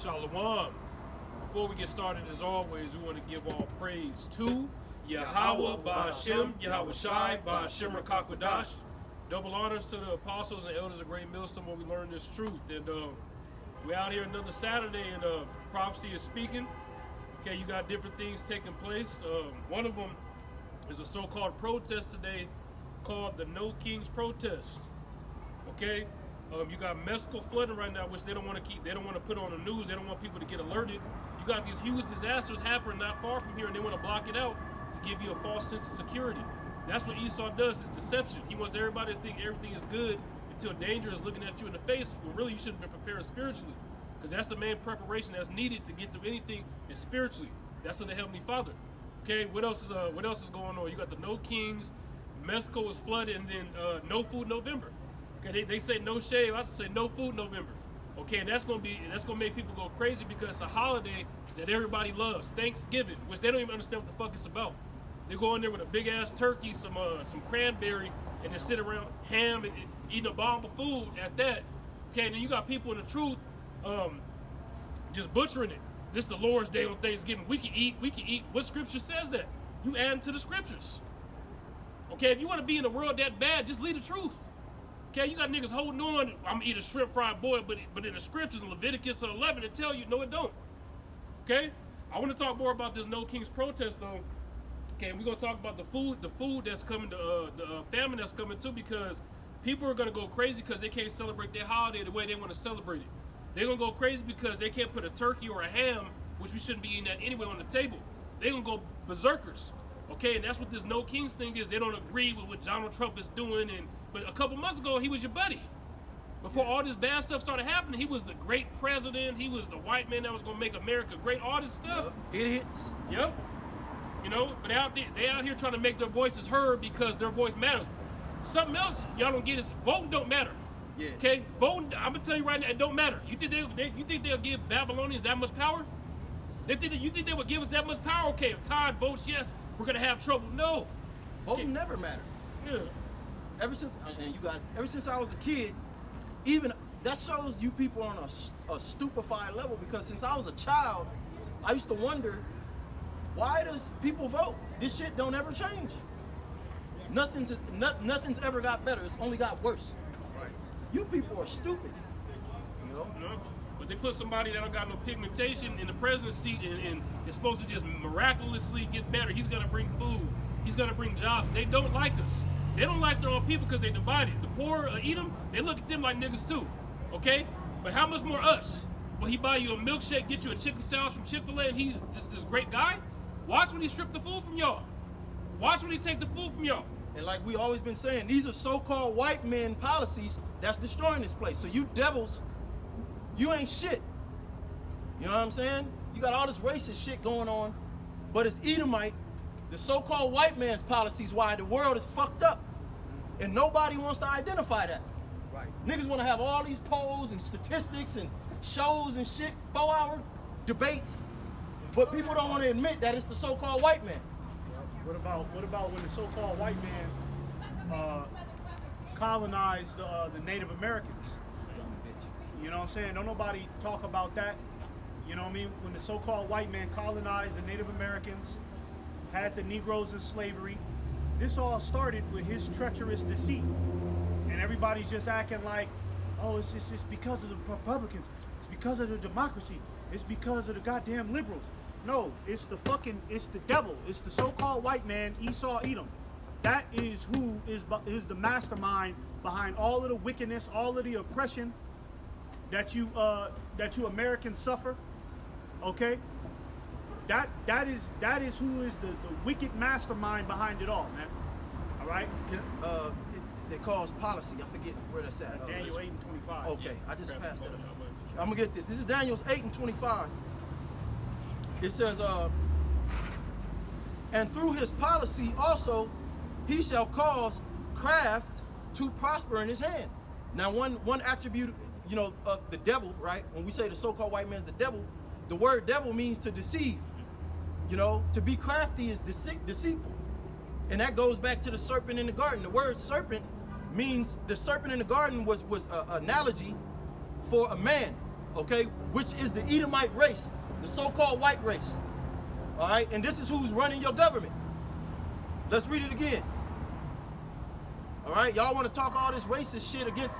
Shalom. Before we get started, as always, we want to give all praise to Yahweh, Ba'ashem, Yahweh Shai, Ba'ashem Rakakwadash. Double honors to the apostles and elders of Great Millstone where we learn this truth. And we're out here another Saturday, and prophecy is speaking. Okay, you got different things taking place. One of them is a so-called protest today called the No Kings Protest. Okay, you got Mexico flooding right now, which they don't want to put on the news. They don't want people to get alerted. You got these huge disasters happening not far from here, and they want to block it out to give you a false sense of security. That's what Esau does, is deception. He wants everybody to think everything is good until danger is looking at you in the face, when really you should have been prepared spiritually. Because that's the main preparation that's needed to get through anything, is spiritually. That's in the Heavenly Father. Okay, what else is going on? You got the No Kings, Mexico is flooded, and then No Food November. Okay, they say no shave, I have to say no food November. Okay, and that's gonna make people go crazy because it's a holiday that everybody loves, Thanksgiving, which they don't even understand what the fuck it's about. They go in there with a big ass turkey, some cranberry, and then sit around ham and eating a bomb of food at that. Okay, and then you got people in the truth just butchering it. This is the Lord's Day on Thanksgiving. We can eat. What scripture says that? You add to the scriptures. Okay, if you want to be in the world that bad, just leave the truth. Okay, you got niggas holding on. I'm gonna eat a shrimp fried boiled, but in the scriptures in Leviticus 11 it tell you no, it don't. Okay, I want to talk more about this No Kings protest though. Okay, we're gonna talk about the food that's coming, the famine that's coming too, because people are gonna go crazy because they can't celebrate their holiday the way they want to celebrate it. They're gonna go crazy because they can't put a turkey or a ham, which we shouldn't be eating that anyway, on the table. They're gonna go berserkers. Okay, and that's what this No Kings thing is. They don't agree with what Donald Trump is doing, but a couple months ago he was your buddy. Before all this bad stuff started happening, he was the great president. He was the white man that was gonna make America great. All this stuff. Yep. Idiots. Yep. You know, but they out here trying to make their voices heard because their voice matters. Something else y'all don't get is voting don't matter. Yeah. Okay, voting. I'm gonna tell you right now, it don't matter. You think they'll give Babylonians that much power? You think they would give us that much power? Okay, if Todd votes yes, we're gonna have trouble. No. Voting never mattered. Yeah. Ever since I was a kid, even that shows you people on a stupefied level, because since I was a child, I used to wonder, why does people vote? This shit don't ever change. Nothing's ever got better. It's only got worse. Right. You people are stupid. You know? No. But they put somebody that don't got no pigmentation in the presidency and it's supposed to just miraculously get better. He's gonna bring food. He's gonna bring jobs. They don't like us. They don't like their own people because they divided. The poor eat them. They look at them like niggas too. Okay? But how much more us? Will he buy you a milkshake, get you a chicken sandwich from Chick-fil-A, and he's just this great guy? Watch when he strip the food from y'all. Watch when he take the food from y'all. And like we always been saying, these are so-called white men policies that's destroying this place. So you devils, you ain't shit. You know what I'm saying? You got all this racist shit going on, but it's Edomite, the so-called white man's policies, why the world is fucked up. And nobody wants to identify that. Right. Niggas want to have all these polls and statistics and shows and shit, 4-hour debates, but people don't want to admit that it's the so-called white man. What about when the so-called white man colonized the Native Americans? You know what I'm saying? Don't nobody talk about that. You know what I mean? When the so-called white man colonized the Native Americans, had the Negroes in slavery, this all started with his treacherous deceit. And everybody's just acting like, oh, it's just because of the Republicans. It's because of the democracy. It's because of the goddamn liberals. No, it's the devil. It's the so-called white man, Esau Edom. That is who is the mastermind behind all of the wickedness, all of the oppression that you Americans suffer. Okay? That is who is the wicked mastermind behind it all, man. All right? They cause policy. I forget where that's at. Daniel 8 and 25. Okay, Yeah. I just passed that up. I'm gonna get this. This is Daniel's 8 and 25. It says, and through his policy also, he shall cause craft to prosper in his hand. Now, one attribute, you know, of the devil, right? When we say the so-called white man's the devil, the word devil means to deceive. You know, to be crafty is deceitful. And that goes back to the serpent in the garden. The word serpent means, the serpent in the garden was an analogy for a man. okay, which is the Edomite race, the so-called white race. All right, and this is who's running your government. Let's read it again. All right, y'all want to talk all this racist shit against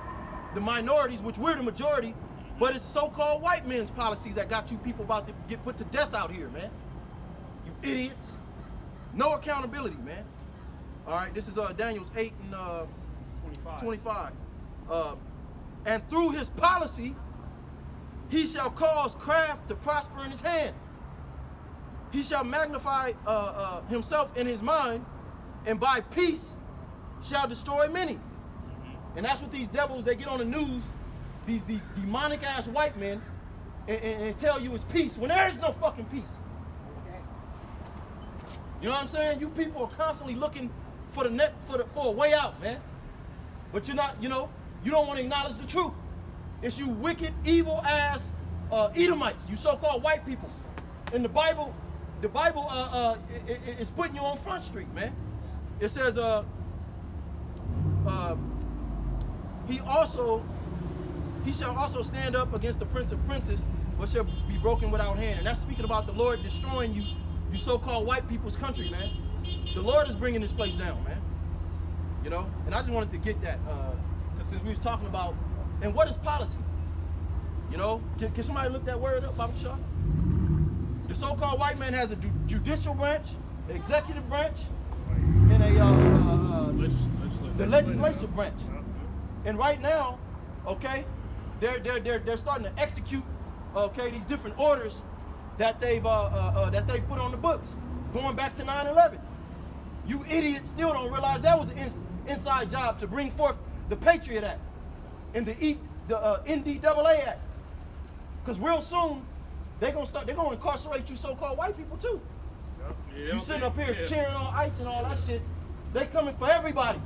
the minorities, which we're the majority, but it's so-called white men's policies that got you people about to get put to death out here, man. You idiots. No accountability, man. All right, this is Daniel's 8 and 25. And through his policy, he shall cause craft to prosper in his hand. He shall magnify himself in his mind, and by peace shall destroy many. And that's what these devils, they get on the news, these demonic ass white men, and tell you it's peace when there is no fucking peace. You know what I'm saying? You people are constantly looking for for a way out, man. But you're not, you know, you don't want to acknowledge the truth. It's you wicked, evil ass Edomites, you so-called white people. In the Bible is putting you on Front Street, man. It says he shall also stand up against the prince of princes, but shall be broken without hand. And that's speaking about the Lord destroying you so-called white people's country, man. The Lord is bringing this place down, man. You know, and I just wanted to get that, because since we was talking about, and what is policy? You know, can somebody look that word up, Baba Shah? The so-called white man has a judicial branch, an executive branch, and the legislative branch. And right now, okay, they're starting to execute, okay, these different orders that they've put on the books, going back to 9/11. You idiots still don't realize that was an inside job to bring forth the Patriot Act and the NDAA Act, because real soon they're gonna incarcerate you so-called white people too. Yeah, You sitting up here cheering on ICE and all that shit. They coming for everybody.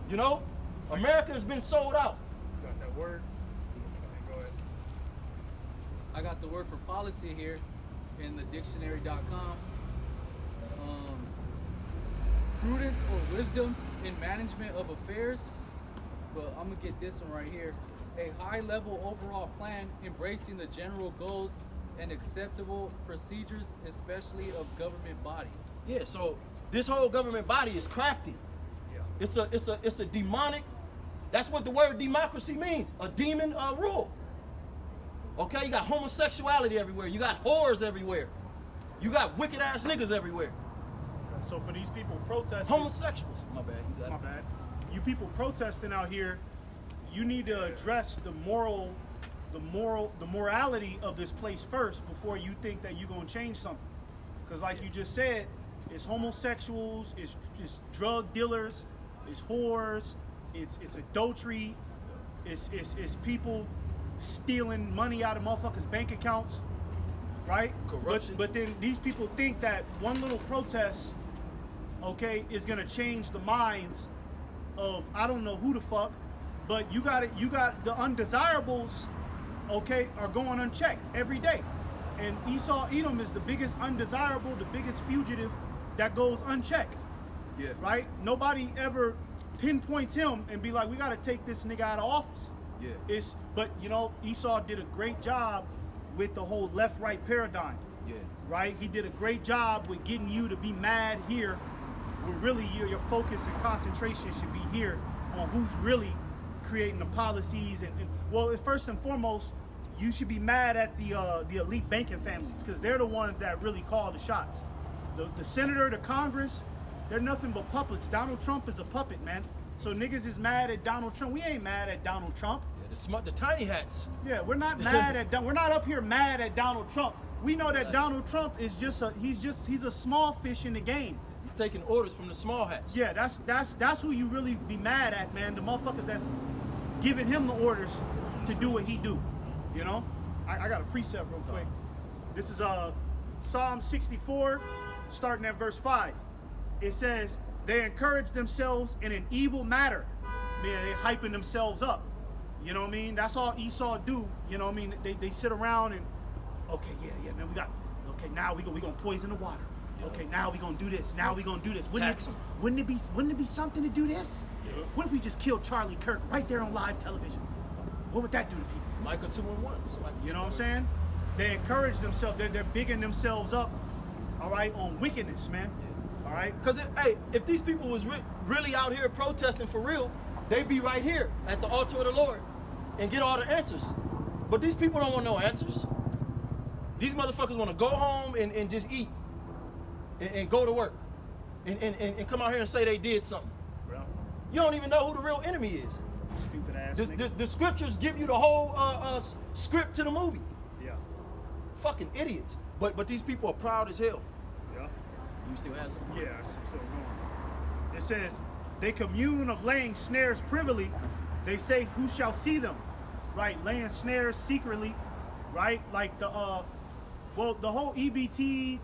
You know, America has been sold out. Got that word? Go ahead. I got the word for policy here in the dictionary.com. Prudence or wisdom in management of affairs. But I'm gonna get this one right here. A high-level overall plan embracing the general goals and acceptable procedures, especially of government body. Yeah, so this whole government body is crafty. Yeah. It's a demonic. That's what the word democracy means. A demon rule. Okay, you got homosexuality everywhere. You got whores everywhere. You got wicked ass niggas everywhere. So for these people protesting, Homosexuals. My bad. You got my it. bad. You people protesting out here, you need to address the morality of this place first before you think that you're gonna change something. Because like you just said, it's homosexuals, it's drug dealers, it's whores, it's adultery, it's people stealing money out of motherfuckers' bank accounts, right? Corruption. But then these people think that one little protest, okay, is gonna change the minds of I don't know who the fuck, but you got the undesirables, okay, are going unchecked every day. And Esau Edom is the biggest undesirable, the biggest fugitive that goes unchecked. Yeah. Right? Nobody ever pinpoints him and be like, we gotta take this nigga out of office. Yeah. But you know, Esau did a great job with the whole left-right paradigm. Yeah. Right? He did a great job with getting you to be mad here, where really your focus and concentration should be here on who's really creating the policies and well, first and foremost, you should be mad at the elite banking families, because they're the ones that really call the shots. The senator, the Congress, they're nothing but puppets. Donald Trump is a puppet, man. So niggas is mad at Donald Trump. We ain't mad at Donald Trump. Yeah, the tiny hats. Yeah, we're not mad at we're not up here mad at Donald Trump. We know that Donald Trump is he's a small fish in the game. He's taking orders from the small hats. Yeah, that's who you really be mad at, man. The motherfuckers that's giving him the orders to do what he do. You know? I got a precept real quick. This is Psalm 64, starting at verse 5. It says, they encourage themselves in an evil matter. Man, they hyping themselves up. You know what I mean? That's all Esau do. You know what I mean? They sit around and, okay, yeah, man, now we gonna poison the water. Okay, now we gonna do this. Now we gonna do this. Wouldn't it be something to do this? Yeah. What if we just killed Charlie Kirk right there on live television? What would that do to people? Micah 2:1. You know what I'm saying? They encourage themselves. They're bigging themselves up, all right, on wickedness, man. All right? Because, hey, if these people was really out here protesting for real, they'd be right here at the altar of the Lord and get all the answers. But these people don't want no answers. These motherfuckers want to go home and just eat and go to work and come out here and say they did something. Bro, You don't even know who the real enemy is. stupid ass nigga. The scriptures give you the whole script to the movie. Yeah, Fucking idiots. But these people are proud as hell. yeah. You still have something? Yeah, I'm still going. It says, they commune of laying snares privily. They say, who shall see them? Right, laying snares secretly, right? Like the whole EBT,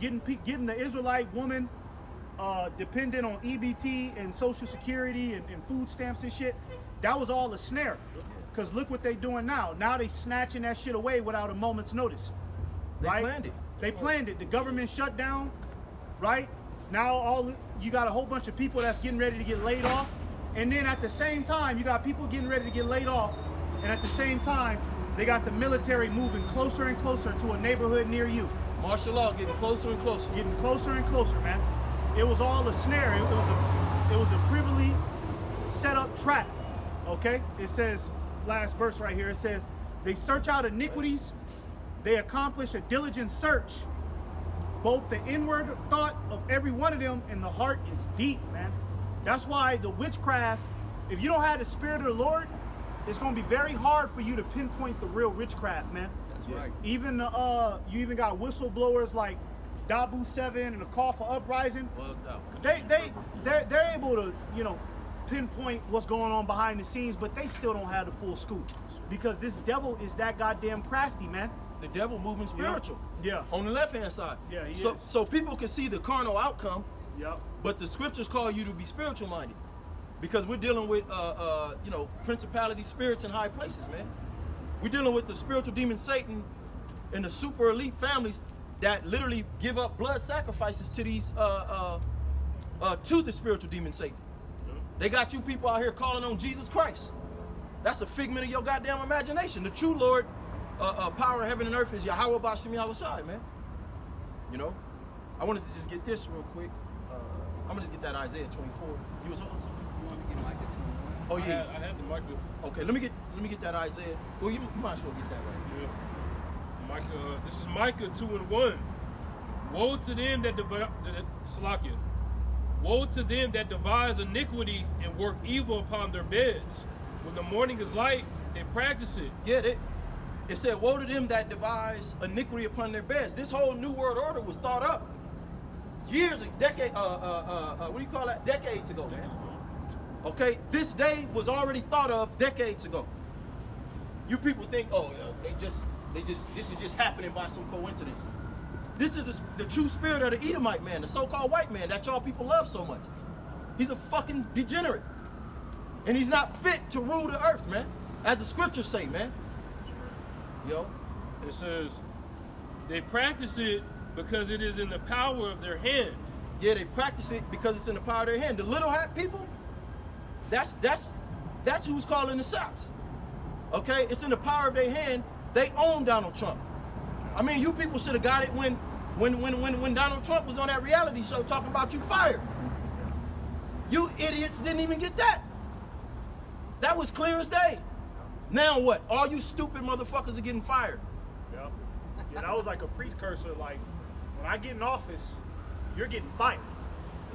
getting the Israelite woman dependent on EBT and Social Security and food stamps and shit. That was all a snare. Because look what they doing now. Now they snatching that shit away without a moment's notice. They Right? planned it. They planned it. The government shut down, right? Now you got a whole bunch of people that's getting ready to get laid off. And then at the same time, you got people getting ready to get laid off. And at the same time, they got the military moving closer and closer to a neighborhood near you. Martial law getting closer and closer. Getting closer and closer, man. It was all a snare. It was a privily set up trap. Okay? It says, last verse right here, it says, they search out iniquities, they accomplish a diligent search. Both the inward thought of every one of them and the heart is deep, man. That's why the witchcraft, if you don't have the Spirit of the Lord, it's going to be very hard for you to pinpoint the real witchcraft, man. That's right. Even you even got whistleblowers like Dabu 7 and the Call for Uprising. Well, no. They're able to, pinpoint what's going on behind the scenes, but they still don't have the full scoop because this devil is that goddamn crafty, man. The devil moving spiritual. Yeah. On the left-hand side. Yeah, he so, is. So people can see the carnal outcome, Yep. but the scriptures call you to be spiritual minded. Because we're dealing with, principality spirits in high places, man. We're dealing with the spiritual demon Satan and the super elite families that literally give up blood sacrifices to these, to the spiritual demon Satan. They got you people out here calling on Jesus Christ. That's a figment of your goddamn imagination. The true Lord, power of heaven and earth is Yahweh Bashim Yahushai, man. I wanted to just get this real quick. I'm gonna just get that Isaiah 24. You was on something? You want to get Micah 2:1? Oh yeah. I had the Micah. Okay, let me get that Isaiah. Well, you might as well get that right. Yeah. Micah. This is Micah 2:1. Woe to them that Salakia. Woe to them that devise iniquity and work evil upon their beds. When the morning is light, they practice it. Yeah, it said, woe to them that devise iniquity upon their beds. This whole New World Order was thought up decades ago, man. Okay, this day was already thought of decades ago. You people think, this is just happening by some coincidence. This is the true spirit of the Edomite man, the so-called white man that y'all people love so much. He's a fucking degenerate. And he's not fit to rule the earth, man. As the scriptures say, man. It says, they practice it because it is in the power of their hand. Yeah, they practice it because it's in the power of their hand. The little hat people, that's who's calling the shots. Okay, it's in the power of their hand. They own Donald Trump. I mean, you people should have got it when Donald Trump was on that reality show talking about you fired. You idiots didn't even get that. That was clear as day. Now what? All you stupid motherfuckers are getting fired. Yep. Yeah, that was like a precursor. Like, when I get in office, you're getting fired.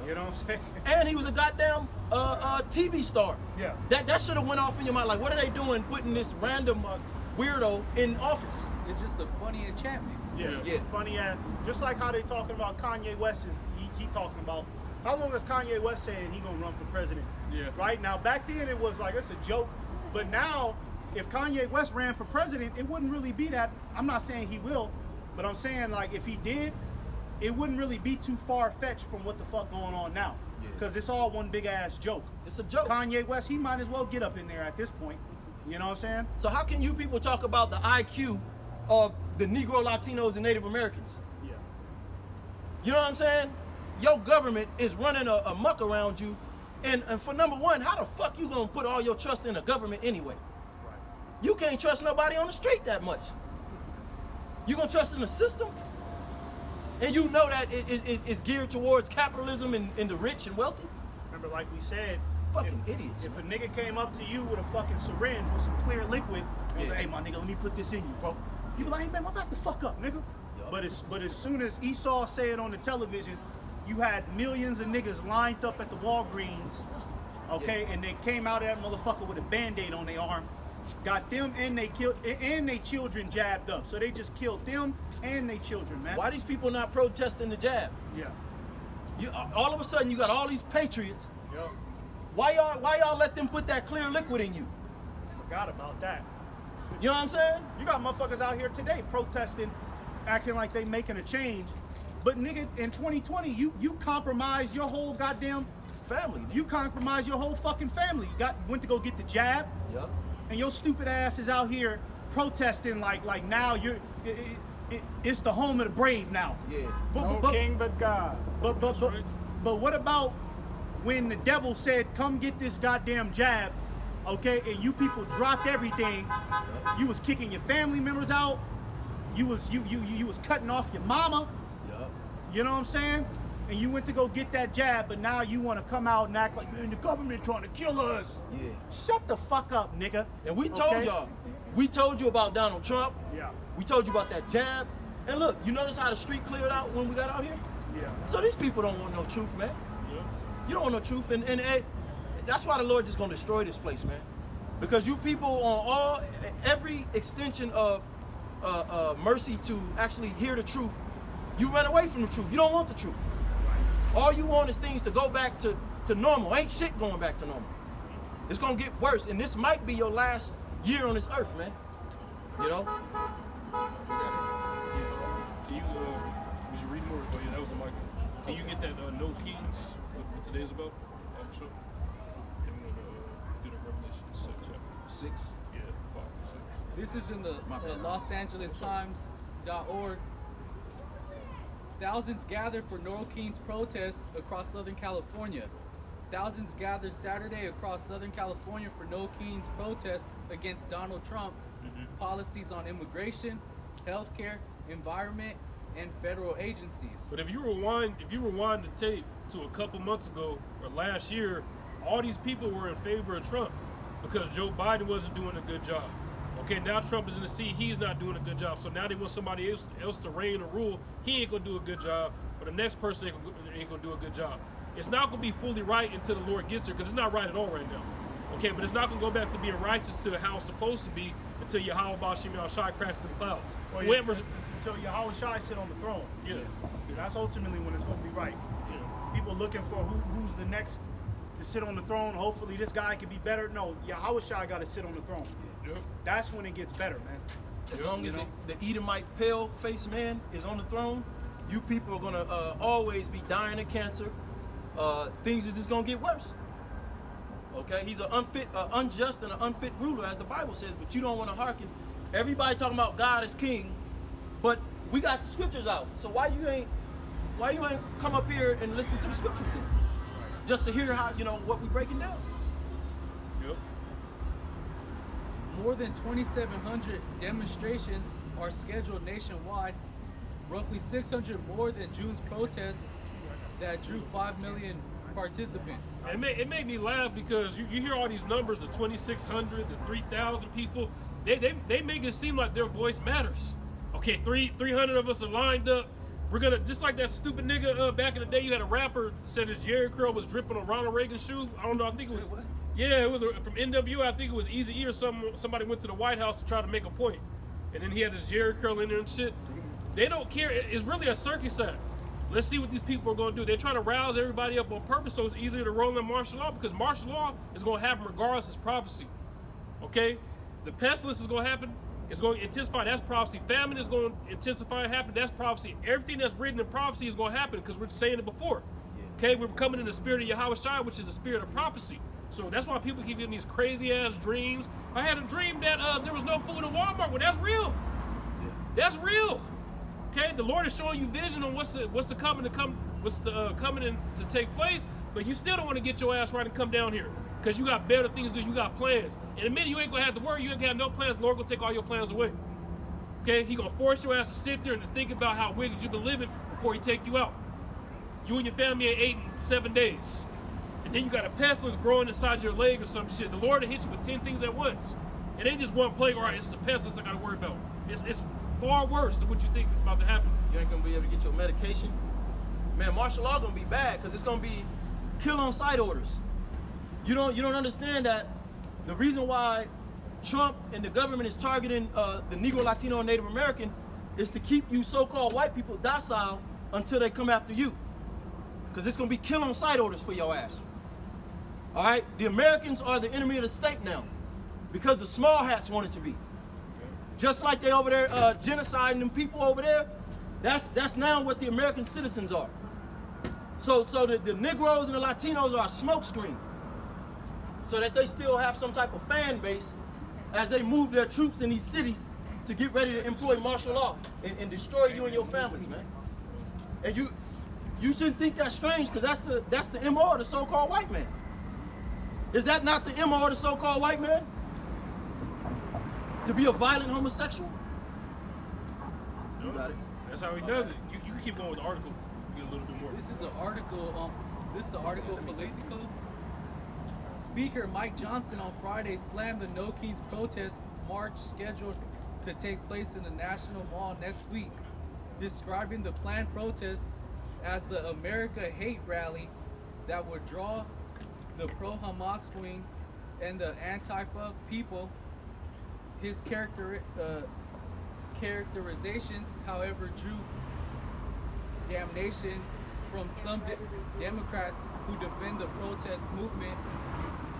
You know what I'm saying? And he was a goddamn TV star. Yeah. That should have went off in your mind. Like, what are they doing putting this random weirdo in office? It's just a funny enchantment. Yeah. Yeah. It's funny as just like how they talking about Kanye West is he talking about how long has Kanye West saying he gonna run for president? Yeah. Right now, back then it was like it's a joke, but now if Kanye West ran for president, it wouldn't really be that. I'm not saying he will, but I'm saying like if he did, it wouldn't really be too far fetched from what the fuck going on now, because it's all one big ass joke. It's a joke. Kanye West, he might as well get up in there at this point. You know what I'm saying? So how can you people talk about the IQ of the Negro, Latinos, and Native Americans? Yeah. You know what I'm saying? Your government is running a muck around you. And for number one, how the fuck you gonna put all your trust in the government anyway? Right. You can't trust nobody on the street that much. You gonna trust in the system? And you know that it's geared towards capitalism and the rich and wealthy? Remember, like we said, Fucking idiots. If a nigga came up to you with a fucking syringe with some clear liquid and was like, hey, my nigga, let me put this in you, bro. You be like, hey, man, I'm about to fuck up, nigga. Yup. But as soon as Esau said on the television, you had millions of niggas lined up at the Walgreens, okay, and they came out of that motherfucker with a Band-Aid on their arm, got them and they children jabbed up. So they just killed them and they children, man. Why these people not protesting the jab? Yeah. All of a sudden you got all these patriots. Yo, Why y'all let them put that clear liquid in you? forgot about that. You know what I'm saying? You got motherfuckers out here today protesting, acting like they making a change. But nigga, in 2020, you compromised your whole goddamn Family. You compromised your whole fucking family. You went to go get the jab, Yup. and your stupid ass is out here protesting like now it's the home of the brave now. Yeah. But, king but God. but what about when the devil said, "Come get this goddamn jab," okay, and you people dropped everything. You was kicking your family members out. You was cutting off your mama. Yup. You know what I'm saying? And you went to go get that jab, but now you want to come out and act like you're in the government trying to kill us. Yeah. Shut the fuck up, nigga. And we told Okay? y'all. We told you about Donald Trump. Yeah. We told you about that jab. And look, you notice how the street cleared out when we got out here? Yeah. So these people don't want no truth, man. Yeah. You don't want no truth. And that's why the Lord just gonna destroy this place, man. Because you people on every extension of mercy to actually hear the truth, you run away from the truth. You don't want the truth. All you want is things to go back to normal. Ain't shit going back to normal. It's gonna get worse, and this might be your last year on this earth, man. You know? Can you, was you reading more? Oh yeah, that was a mic. Can you get that No Kings, what today's about? Sure. And we're gonna do the Revelation 6 chapter. 6. Yeah, 5 or 6. This is in the My bad. Los Angeles Times.org. Thousands gathered for No Kings protests across Southern California. Thousands gathered Saturday across Southern California for No Kings protests against Donald Trump policies on immigration, healthcare, environment, and federal agencies. But if you rewind the tape to a couple months ago or last year, all these people were in favor of Trump because Joe Biden wasn't doing a good job. Okay, now Trump is in the seat, he's not doing a good job. So now they want somebody else to reign or rule. He ain't gonna do a good job, but the next person ain't gonna do a good job. It's not gonna be fully right until the Lord gets there, because it's not right at all right now. Okay, but it's not gonna go back to being righteous to how it's supposed to be until Yahweh Bashim Shai cracks the clouds. Well, Whoever, until Yahweh Shai sit on the throne. yeah, That's ultimately when it's going to be right. yeah. People looking for who's the next to sit on the throne. Hopefully this guy can be better. No, Yahweh Shai got to sit on the throne. Yep. That's when it gets better, man. As Yep, long as you know. the Edomite pale-faced man is on the throne, you people are gonna always be dying of cancer. Things are just gonna get worse. Okay, he's an unjust and an unfit ruler, as the Bible says. But you don't want to hearken. Everybody talking about God as king, but we got the scriptures out. So why you ain't come up here and listen to the scriptures here, just to hear how what we breaking down? Yep. More than 2,700 demonstrations are scheduled nationwide, roughly 600 more than June's protests that drew 5 million participants. It made me laugh because you hear all these numbers, the 2,600, the 3,000 people. They make it seem like their voice matters. Okay, 300 of us are lined up. We're gonna, just like that stupid nigga back in the day. You had a rapper said his Jerry curl was dripping on Ronald Reagan's shoe. I don't know. I think it was. What? Yeah, it was from NWA. I think it was Easy E or somebody went to the White House to try to make a point, and then he had his Jerry curl in there and shit. They don't care. It's really a circus act. Let's see what these people are going to do. They're trying to rouse everybody up on purpose so it's easier to roll in martial law, because martial law is going to happen regardless. It's prophecy. Okay? The pestilence is going to happen. It's going to intensify. That's prophecy. Famine is going to intensify and happen. That's prophecy. Everything that's written in prophecy is going to happen because we're saying it before. Okay? We're coming in the spirit of Yahweh Shai, which is the spirit of prophecy. So that's why people keep getting these crazy-ass dreams. I had a dream that there was no food in Walmart. Well, that's real. That's real. Okay, the Lord is showing you vision on what's coming in to take place, but you still don't want to get your ass right and come down here. Because you got better things to do. You got plans. In a minute, you ain't going to have to worry. You ain't going to have no plans. The Lord going to take all your plans away. Okay? He going to force your ass to sit there and to think about how wicked you've been living before he take you out. You and your family ain't ate in 7 days. And then you got a pestilence growing inside your leg or some shit. The Lord will hit you with 10 things at once. It ain't just one plague. All right, it's a pestilence I got to worry about. It's far worse than what you think is about to happen. You ain't gonna be able to get your medication. Man, martial law gonna be bad because it's gonna be kill on sight orders. You don't understand that the reason why Trump and the government is targeting the Negro, Latino, and Native American is to keep you so-called white people docile until they come after you. Because it's gonna be kill on sight orders for your ass. All right, the Americans are the enemy of the state now because the small hats want it to be. Just like they over there genociding them people over there, that's now what the American citizens are. So the Negroes and the Latinos are a smokescreen, so that they still have some type of fan base as they move their troops in these cities to get ready to employ martial law and destroy you and your families, man. And you shouldn't think that's strange because that's the MO of the so-called white man. Is that not the MO of the so-called white man? To be a violent homosexual? You got it. That's how he does it. You can keep going with the article. Get a little bit more. This is an article. This is the article Politico. Speaker Mike Johnson on Friday slammed the No Kings protest march scheduled to take place in the National Mall next week, describing the planned protest as the America Hate Rally that would draw the pro-Hamas wing and the Antifa people. His characterizations, however, drew damnation from some Democrats who defend the protest movement,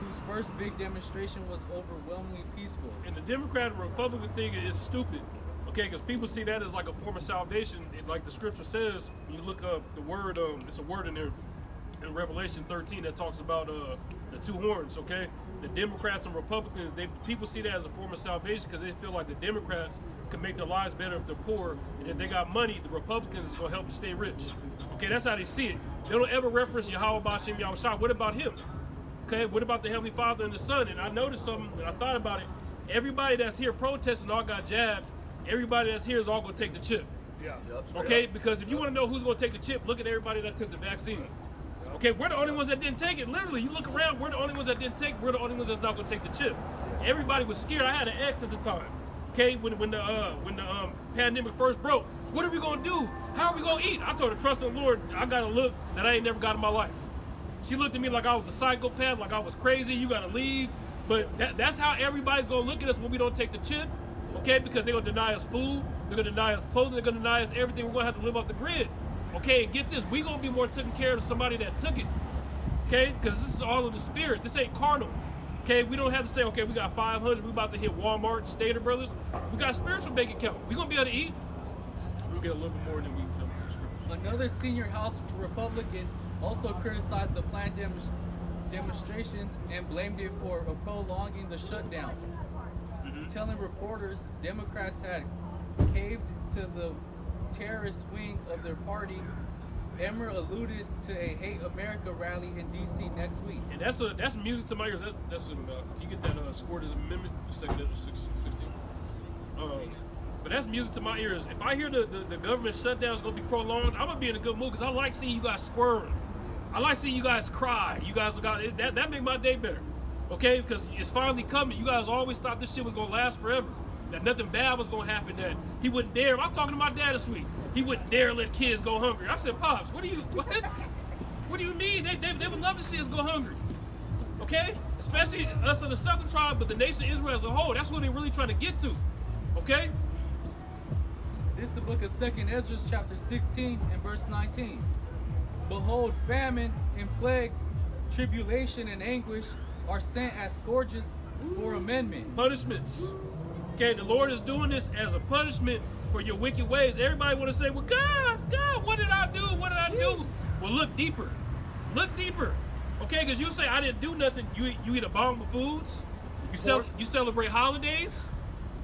whose first big demonstration was overwhelmingly peaceful. And the Democrat and Republican thing is stupid, okay? Because people see that as like a form of salvation. Like the scripture says, when you look up the word, it's a word in there in Revelation 13 that talks about the two horns, okay? The Democrats and Republicans, people see that as a form of salvation because they feel like the Democrats can make their lives better if they're poor, and if they got money, the Republicans is gonna help them stay rich. Okay, that's how they see it. They don't ever reference Yahweh Bashem Yahushua. What about him? Okay, what about the Heavenly Father and the Son? And I noticed something, and I thought about it. Everybody that's here protesting all got jabbed. Everybody that's here is all gonna take the chip. Yeah. Okay, because if you want to know who's gonna take the chip, look at everybody that took the vaccine. Okay, we're the only ones that didn't take it. Literally, you look around, we're the only ones that didn't take it. We're the only ones that's not gonna take the chip. Everybody was scared. I had an ex at the time. Okay, when the pandemic first broke, what are we gonna do? How are we gonna eat? I told her, trust in the Lord. I got a look that I ain't never got in my life. She looked at me like I was a psychopath, like I was crazy. You gotta leave. But that's how everybody's gonna look at us when we don't take the chip. Okay, because they're gonna deny us food, they're gonna deny us clothing, they're gonna deny us everything. We're gonna have to live off the grid. Okay, and get this, we gonna be more taken care of than somebody that took it. Okay, because this is all of the spirit. This ain't carnal. Okay, we don't have to say, okay, we got 500, we about to hit Walmart, Stater Brothers. We got a spiritual bank account. We gonna be able to eat. We'll get a little bit more than we jump to the scriptures. Another senior House Republican also criticized the planned demonstrations and blamed it for prolonging the shutdown, telling reporters Democrats had caved to the terrorist wing of their party. Emmer alluded to a Hate America rally in D.C. next week. And that's music to my ears. You get that scored as an amendment, Second District 16. But that's music to my ears. If I hear the government shutdown is going to be prolonged, I'm going to be in a good mood because I like seeing you guys squirm. I like seeing you guys cry. You guys got that make my day better. Okay, because it's finally coming. You guys always thought this shit was going to last forever. That nothing bad was going to happen, that he wouldn't dare. I was talking to my dad this week. He wouldn't dare let kids go hungry. I said, Pops, what? What do you mean? They would love to see us go hungry. Okay? Especially us in the southern tribe, but the nation of Israel as a whole. That's what they're really trying to get to. Okay? This is the book of 2nd Ezra, chapter 16 and verse 19. Behold, famine and plague, tribulation and anguish are sent as scourges for amendment. Punishments. Okay, the Lord is doing this as a punishment for your wicked ways. Everybody want to say, well, God, what did I do? What did I do? Well, look deeper. Look deeper. Okay, because you say, I didn't do nothing. You eat abominable foods. You celebrate holidays.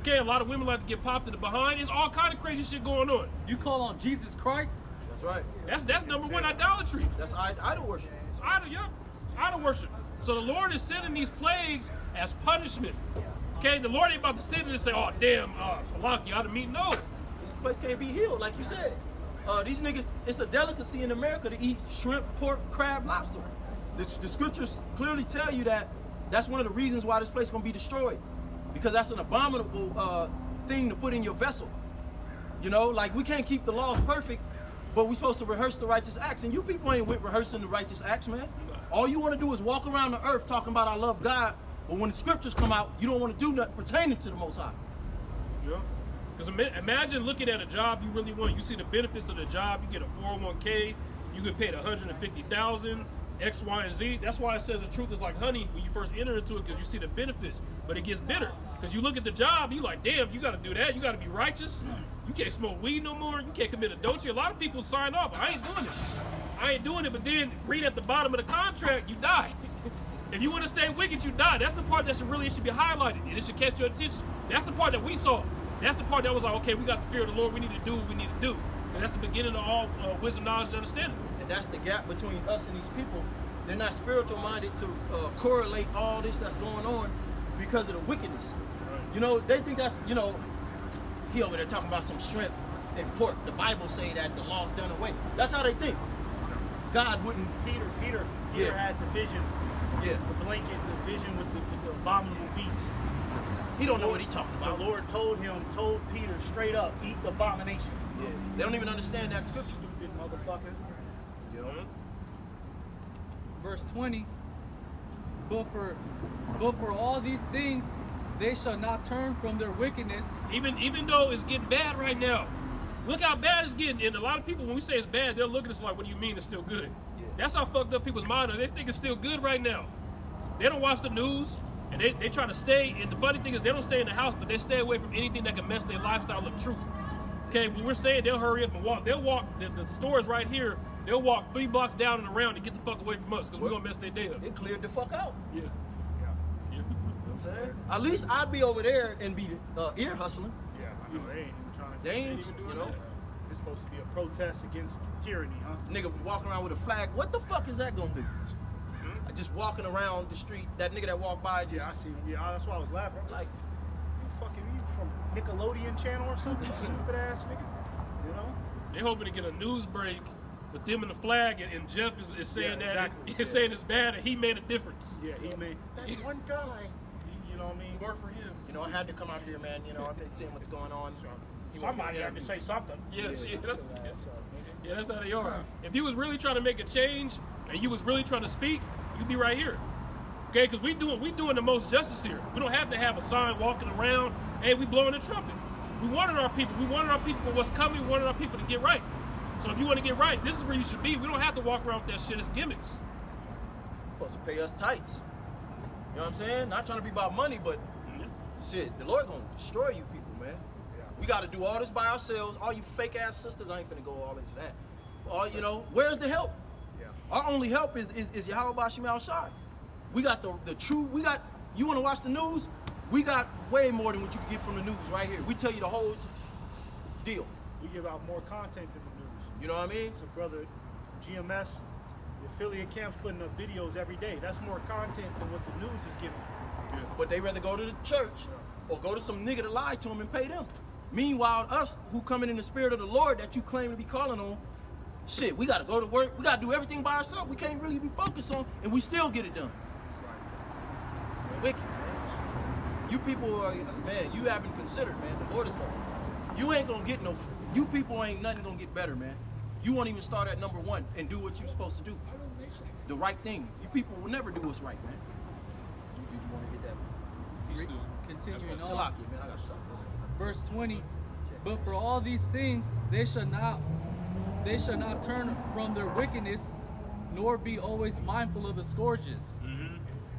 Okay, a lot of women like to get popped in the behind. There's all kind of crazy shit going on. You call on Jesus Christ? That's right. That's number one idolatry. That's idol worship. It's idol, yeah. It's idol worship. So the Lord is sending these plagues as punishment. Okay, the Lord ain't about to sit there and say, oh damn, Salaki, I didn't mean no. This place can't be healed, like you said. These niggas, it's a delicacy in America to eat shrimp, pork, crab, lobster. The scriptures clearly tell you that that's one of the reasons why this place gonna be destroyed. Because that's an abominable thing to put in your vessel. You know, like we can't keep the laws perfect, but we're supposed to rehearse the righteous acts. And you people ain't with rehearsing the righteous acts, man. All you want to do is walk around the earth talking about I love God, but when the scriptures come out, you don't want to do nothing pertaining to the Most High. Yeah. Because imagine looking at a job you really want. You see the benefits of the job. You get a 401k. You get paid $150,000, X, Y, and Z. That's why it says the truth is like honey when you first enter into it, because you see the benefits. But it gets bitter because you look at the job. You like, damn, you got to do that. You got to be righteous. You can't smoke weed no more. You can't commit adultery. A lot of people sign off. I ain't doing it. I ain't doing it. But then read at the bottom of the contract, you die. If you want to stay wicked, you die. That's the part that should be highlighted, and it should catch your attention. That's the part that we saw. That's the part that was like, okay, we got the fear of the Lord. We need to do what we need to do. And that's the beginning of all wisdom, knowledge, and understanding. And that's the gap between us and these people. They're not spiritual minded to correlate all this that's going on because of the wickedness. Right. You know, they think that's, you know, he over there talking about some shrimp and pork. The Bible say that the law's done away. That's how they think. God wouldn't. Peter Yeah. had the vision, Yeah. the blanket, the vision with the abominable beast. He don't know what he talking about. The Lord told Peter straight up, eat the abomination. Yeah. They don't even understand that scripture. Stupid motherfucker. You know? Verse 20. But for all these things, they shall not turn from their wickedness. Even though it's getting bad right now. Look how bad it's getting. And a lot of people, when we say it's bad, they'll look at us like, what do you mean it's still good? Yeah. That's how fucked up people's mind are. They think it's still good right now. They don't watch the news, and they try to stay. And the funny thing is, they don't stay in the house, but they stay away from anything that can mess their lifestyle of truth. Okay, when we're saying they'll hurry up and walk, they'll walk, the store's right here, they'll walk 3 blocks down and around to get the fuck away from us, because we're gonna mess their day up. It cleared the fuck out. Yeah. You know what I'm saying? At least I'd be over there and be ear hustling. Yeah, I know. They ain't even trying to. They ain't, even doing you know. that. It's supposed to be a protest against tyranny, huh? Nigga walking around with a flag. What the fuck is that gonna do? Just walking around the street. That nigga that walked by. Just, Yeah, I see. Yeah, that's why I was laughing. I'm Like, you from Nickelodeon channel or something? Stupid ass nigga. You know? They're hoping to get a news break with them and the flag, and Jeff is saying Yeah, that exactly. it's saying it's bad, and he made a difference. Yeah, he made that one guy. You know what I mean? Work for him. you know, I had to come out here, man. You know, I've been seeing what's going on. Somebody had to say something. Yes, yeah, that's how they are. If you was really trying to make a change, and you was really trying to speak, you'd be right here. Okay, because we doing the most justice here. We don't have to have a sign walking around, hey, we blowing the trumpet. We wanted our people for what's coming. We wanted our people to get right. So if you want to get right, this is where you should be. We don't have to walk around with that shit. It's gimmicks. Supposed to pay us tights. You know what I'm saying? Not trying to be about money, but shit, the Lord gonna destroy you people, man. We got to do all this by ourselves. All you fake ass sisters, I ain't finna go all into that. All you know, where's the help? Yeah. Our only help is Yahweh Bashim Al Shai. We got the true. We got. You want to watch the news? We got way more than what you can get from the news right here. We tell you the whole deal. We give out more content than the news. You know what I mean? So, brother, GMS, the affiliate camps putting up videos every day. That's more content than what the news is giving. But they rather go to the church or go to some nigga to lie to them and pay them. Meanwhile, us who coming in the spirit of the Lord that you claim to be calling on, shit, we gotta go to work. We gotta do everything by ourselves. We can't really even focus on, and we still get it done. Wicked, man. You people are, man, you haven't considered, man. The Lord is going. You ain't gonna get no. You people ain't nothing gonna get better, man. You won't even start at number 1 and do what you're supposed to do. The right thing. You people will never do what's right, man. Did you want to get that? He's still- Continuing on. Salaki, man. I got something. Verse 20. But for all these things, they shall not turn from their wickedness, nor be always mindful of the scourges.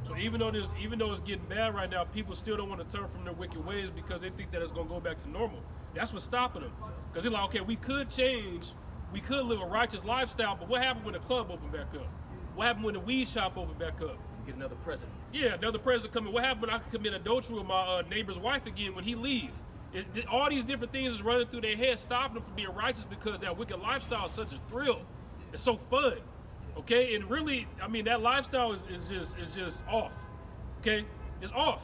So even though it's getting bad right now, people still don't want to turn from their wicked ways because they think that it's gonna go back to normal. That's what's stopping them. Because they're like, okay, we could change, we could live a righteous lifestyle, but what happened when the club opened back up? What happened when the weed shop opened back up? Get another president. Yeah, another president coming. What happened when I could commit adultery with my neighbor's wife again when he leave? All these different things is running through their head, stopping them from being righteous because that wicked lifestyle is such a thrill. It's so fun. Okay, and really, I mean, that lifestyle is just off. Okay, it's off.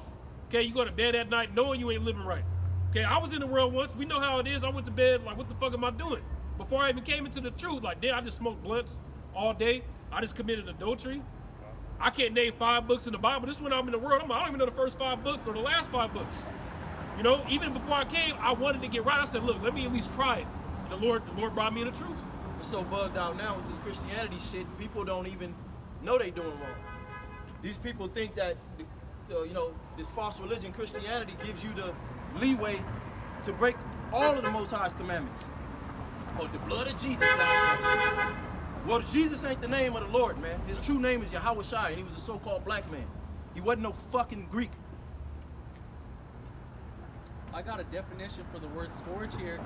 Okay, you go to bed at night knowing you ain't living right. Okay, I was in the world once. We know how it is. I went to bed like, what the fuck am I doing? Before I even came into the truth, like, damn, I just smoked blunts all day. I just committed adultery. I can't name 5 books in the Bible. This is when I'm in the world. I don't even know the first 5 books or the last 5 books. You know, even before I came, I wanted to get right. I said, look, let me at least try it. And the Lord brought me in the truth. We're so bugged out now with this Christianity shit, people don't even know they doing wrong. These people think that, you know, this false religion, Christianity, gives you the leeway to break all of the Most High's commandments. Oh, the blood of Jesus died for us. Well, Jesus ain't the name of the Lord, man. His true name is Yahawashi, and he was a so-called black man. He wasn't no fucking Greek. I got a definition for the word scourge here.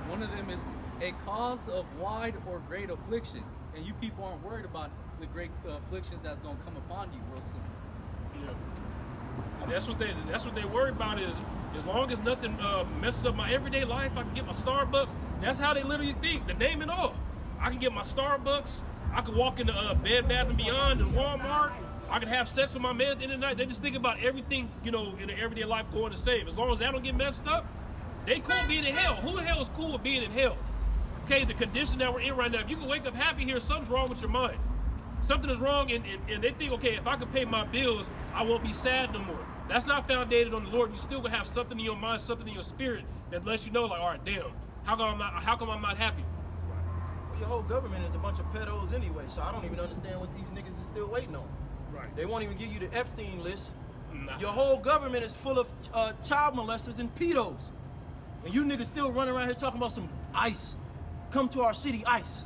One of them is a cause of wide or great affliction. And you people aren't worried about the great afflictions that's gonna come upon you real soon. Yeah. And that's what they worry about is, as long as nothing messes up my everyday life, I can get my Starbucks. That's how they literally think. The name and all. I can get my Starbucks. I can walk into Bed Bath & Beyond and Walmart. I can have sex with my man at the end of the night. They just think about everything, you know, in their everyday life going the same. As long as that don't get messed up, they cool being in hell. Who the hell is cool with being in hell? Okay, the condition that we're in right now, if you can wake up happy here, something's wrong with your mind. Something is wrong, and they think, okay, if I can pay my bills, I won't be sad no more. That's not founded on the Lord. You still gonna have something in your mind, something in your spirit that lets you know, like, all right, damn, how come I'm not happy? Well, your whole government is a bunch of pedos anyway, so I don't even understand what these niggas is still waiting on. Right. They won't even give you the Epstein list. Nah. Your whole government is full of child molesters and pedos. And you niggas still running around here talking about some ICE. Come to our city, ICE.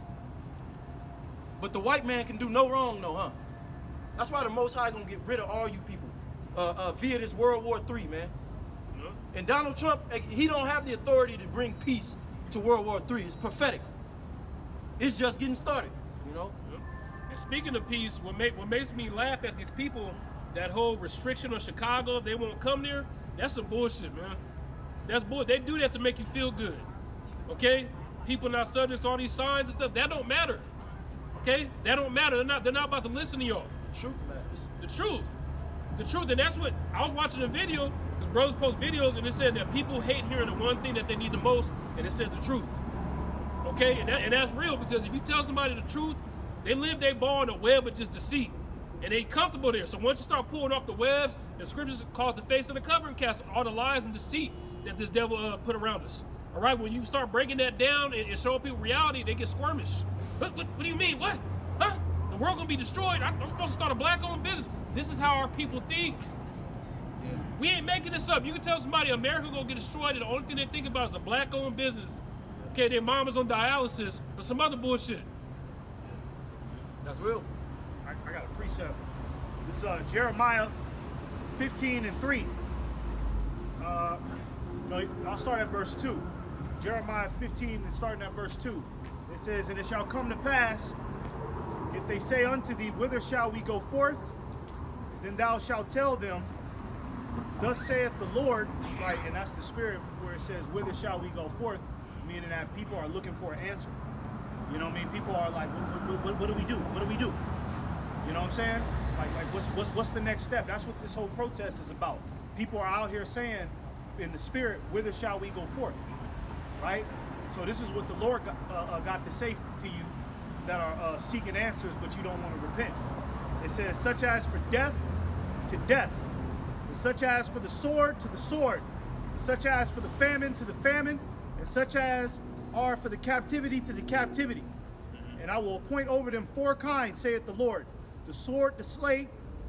But the white man can do no wrong, no, huh? That's why the Most High gonna get rid of all you people via this World War III, man. Yeah. And Donald Trump, he don't have the authority to bring peace to World War III. It's prophetic. It's just getting started, you know? Yeah. And speaking of peace, what makes me laugh at these people, that whole restriction on Chicago, they won't come there, that's some bullshit, man. That's bull. They do that to make you feel good, okay? People not subject to all these signs and stuff, that don't matter, okay? That don't matter. They're not about to listen to y'all. The truth matters. The truth, and that's what I was watching a video. Because brothers post videos, and it said that people hate hearing the one thing that they need the most, and it said the truth. Okay, and that's real, because if you tell somebody the truth, they live their ball in a web of just deceit, and they comfortable there. So once you start pulling off the webs, the scriptures call it the face of the covering cast, all the lies and deceit that this devil put around us. All right, when you start breaking that down and showing people reality, they get squirmish. What do you mean? What? Huh? The world gonna be destroyed? I'm supposed to start a black-owned business. This is how our people think. Yeah. We ain't making this up. You can tell somebody America gonna get destroyed, and the only thing they think about is a black-owned business. Okay, their mama's on dialysis or some other bullshit. That's real. I got a precept. It's Jeremiah 15:3. No, I'll start at verse 2. Jeremiah 15 and starting at verse 2. It says, "And it shall come to pass, if they say unto thee, whither shall we go forth? Then thou shalt tell them, thus saith the Lord," right? And that's the spirit where it says, whither shall we go forth? Meaning that people are looking for an answer. You know what I mean? People are like, what do we do? What do we do? You know what I'm saying? Like what's the next step? That's what this whole protest is about. People are out here saying, in the spirit, whither shall we go forth? Right? So this is what the Lord got to say to you that are seeking answers, but you don't want to repent. It says, such as for death, to death, and such as for the sword, to the sword, and such as for the famine, to the famine, and such as are for the captivity, to the captivity. And I will appoint over them 4 kinds, saith the Lord: the sword to slay,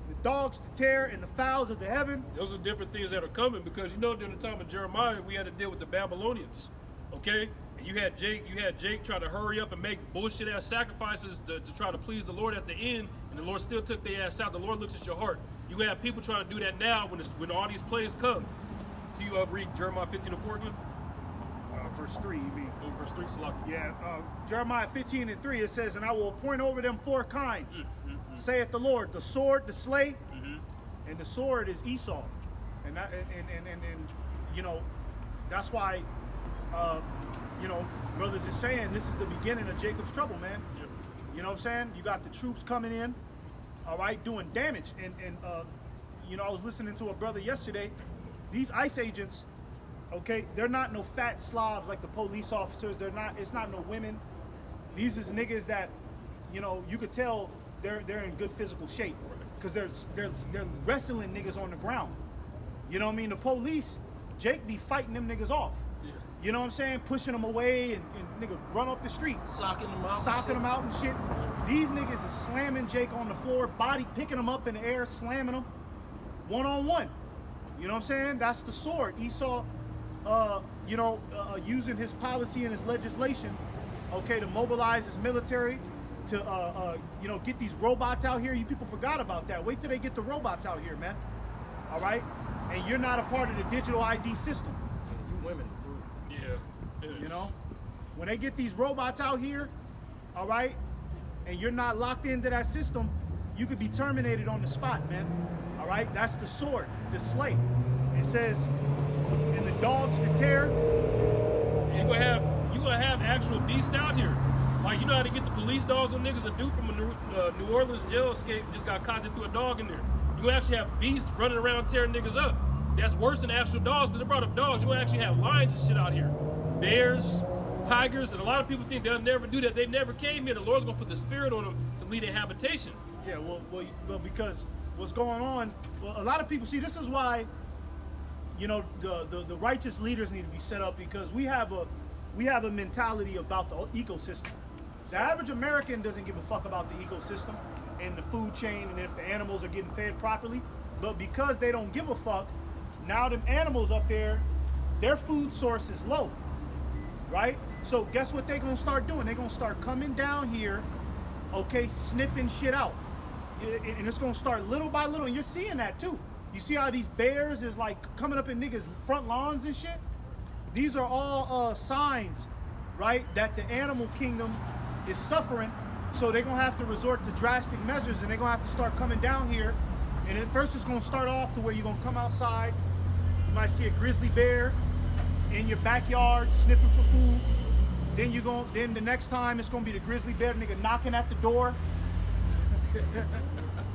the dogs to tear, and the fowls of the heaven. Those are different things that are coming, because you know during the time of Jeremiah we had to deal with the Babylonians, okay? And you had Jake try to hurry up and make bullshit ass sacrifices to try to please the Lord at the end, and the Lord still took their ass out. The Lord looks at your heart. You have people trying to do that now when all these plagues come. Can you read Jeremiah 15:4 again? Verse 3, you mean? Oh, verse 3, Salaki. Yeah, Jeremiah 15:3, it says, "And I will appoint over them 4 kinds, saith the Lord, the sword to slay," and the sword is Esau, and you know, that's why, you know, brothers is saying this is the beginning of Jacob's trouble, man. Yep. You know what I'm saying? You got the troops coming in, all right, doing damage. And you know, I was listening to a brother yesterday. These ICE agents, okay, they're not no fat slobs like the police officers. They're not. It's not no women. These is niggas that, you know, you could tell they're in good physical shape because they're wrestling niggas on the ground. You know what I mean? The police, Jake be fighting them niggas off. Yeah. You know what I'm saying? Pushing them away and nigga run up the street. Socking them out. Socking them out and shit. These niggas is slamming Jake on the floor, body picking him up in the air, slamming him one-on-one. You know what I'm saying? That's the sword. Esau, you know, using his policy and his legislation, okay, to mobilize his military, to, you know, get these robots out here. You people forgot about that. Wait till they get the robots out here, man. All right? And you're not a part of the digital ID system. You women through. Yeah. You know? When they get these robots out here, all right, and you're not locked into that system, you could be terminated on the spot, man. All right? That's the sword, the slate. It says, in the dogs to tear. You gonna have actual beasts out here. Like, you know how to get the police dogs on niggas? A dude from a New Orleans jail escape just got caught and threw a dog in there. You gonna actually have beasts running around tearing niggas up. That's worse than actual dogs, because they brought up dogs. You gonna actually have lions and shit out here. Bears, tigers, and a lot of people think they'll never do that. They never came here. The Lord's gonna put the spirit on them to lead their habitation. Yeah, well, because what's going on, well, a lot of people, see, this is why, you know, the righteous leaders need to be set up, because we have a mentality about the ecosystem. The average American doesn't give a fuck about the ecosystem and the food chain and if the animals are getting fed properly. But because they don't give a fuck, now them animals up there, their food source is low, right? So guess what they're gonna start doing? They're gonna start coming down here, okay, sniffing shit out. And it's gonna start little by little, and you're seeing that too. You see how these bears is like coming up in niggas' front lawns and shit? These are all signs, right, that the animal kingdom is suffering, so they're gonna have to resort to drastic measures, and they're gonna have to start coming down here. And at first it's gonna start off to where you're gonna come outside, you might see a grizzly bear in your backyard sniffing for food. Then the next time it's gonna be the grizzly bear nigga knocking at the door.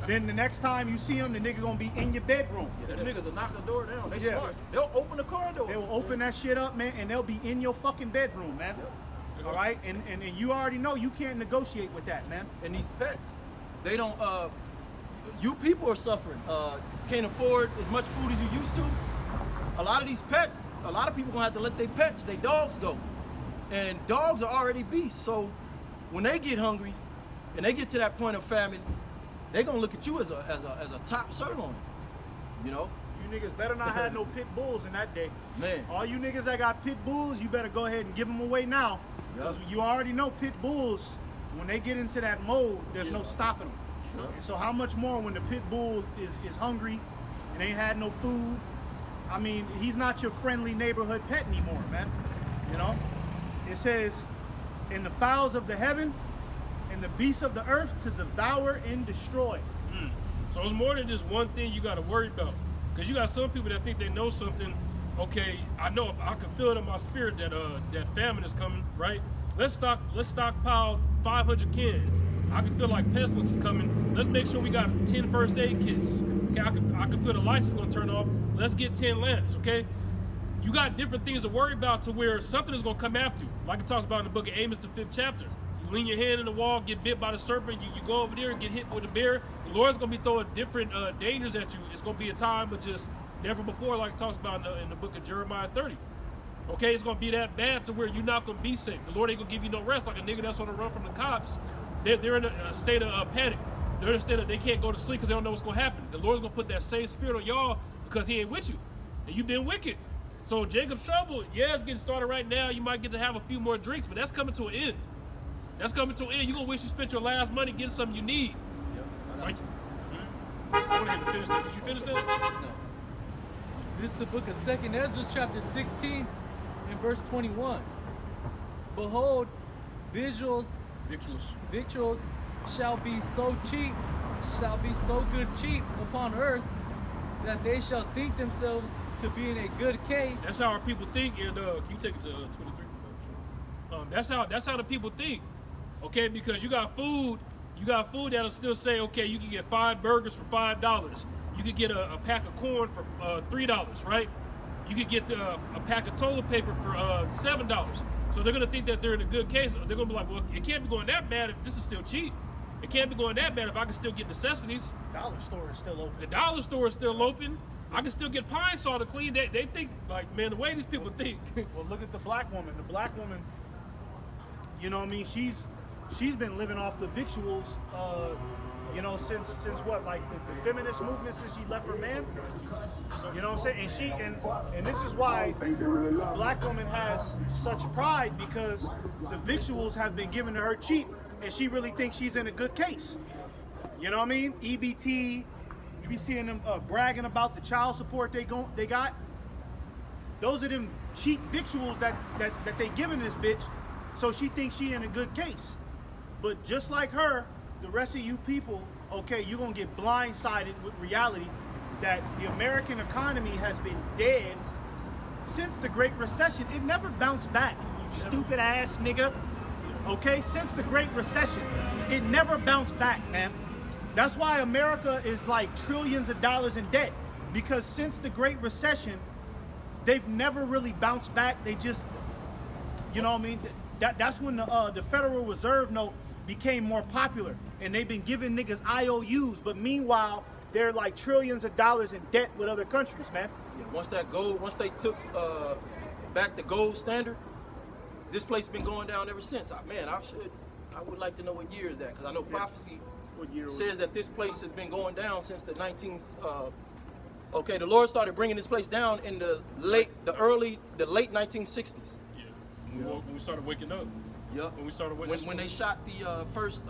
Then the next time you see him, the nigga gonna be in your bedroom. Yeah, them niggas will knock the door down. They Yeah. smart. They'll open the car door. They will open that shit up, man, and they'll be in your fucking bedroom, man. All right, and you already know you can't negotiate with that, man. And these pets, they don't, you people are suffering. Can't afford as much food as you used to. A lot of these pets, a lot of people gonna have to let their pets, their dogs go. And dogs are already beasts, so when they get hungry and they get to that point of famine, they gonna look at you as a top sirloin, you know? You niggas better not have no pit bulls in that day. Man. All you niggas that got pit bulls, you better go ahead and give them away now. Because you already know pit bulls, when they get into that mode, there's no stopping them. Yep. And so how much more when the pit bull is hungry and ain't had no food? I mean, he's not your friendly neighborhood pet anymore, man. You know? It says, in the fowls of the heaven and the beasts of the earth to devour and destroy. So it's more than just one thing you got to worry about. Because you got some people that think they know something. Okay, I know, I can feel it in my spirit that that famine is coming, right? Let's stockpile 500 cans. I can feel like pestilence is coming. Let's make sure we got 10 first aid kits. Okay, I can feel the lights is gonna turn off. Let's get 10 lamps, okay? You got different things to worry about to where something is gonna come after you. Like it talks about in the book of Amos, the 5th chapter. You lean your hand in the wall, get bit by the serpent, you go over there and get hit with a bear. The Lord's gonna be throwing different dangers at you. It's gonna be a time of just never before, like it talks about in the book of Jeremiah 30. Okay, it's gonna be that bad to where you're not gonna be safe. The Lord ain't gonna give you no rest. Like a nigga that's on the run from the cops, they're in a state of panic. They're in a state of they can't go to sleep because they don't know what's gonna happen. The Lord's gonna put that same spirit on y'all because he ain't with you. And you've been wicked. So Jacob's trouble, yeah, it's getting started right now. You might get to have a few more drinks, but that's coming to an end. That's coming to an end. You're gonna wish you spent your last money getting something you need. Right? I want to finish that. Did you finish that? No. This is the book of 2nd Ezra, chapter 16, and verse 21. Behold, victuals shall be so good cheap upon earth, that they shall think themselves to be in a good case. That's how our people think. And can you take it to 23? That's how the people think. Okay, because you got food that'll still say, okay, you can get 5 burgers for $5. You could get a pack of corn for $3, right? You could get a pack of toilet paper for $7. So they're gonna think that they're in a good case. They're gonna be like, well, it can't be going that bad if this is still cheap. It can't be going that bad if I can still get necessities. Dollar store is still open. The dollar store is still open. I can still get pine saw to clean. They think, like, man, the way these people think. Well, look at the black woman. The black woman, you know what I mean? She's been living off the victuals, you know, since what, like the feminist movement, since she left her man. You know what I'm saying? And this is why the black woman has such pride, because the victuals have been given to her cheap, and she really thinks she's in a good case. You know what I mean? EBT. You be seeing them bragging about the child support they got. Those are them cheap victuals that they giving this bitch, so she thinks she in a good case. But just like her, the rest of you people, okay, you're gonna get blindsided with reality that the American economy has been dead since the Great Recession. It never bounced back, you stupid ass nigga. Okay, since the Great Recession, it never bounced back, man. That's why America is like trillions of dollars in debt, because since the Great Recession, they've never really bounced back. They just, you know what I mean? That's when the Federal Reserve note became more popular, and they've been giving niggas IOUs, but meanwhile, they're like trillions of dollars in debt with other countries, man. Yeah, once they took back the gold standard, this place has been going down ever since. I would like to know what year is that, because I know prophecy says that this place has been going down since the the Lord started bringing this place down in the late 1960s. Yeah, when we started waking up. Yep. When we started when they shot the first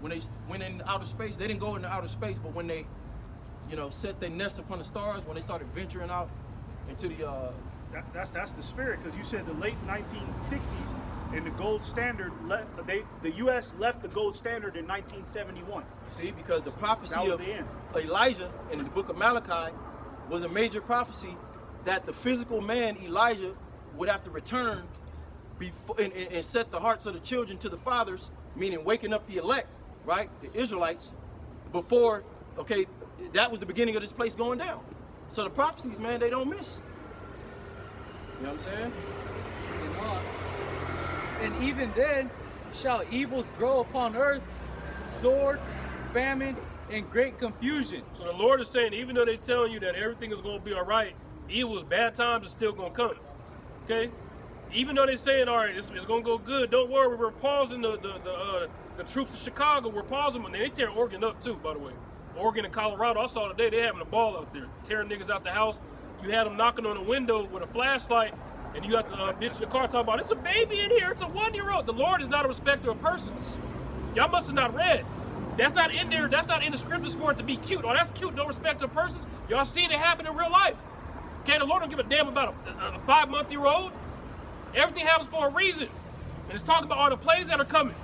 when they went in outer space, they didn't go into outer space, but when they, you know, set their nest upon the stars, when they started venturing out into the that's the spirit, because you said the late 1960s, and the gold standard the U.S. left the gold standard in 1971. See, because the prophecy That was of the end. Elijah in the book of Malachi was a major prophecy that the physical man Elijah would have to return before and set the hearts of the children to the fathers, meaning waking up the elect, right, the Israelites, before, okay, that was the beginning of this place going down. So the prophecies, man, they don't miss. You know what I'm saying? And even then shall evils grow upon earth, sword, famine, and great confusion. So the Lord is saying, even though they're telling you that everything is going to be all right, evils, bad times are still going to come. Okay? Even though they're saying, all right, it's going to go good, don't worry, we're pausing the troops of Chicago, we're pausing them. They tear Oregon up too, by the way. Oregon and Colorado, I saw today, they having a ball out there, tearing niggas out the house. You had them knocking on the window with a flashlight, and you got the bitch in the car talking about, it's a baby in here, it's a 1-year-old. The Lord is not a respecter of persons. Y'all must have not read. That's not in there, that's not in the scriptures for it to be cute. Oh, that's cute, no respect of persons. Y'all seen it happen in real life. Okay, the Lord don't give a damn about a 5-month-year-old. Everything happens for a reason. And it's talking about all the plagues that are coming.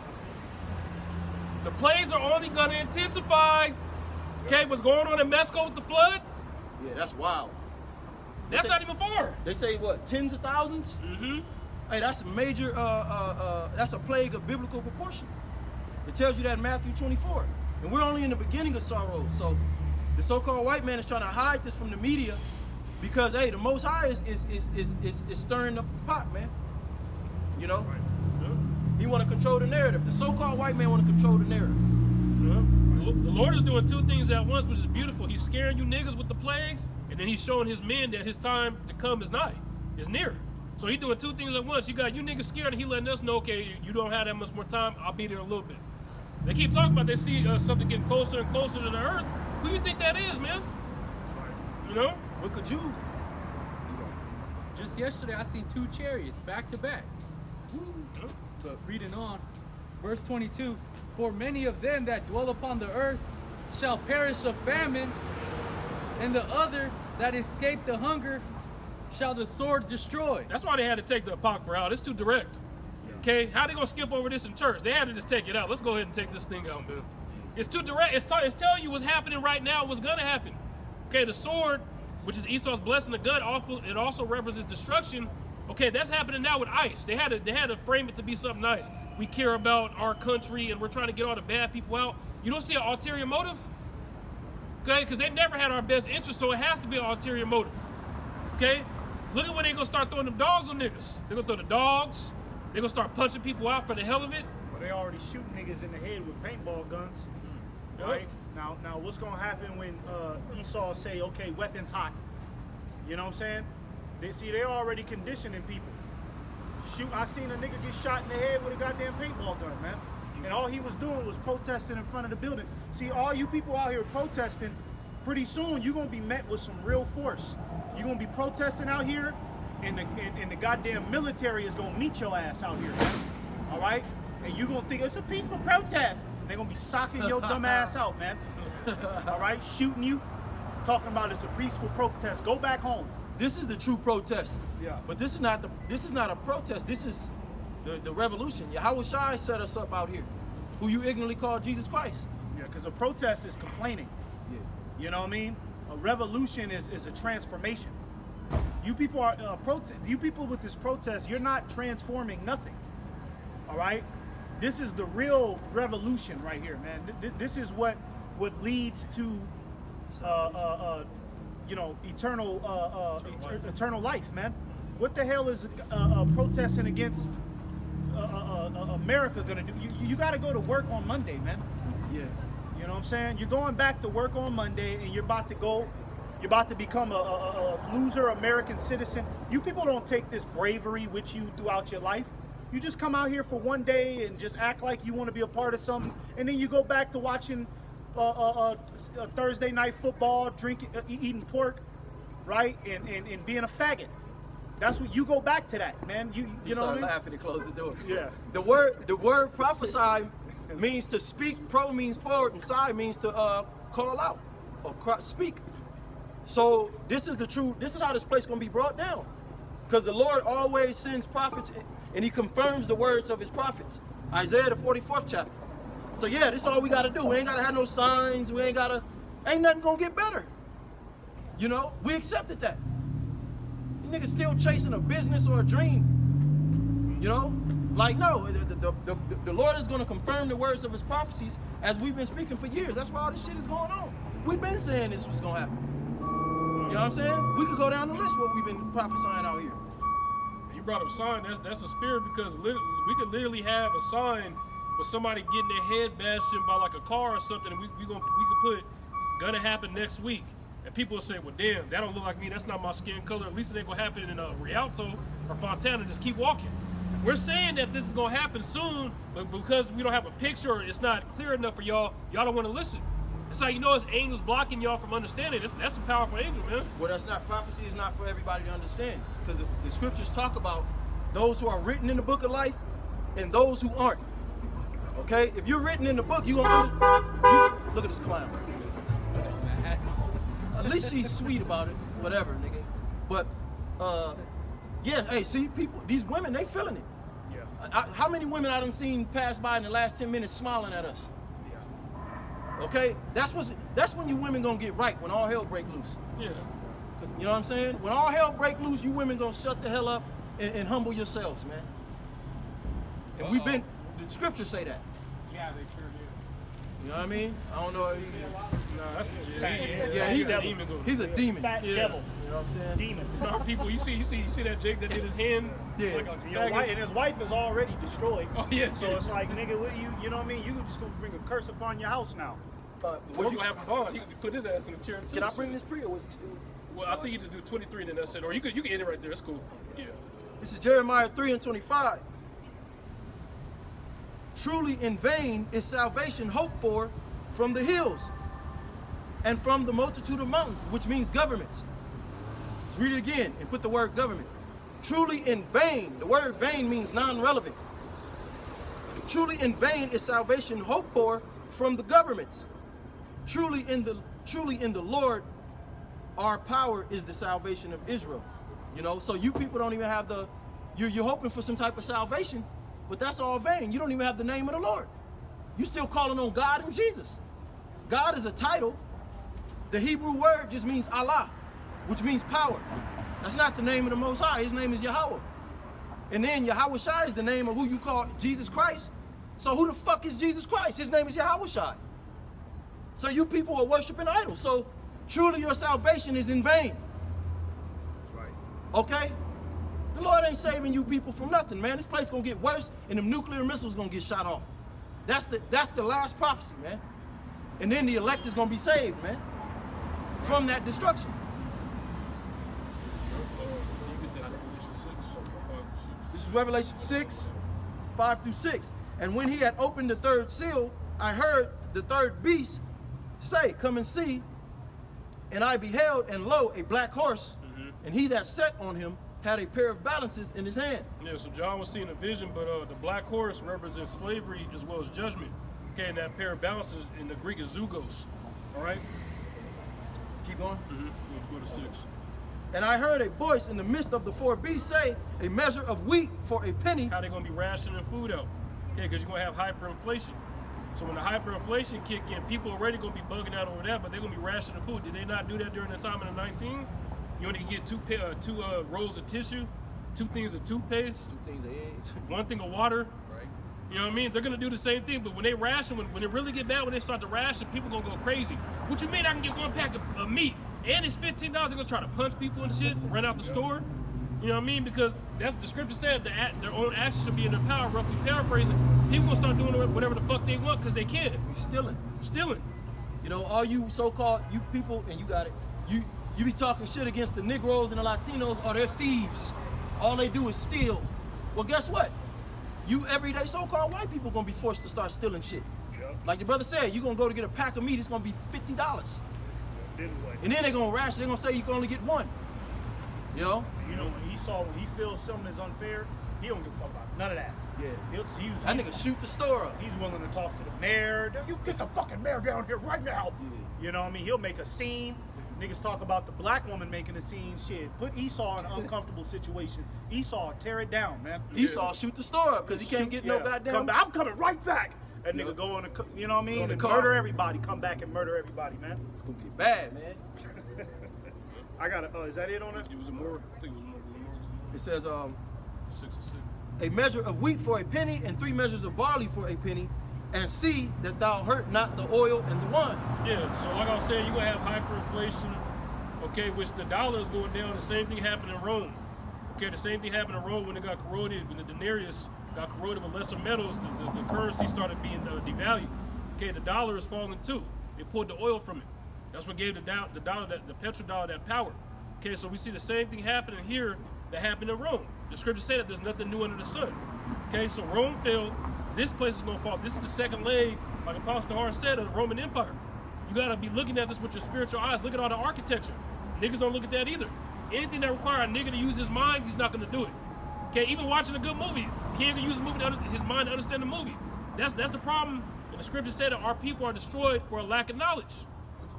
The plagues are only going to intensify. Okay, what's going on in Mexico with the flood? Yeah, that's wild. That's not even far. They say what, tens of thousands? Mm-hmm. Hey, that's a major, that's a plague of biblical proportion. It tells you that in Matthew 24. And we're only in the beginning of sorrow. So the so-called white man is trying to hide this from the media because, hey, the Most High is stirring up the pot, man. You know? Right. Yeah. He want to control the narrative. The so-called white man want to control the narrative. Yeah. The Lord is doing two things at once, which is beautiful. He's scaring you niggas with the plagues, and then he's showing his men that his time to come is nigh, is near. So he's doing two things at once. You got you niggas scared, and he letting us know, okay, you don't have that much more time. I'll be there a little bit. They keep talking about they see something getting closer and closer to the earth. Who you think that is, man? You know? What could you? Just yesterday, I seen 2 chariots back to back. Yeah. But reading on, verse 22, for many of them that dwell upon the earth shall perish of famine, and the other that escape the hunger shall the sword destroy. That's why they had to take the Apocrypha out. It's too direct. Okay, how they gonna skip over this in church? They had to just take it out. Let's go ahead and take this thing out, man. It's too direct. It's telling you what's happening right now, what's gonna happen. Okay, the sword, which is Esau's blessing, the gun, it also represents destruction. Okay, that's happening now with ICE. They had to frame it to be something nice. We care about our country and we're trying to get all the bad people out. You don't see an ulterior motive? Okay, because they never had our best interest, so it has to be an ulterior motive. Okay? Look at when they're gonna start throwing them dogs on niggas. They're gonna throw the dogs, they're gonna start punching people out for the hell of it. Well, they already shooting niggas in the head with paintball guns. Yep. Right? Now what's gonna happen when Esau say, okay, weapons hot? You know what I'm saying? They're already conditioning people. Shoot, I seen a nigga get shot in the head with a goddamn paintball gun, man. And all he was doing was protesting in front of the building. See, all you people out here protesting, pretty soon you're gonna be met with some real force. You're gonna be protesting out here, and the goddamn military is gonna meet your ass out here, man. All right? And you're gonna think it's a peaceful protest. They're gonna be socking your dumb ass out, man. All right? Shooting you, talking about it's a peaceful protest. Go back home. This is the true protest. Yeah. But this is not a protest. This is the revolution. Yahweh Shai set us up out here, who you ignorantly call Jesus Christ. Yeah, because a protest is complaining. Yeah. You know what I mean? A revolution is a transformation. You people are you people with this protest, you're not transforming nothing. All right? This is the real revolution right here, man. This is what leads to eternal life, man. What the hell is protesting against America gonna do? You got to go to work on Monday, man. Yeah. You know what I'm saying? You're going back to work on Monday, and you're about to become a loser American citizen. You people don't take this bravery with you throughout your life. You just come out here for one day and just act like you want to be a part of something, and then you go back to watching Thursday night football, drinking, eating pork, right, and being a faggot. That's what you go back to that, man. You know what I mean? Laughing and close the door. Yeah. The word prophesy means to speak. Pro means forward, and psi means to call out or speak. So this is the truth. This is how this place gonna be brought down, because the Lord always sends prophets, and He confirms the words of His prophets. Isaiah the 44th chapter. So yeah, this is all we gotta do. We ain't gotta have no signs. Ain't nothing gonna get better. You know, we accepted that. You niggas still chasing a business or a dream. You know, like no, the Lord is gonna confirm the words of His prophecies as we've been speaking for years. That's why all this shit is going on. We've been saying this was gonna happen. You know what I'm saying? We could go down the list what we've been prophesying out here. You brought up sign. That's a spirit, because we could literally have a sign with somebody getting their head bashed in by like a car or something, and we could put gonna happen next week, and people will say, well, damn, that don't look like me. That's not my skin color. At least it ain't gonna happen in Rialto or Fontana. Just keep walking. We're saying that this is gonna happen soon, but because we don't have a picture, or it's not clear enough for y'all don't want to listen. That's how you know it's angels blocking y'all from understanding. That's a powerful angel, man. Well, that's not, prophecy is not for everybody to understand, because the scriptures talk about those who are written in the book of life and those who aren't. Okay, if you're written in the book, you gonna look at this clown. At least she's sweet about it, whatever, nigga. But yeah, hey, see, people, these women, they feeling it. Yeah. How many women I done seen pass by in the last 10 minutes smiling at us? Okay, that's when you women gonna get right, when all hell break loose. Yeah. You know what I'm saying? When all hell break loose, you women gonna shut the hell up and humble yourselves, man. And we've been, the scriptures say that. Yeah, they sure do. You know what I mean? I don't know. Nah, that's He's a demon. He's a demon. Fat devil. You know what I'm saying? Demon. Our people, you see that Jake that did his hand? Yeah. Like a And his wife is already destroyed. Oh, yeah. So it's like, nigga, what do you know what I mean? You just gonna bring a curse upon your house now. What you have him on? He could put his ass in the chair too. Can I bring this pre or was he still? Well, I think you just do 23 and then that's it. Or you can end it right there. That's cool. Yeah. This is Jeremiah 3:25. Truly in vain is salvation hoped for from the hills and from the multitude of mountains, which means governments. Let's read it again and put the word government. Truly in vain, the word vain means non-relevant. Truly in vain is salvation hoped for from the governments. Truly in the Lord, our power is the salvation of Israel. You know, so you people don't even have you're hoping for some type of salvation, but that's all vain. You don't even have the name of the Lord. You still calling on God and Jesus. God is a title. The Hebrew word just means Allah. which means power. That's not the name of the Most High. His name is Yahweh. And then Yahweh Shai is the name of who you call Jesus Christ. So who the fuck is Jesus Christ? His name is Yahweh Shai. So you people are worshiping idols. So truly your salvation is in vain. That's right. Okay? The Lord ain't saving you people from nothing, man. This place gonna get worse and them nuclear missiles gonna get shot off. That's the last prophecy, man. And then the elect is gonna be saved, man, from that destruction. This is Revelation 6, 5 through 6. And when he had opened the third seal, I heard the third beast say, come and see. And I beheld, and lo, a black horse, and he that sat on him had a pair of balances in his hand. Yeah, so John was seeing a vision, but the black horse represents slavery as well as judgment. Okay, and that pair of balances in the Greek is zugos. All right? Keep going. We'll go to 6. And I heard a voice in the midst of the four beasts say, a measure of wheat for a penny. How they gonna be rationing food out? Okay, because you're gonna have hyperinflation. So when the hyperinflation kick in, people already gonna be bugging out over that, but they're gonna be rationing food. Did they not do that during the time of the 19? You only get two rolls of tissue, 2 things of toothpaste, 2 things of eggs. 1 thing of water. Right. You know what I mean? They're gonna do the same thing, but when they ration, when it really get bad, when they start to ration, people gonna go crazy. What you mean I can get 1 pack of meat and it's $15? They're gonna try to punch people and shit, run out the store. You know what I mean? Because that's the scripture said their own actions should be in their power. Roughly paraphrasing, people gonna start doing whatever the fuck they want because they can. He's stealing. Stealing. You know, all you so-called, you people, and you got it, you be talking shit against the Negroes and the Latinos, or they're thieves. All they do is steal. Well, guess what? You everyday so-called white people gonna be forced to start stealing shit. Yep. Like the brother said, you gonna go to get a pack of meat, it's gonna be $50. And then they're gonna ration, they're gonna say you can only get 1. You know? You know, when Esau, when he feels something is unfair, he don't give a fuck about none of that. Yeah. That That nigga shoot the store up. He's willing to talk to the mayor. You get the fucking mayor down here right now. Yeah. You know what I mean? He'll make a scene. Niggas talk about the black woman making a scene. Shit, put Esau in an uncomfortable situation. Esau, tear it down, man. Esau shoot the store up because he can't get no goddamn. I'm coming right back. That Yeah. nigga go in the, you know what I mean? Go in the And car. murder everybody. Come back and murder everybody, man. It's gonna get bad, man. I got to, is that it on it? It was more. I think it was more. It says, 6 and 6. a measure of wheat for a penny, and 3 measures of barley for a penny, and see that thou hurt not the oil and the wine. Yeah, so like I was saying, you're going to have hyperinflation, okay, which the dollar is going down. The same thing happened in Rome. Okay, the same thing happened in Rome when it got corroded, when the denarius got corroded with lesser metals, the currency started being devalued. Okay, the dollar is falling too. They pulled the oil from it. That's what gave the petrodollar that power. Okay, so we see the same thing happening here that happened in Rome. The scriptures say that there's nothing new under the sun. Okay, so Rome fell. This place is going to fall. This is the second leg, like Apostle Dahar said, of the Roman Empire. You got to be looking at this with your spiritual eyes. Look at all the architecture. Niggas don't look at that either. Anything that requires a nigga to use his mind, he's not going to do it. Okay, even watching a good movie, he ain't going to use his mind to understand the movie. That's the problem. And the scriptures say that our people are destroyed for a lack of knowledge.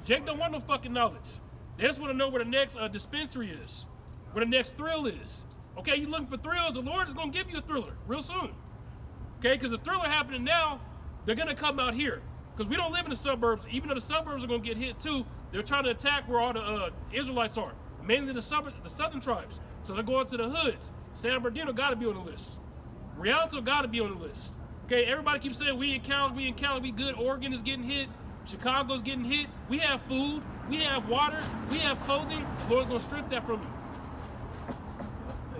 Jake don't want no fucking knowledge. They just want to know where the next dispensary is, where the next thrill is. Okay, you looking for thrills, the Lord is going to give you a thriller real soon. Okay, because the thriller happening now, they're going to come out here. Because we don't live in the suburbs. Even though the suburbs are going to get hit too, they're trying to attack where all the Israelites are. Mainly the southern tribes. So they're going to the hoods. San Bernardino got to be on the list. Rialto got to be on the list. Okay, everybody keeps saying we in Cali, we good. Oregon is getting hit. Chicago's getting hit. We have food. We have water. We have clothing. The Lord's going to strip that from you.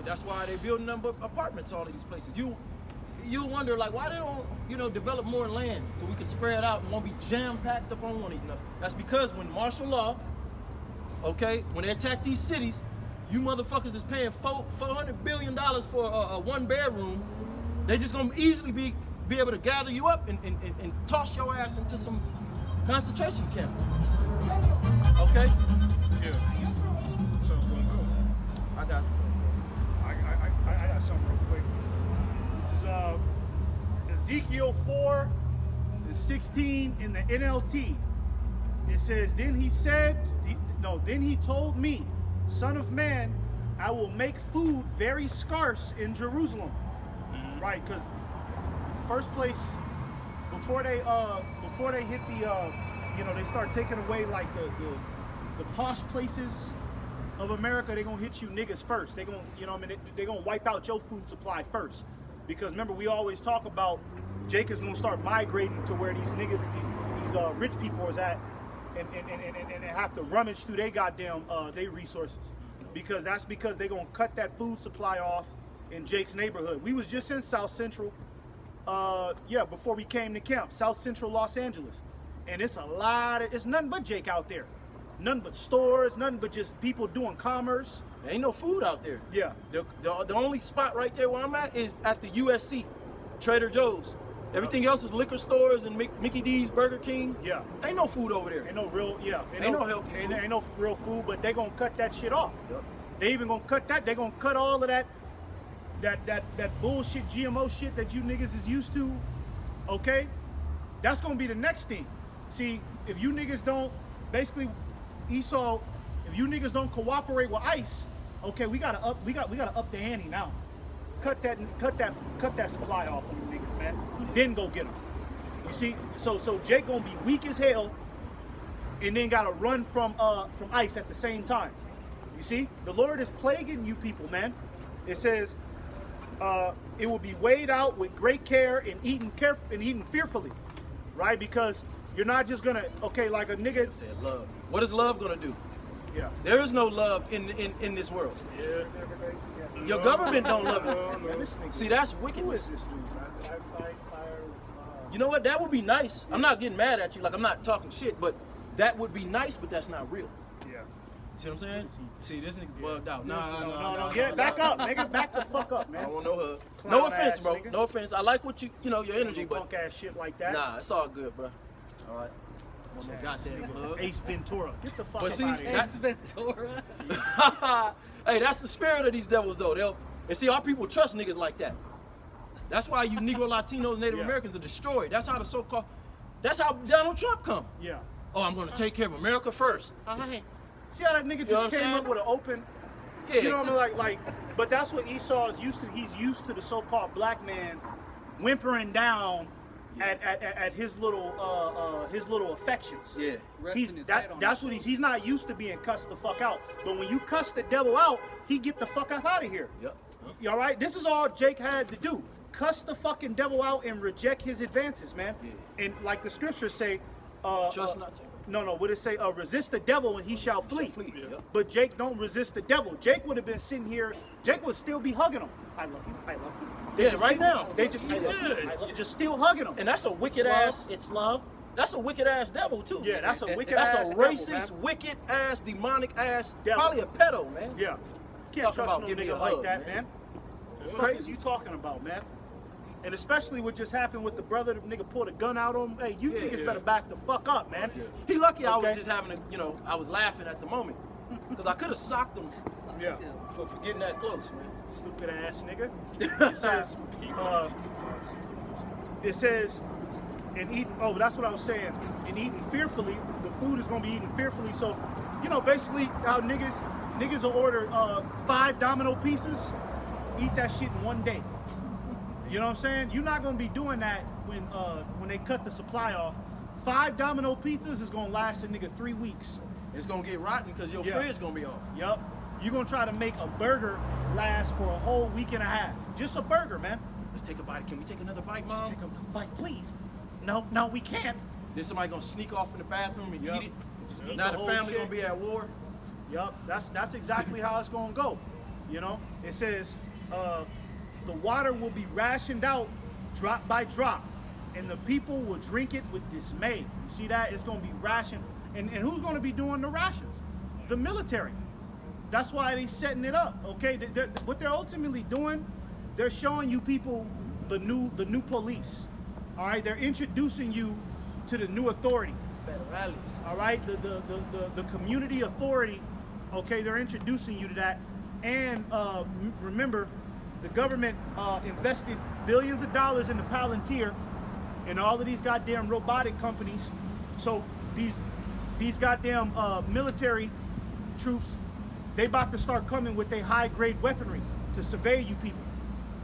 That's why they building number apartments all of these places. You wonder, like, why they don't, develop more land so we can spread out and won't be jam-packed up on one another. That's because when martial law, okay, when they attack these cities, you motherfuckers is paying $400 billion for a 1-bedroom. They just gonna easily be able to gather you up and toss your ass into some concentration camp. Okay? Yeah. So it's going to go. I got you. I got something real quick. This is Ezekiel 4:16 in the NLT. It says, then he told me, son of man, I will make food very scarce in Jerusalem. Mm-hmm. Right, because first place, before they hit the, they start taking away like the posh places of America, they're gonna hit you niggas first. They're gonna, you know what I mean, they're gonna wipe out your food supply first. Because remember, we always talk about Jake is gonna start migrating to where these niggas, these rich people is at, and have to rummage through their goddamn their resources. Because they're gonna cut that food supply off in Jake's neighborhood. We was just in South Central, before we came to camp, South Central Los Angeles. And it's it's nothing but Jake out there. Nothing but stores, nothing but just people doing commerce. There ain't no food out there. Yeah. The only spot right there where I'm at is at the USC, Trader Joe's. Everything else is liquor stores and Mickey D's, Burger King. Yeah. Ain't no food over there. Ain't no real, Ain't no healthy food. Ain't no real food, but they gonna cut that shit off. Yep. They even gonna cut that. They gonna cut all of that bullshit GMO shit that you niggas is used to. Okay, that's gonna be the next thing. See, if you niggas don't, basically, Esau, if you niggas don't cooperate with ICE, okay, we gotta up the ante now. Cut that supply off of you niggas, man. Then go get them. You see, so Jake gonna be weak as hell, and then gotta run from ICE at the same time. You see, the Lord is plaguing you people, man. It says, it will be weighed out with great care and eaten fearfully, right? Because you're not just gonna, okay, like a nigga Said love. What is love gonna do? Yeah. There is no love in this world. Yeah. Your government don't love No, it. this nigga. See, that's Who wickedness. is this dude, man? You know what? That would be nice. I'm not getting mad at you. Like, I'm not talking shit, but that would be nice, but that's not real. Yeah. See what I'm saying? See, this nigga's bugged out. No. Get back up, nigga. Back the fuck up, I man. don't want no hug. Clown No offense, ass bro. nigga. No offense. I like what your energy, but punk ass shit like that. nah, it's all good, bro. All right. I want no goddamn hug. Ace Ventura. Get the fuck But up see, out of here. that's- Ventura. Hey, that's the spirit of these devils, though. And see, our people trust niggas like that. That's why you Negro, Latinos, Native Yeah. Americans are destroyed. That's how that's how Donald Trump come. Yeah. Oh, I'm gonna take care of America first. See how that nigga know what just I'm came saying? up with an open, Yeah. you know what I mean? Like, but that's what Esau is used to. He's used to the so-called black man whimpering down at his little affections. Yeah. Resting his head on That's his what he's not used to being cussed the fuck out. But when you cuss the devil out, he get the fuck up out of here. Yep. You all right? This is all Jake had to do. Cuss the fucking devil out and reject his advances, man. Yeah. And like the scriptures say, Trust not to. no, what it say? Resist the devil and he shall flee. Yep. But Jake don't resist the devil. Jake would have been sitting here. Jake would still be hugging him. I love you. I love you. They Yeah, just right sitting- now. They just, I love you. I love you. Just still hugging him. And that's a wicked It's love. ass. It's love. That's a wicked ass devil too. Yeah, that's a wicked That's ass a devil, racist, man. wicked ass, demonic ass, Devil. probably a pedo, man. Yeah. Can't Talking trust about no give me nigga a like hug, that, man. man. What the fuck is you talking about, man? And especially what just happened with the brother, the nigga pulled a gun out on him. Hey, you Yeah, niggas yeah. better back the fuck up, man. He lucky I was Okay. just having I was laughing at the moment. Because I could have socked him Yeah. for getting that close, man. Stupid ass nigga. It says, and eating, oh, that's what I was saying. And eating fearfully, the food is gonna be eaten fearfully. So, basically how niggas will order 5 domino pieces, eat that shit in one day. You know what I'm saying? You're not gonna be doing that when they cut the supply off. 5 domino pizzas is gonna last a nigga 3 weeks. It's gonna get rotten because your Yeah. fridge gonna be off. Yup. You're gonna try to make a burger last for a whole week and a half. Just a burger, man. Let's take a bite. Can we take another bite, Just Mom? take a bite, please. No, we can't. Then somebody gonna sneak off in the bathroom and Yup. eat it. Just eat Now the the whole family shit. gonna be at war. Yup, that's exactly how it's gonna go. It says the water will be rationed out drop by drop, and the people will drink it with dismay. You see that? It's gonna be rationed. And who's gonna be doing the rations? The military. That's why they setting it up. Okay, what they're ultimately doing, they're showing you people the new police. All right, they're introducing you to the new authority. Federales. All right, the community authority, okay, they're introducing you to that. And remember, the government invested billions of dollars in the Palantir and all of these goddamn robotic companies. So these goddamn military troops, they about to start coming with their high-grade weaponry to survey you people.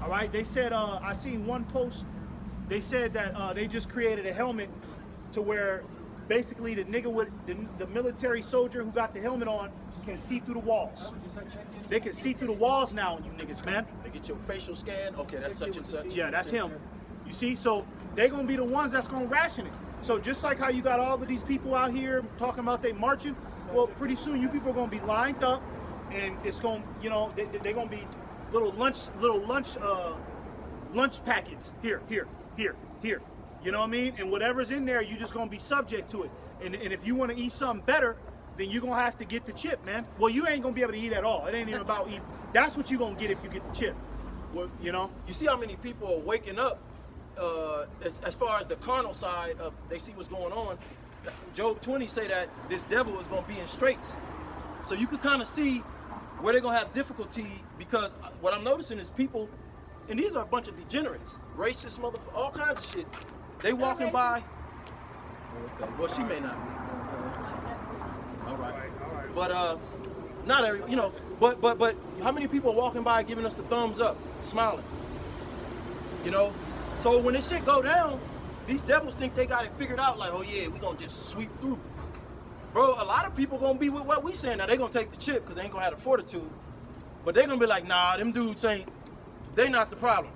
All right, they said, I seen one post, they said that they just created a helmet to where basically the nigga with the military soldier who got the helmet on can see through the walls. They can see through the walls now on you niggas, man. They get your facial scan. Okay, that's such and such. Yeah, that's him. You see, so they're gonna be the ones that's gonna ration it. So just like how you got all of these people out here talking about they marching, well, pretty soon you people are gonna be lined up, and it's gonna, you know, they're gonna be little lunch packets here. You know what I mean? And whatever's in there, you just gonna be subject to it. And if you want to eat something better, then you're gonna have to get the chip, man. Well, you ain't gonna be able to eat at all. It ain't even about eating. That's what you're gonna get if you get the chip. Well, You know? you see how many people are waking up as far as the carnal side of they see what's going on. Job 20 say that this devil is going to be in straits. So you could kind of see where they're going to have difficulty, because what I'm noticing is people, and these are a bunch of degenerates, racist motherfuckers, all kinds of shit. They walking by. Okay. Well, she may not be. All right. But not every, you know, but how many people are walking by giving us the thumbs up, smiling? You know? So when this shit go down, these devils think they got it figured out, like, oh yeah, we gonna just sweep through. Bro, a lot of people gonna be with what we saying. Now they gonna take the chip because they ain't gonna have the fortitude. But they gonna be like, nah, them dudes ain't, they not the problem.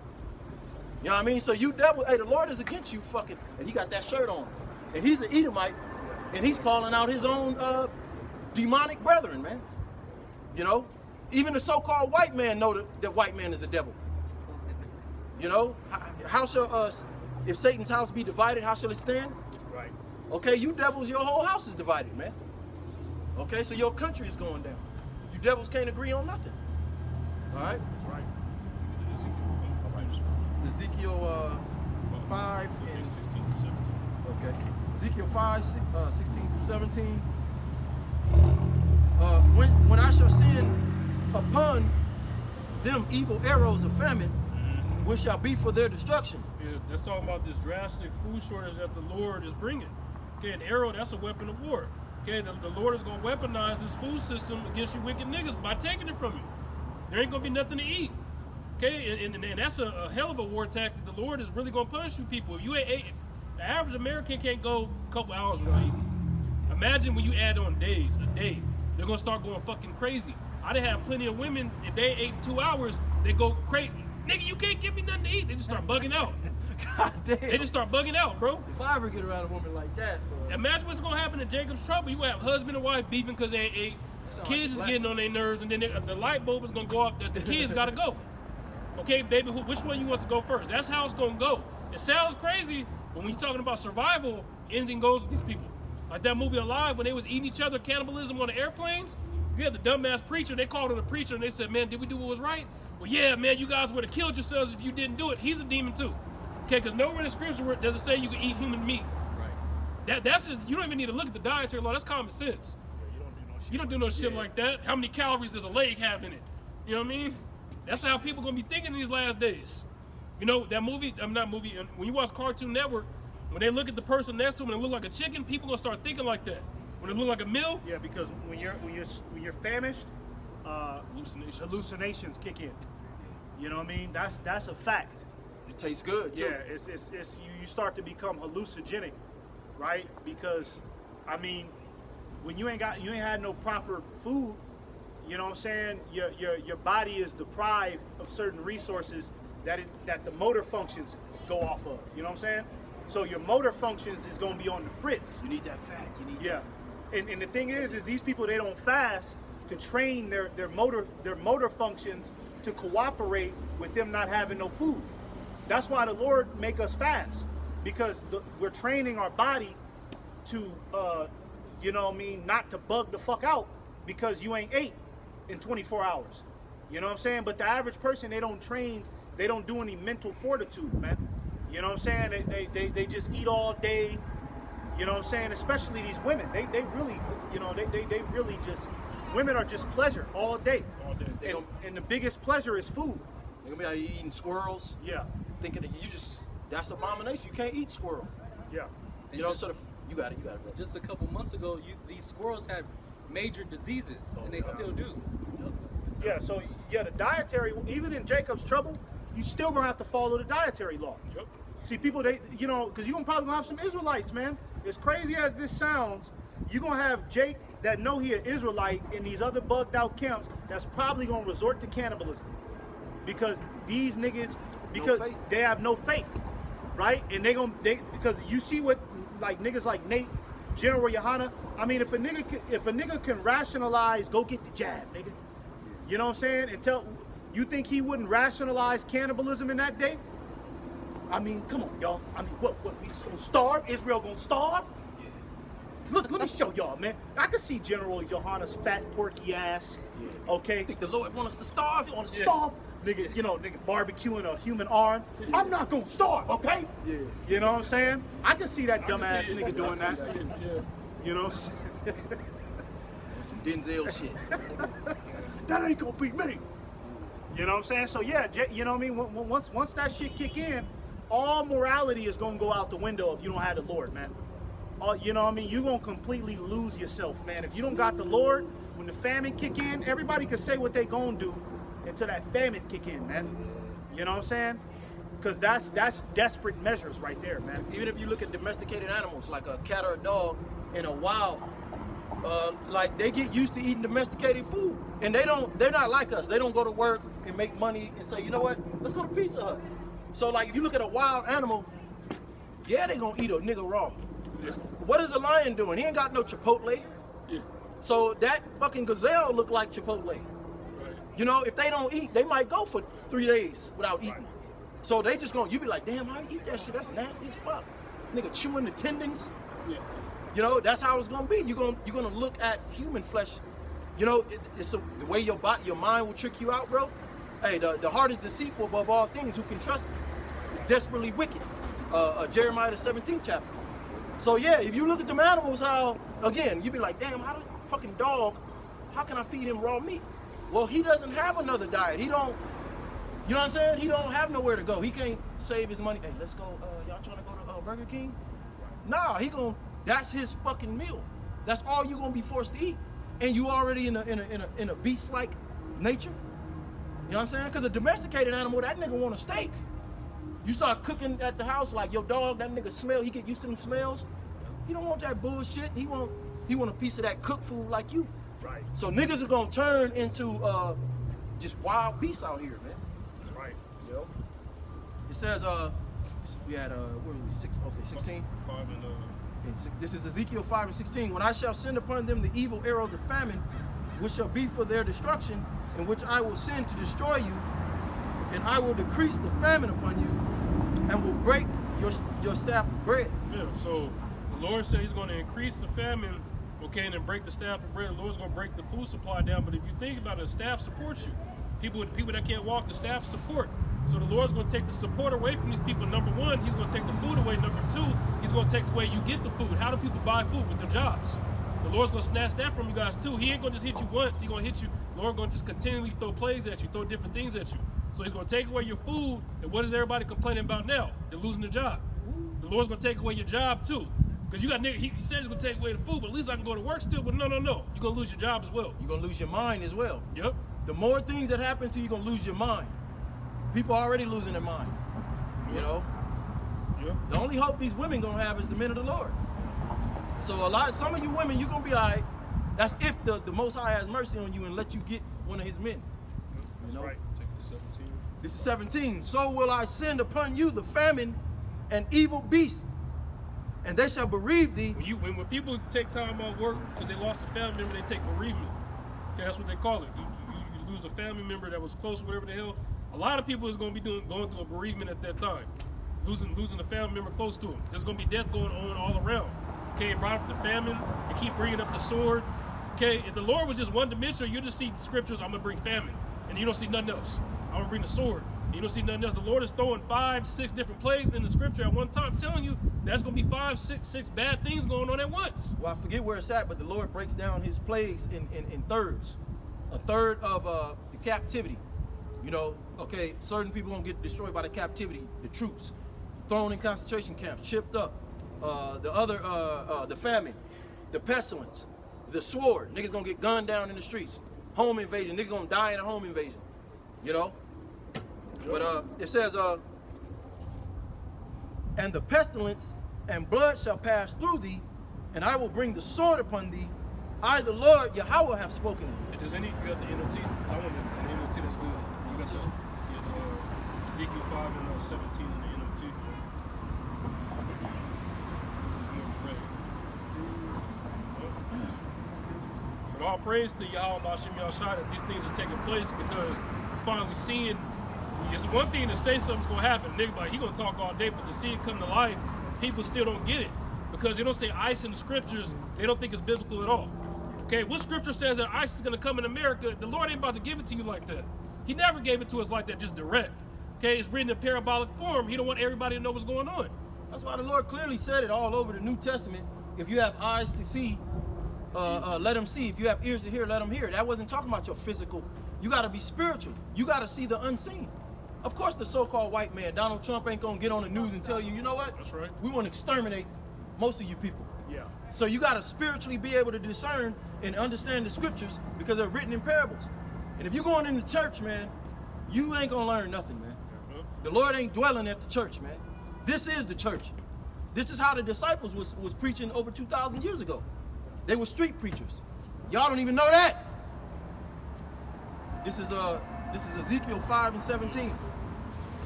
You know what I mean? So you devil, hey, the Lord is against you fucking, and he got that shirt on. And he's an Edomite, and he's calling out his own demonic brethren, man. You know? Even the so-called white man know that white man is a devil. You know, how shall if Satan's house be divided, how shall it stand? Right. Okay, you devils, your whole house is divided, man. Okay, so your country is going down. You devils can't agree on nothing. All right? That's right. Ezekiel 5 and 16 through 17. okay. Ezekiel 5, 16 through 17. When I shall send upon them evil arrows of famine, which shall be for their destruction. Yeah, that's talking about this drastic food shortage that the Lord is bringing. Okay, an arrow, that's a weapon of war. Okay, the Lord is going to weaponize this food system against you wicked niggas by taking it from you. There ain't going to be nothing to eat. Okay, and that's a hell of a war tactic. The Lord is really going to punish you people. If you ain't ate, the average American can't go a couple hours without eating. Imagine when you add on days, a day. They're going to start going fucking crazy. I done have plenty of women, if they ate 2 hours, they go crazy. Nigga, you can't give me nothing to eat. They just start bugging out. God damn. They just start bugging out, bro. If I ever get around a woman like that, bro. Imagine what's gonna happen in Jacob's trouble. You have husband and wife beefing because they ate. Kids is getting on their nerves, and then the light bulb is gonna go off. The kids gotta go. Okay, baby, which one you want to go first? That's how it's gonna go. It sounds crazy, but when you're talking about survival, anything goes with these people. Like that movie Alive, when they was eating each other, cannibalism on the airplanes. You had the dumbass preacher. They called him a preacher, and they said, "Man, did we do what was right?" Well, yeah, man, you guys would have killed yourselves if you didn't do it. He's a demon too. Okay, because nowhere in the scripture does it say you can eat human meat. Right. That's just, you don't even need to look at the dietary law. That's common sense. Yeah, You don't do no shit like that. How many calories does a leg have in it? You know what I mean? That's how people gonna be thinking in these last days. You know that movie? Not movie. When you watch Cartoon Network, when they look at the person next to them and it look like a chicken, people gonna start thinking like that. When it look like a meal, Yeah, because when you're famished, hallucinations kick in. You know what I mean? That's a fact. It tastes good too. Yeah, it's you start to become hallucinogenic, right? Because I mean, when you ain't had no proper food, you know what I'm saying? Your body is deprived of certain resources that the motor functions go off of. You know what I'm saying? So your motor functions is gonna be on the fritz. You need that fat. You need Yeah. And the thing is these people, they don't fast to train their motor functions to cooperate with them not having no food. That's why the Lord make us fast, because we're training our body to you know what I mean, not to bug the fuck out because you ain't ate in 24 hours. You know what I'm saying? But the average person, they don't train, they don't do any mental fortitude, man. You know what I'm saying? They just eat all day. You know what I'm saying? Especially these women. They really, you know, they really just, women are just pleasure all day. all day. And the biggest pleasure is food. They're gonna be out here eating squirrels, Yeah, thinking that that's abomination. You can't eat squirrel. yeah. You know, so you got it, bro. Just a couple months ago, these squirrels had major diseases, and they still do. Yeah, so yeah, the dietary, even in Jacob's trouble, you still gonna have to follow the dietary law. Yep. See, people, they, you know, because you're probably gonna have some Israelites, man. as crazy as this sounds, you're gonna have Jake that know he an Israelite in these other bugged out camps that's probably gonna resort to cannibalism. Because these niggas, because faith. they have no faith, right? And because you see what like niggas like Nate, General Yohana. I mean, if a nigga can rationalize, go get the jab, nigga. You know what I'm saying? And you think he wouldn't rationalize cannibalism in that day? I mean, come on, y'all. I mean, what we just gonna starve? Israel gonna starve? Look, let me show y'all, man. I can see General Yohana's fat, porky ass. Yeah. Okay. I think the Lord wants us to starve. You want to starve? Nigga, nigga barbecuing a human arm. I'm not gonna starve, okay? Yeah. You know what I'm saying? I can see that dumbass see it. nigga doing that. Yeah. You know what I'm saying? Some Denzel shit. That ain't gonna beat me. You know what I'm saying? So yeah, you know what I mean? Once that shit kick in, all morality is gonna go out the window if you don't have the Lord, man. You know what I mean? You're gonna completely lose yourself, man. If you don't got the Lord, when the famine kick in, everybody can say what they gonna do until that famine kick in, man. You know what I'm saying? Because that's desperate measures right there, man. Even if you look at domesticated animals like a cat or a dog in a wild, like they get used to eating domesticated food, and they're not like us. They don't go to work and make money and say, you know what, let's go to Pizza Hut. So like if you look at a wild animal, yeah, they gonna eat a nigga raw. Yeah. What is a lion doing? He ain't got no Chipotle. Yeah. So that fucking gazelle look like Chipotle. Right. You know, if they don't eat, they might go for 3 days without eating. Right. So they just gonna, you be like, damn, how you eat that shit? That's nasty as fuck. Nigga chewing the tendons. Yeah. You know, that's how it's gonna be. You're gonna look at human flesh. You know, the way your mind will trick you out, bro. Hey, the heart is deceitful above all things. Who can trust it? It's desperately wicked. Jeremiah the 17th chapter. So yeah, if you look at them animals, how again, you be like, damn, how the fucking dog? How can I feed him raw meat? Well, he doesn't have another diet. He don't. You know what I'm saying? He don't have nowhere to go. He can't save his money. Hey, let's go. Y'all trying to go to Burger King? Nah, that's his fucking meal. That's all you gonna be forced to eat, and you already in a beast-like nature. You know what I'm saying? Because a domesticated animal, that nigga want a steak. You start cooking at the house like your dog, that nigga smell. He get used to them smells. He don't want that bullshit. He want a piece of that cooked food like you. Right. So niggas are gonna turn into just wild beasts out here, man. Right. You know? It says we had where were we? 16. 5 and This is Ezekiel 5 and 16. When I shall send upon them the evil arrows of famine, which shall be for their destruction, and which I will send to destroy you, and I will decrease the famine upon you, and will break your staff of bread. Yeah, so the Lord said he's going to increase the famine, okay, and then break the staff of bread. The Lord's going to break the food supply down. But if you think about it, the staff supports you. People that can't walk, the staff support. So the Lord's going to take the support away from these people. Number one, he's going to take the food away. Number two, he's going to take away you get the food. How do people buy food? With their jobs. The Lord's going to snatch that from you guys too. He ain't going to just hit you once. He's going to hit you. The Lord's going to just continually throw plagues at you, throw different things at you. So he's going to take away your food. And what is everybody complaining about now? They're losing their job. The Lord's going to take away your job too. Because you got nigga, he said he's going to take away the food, but at least I can go to work still. But no. You're going to lose your job as well. You're gonna lose your mind as well. Yep. The more things that happen to you, you're gonna lose your mind. People are already losing their mind. You know? Yep. The only hope these women gonna have is the men of the Lord. So some of you women, you're gonna be all right. That's if the Most High has mercy on you and let you get one of his men. That's know? right. Take it to 17. This is 17. So will I send upon you the famine and evil beasts, and they shall bereave thee. When people take time off work because they lost a family member, they take bereavement. Okay, that's what they call it. You lose a family member that was close, whatever the hell. A lot of people is going to be going through a bereavement at that time, losing a family member close to them. There's going to be death going on all around. Okay, it brought up the famine. They keep bringing up the sword. Okay, if the Lord was just one dimensional, you just see the scriptures. I'm gonna bring famine, and you don't see nothing else. I'm gonna bring the sword. And you don't see nothing else. The Lord is throwing 5, 6 different plagues in the scripture at one time, telling you that's gonna be 5, 6 bad things going on at once. Well, I forget where it's at, but the Lord breaks down his plagues in thirds. A third of the captivity. You know, okay, certain people gonna get destroyed by the captivity, the troops, thrown in concentration camps, chipped up. The famine, the pestilence, the sword. Niggas gonna get gunned down in the streets. Home invasion. Niggas gonna die in a home invasion. You know? But it says, and the pestilence and blood shall pass through thee, and I will bring the sword upon thee. I, the Lord Yahweh, have spoken it. Does any, you got the NLT? I want the NLT that's good. You got the, Ezekiel 5 and 17 in the NLT. But all praise to Yahweh Bashim Yahshai that these things are taking place, because we're finally seeing. It's one thing to say something's gonna happen, nigga, like he gonna talk all day, but to see it come to life, people still don't get it, because they don't say ICE in the scriptures. They don't think it's biblical at all. Okay, what scripture says that ICE is gonna come in America? The Lord ain't about to give it to you like that. He never gave it to us like that, just direct. Okay, it's written in parabolic form. He don't want everybody to know what's going on. That's why the Lord clearly said it all over the New Testament. If you have eyes to see, let them see. If you have ears to hear, let them hear. That wasn't talking about your physical. You got to be spiritual. You got to see the unseen. Of course, the so-called white man, Donald Trump, ain't gonna get on the news and tell you, you know what? That's right. We want to exterminate most of you people. Yeah. So you got to spiritually be able to discern and understand the scriptures, because they're written in parables. And if you're going into church, man, you ain't gonna learn nothing, man. The Lord ain't dwelling at the church, man. This is the church. This is how the disciples was preaching over 2,000 years ago. They were street preachers. Y'all don't even know that. This is Ezekiel 5 and 17.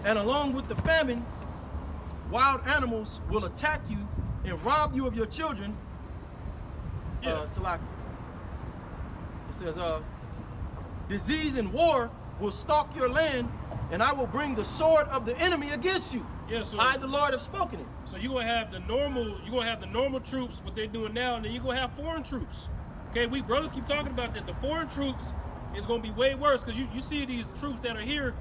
And along with the famine, wild animals will attack you and rob you of your children. Salaki. It says, disease and war will stalk your land, and I will bring the sword of the enemy against you. Yeah, so I, the Lord, have spoken it. So you're gonna have the normal troops, what they're doing now, and then you're gonna have foreign troops. Okay, we brothers keep talking about that. The foreign troops is gonna be way worse, because you see these troops that are here,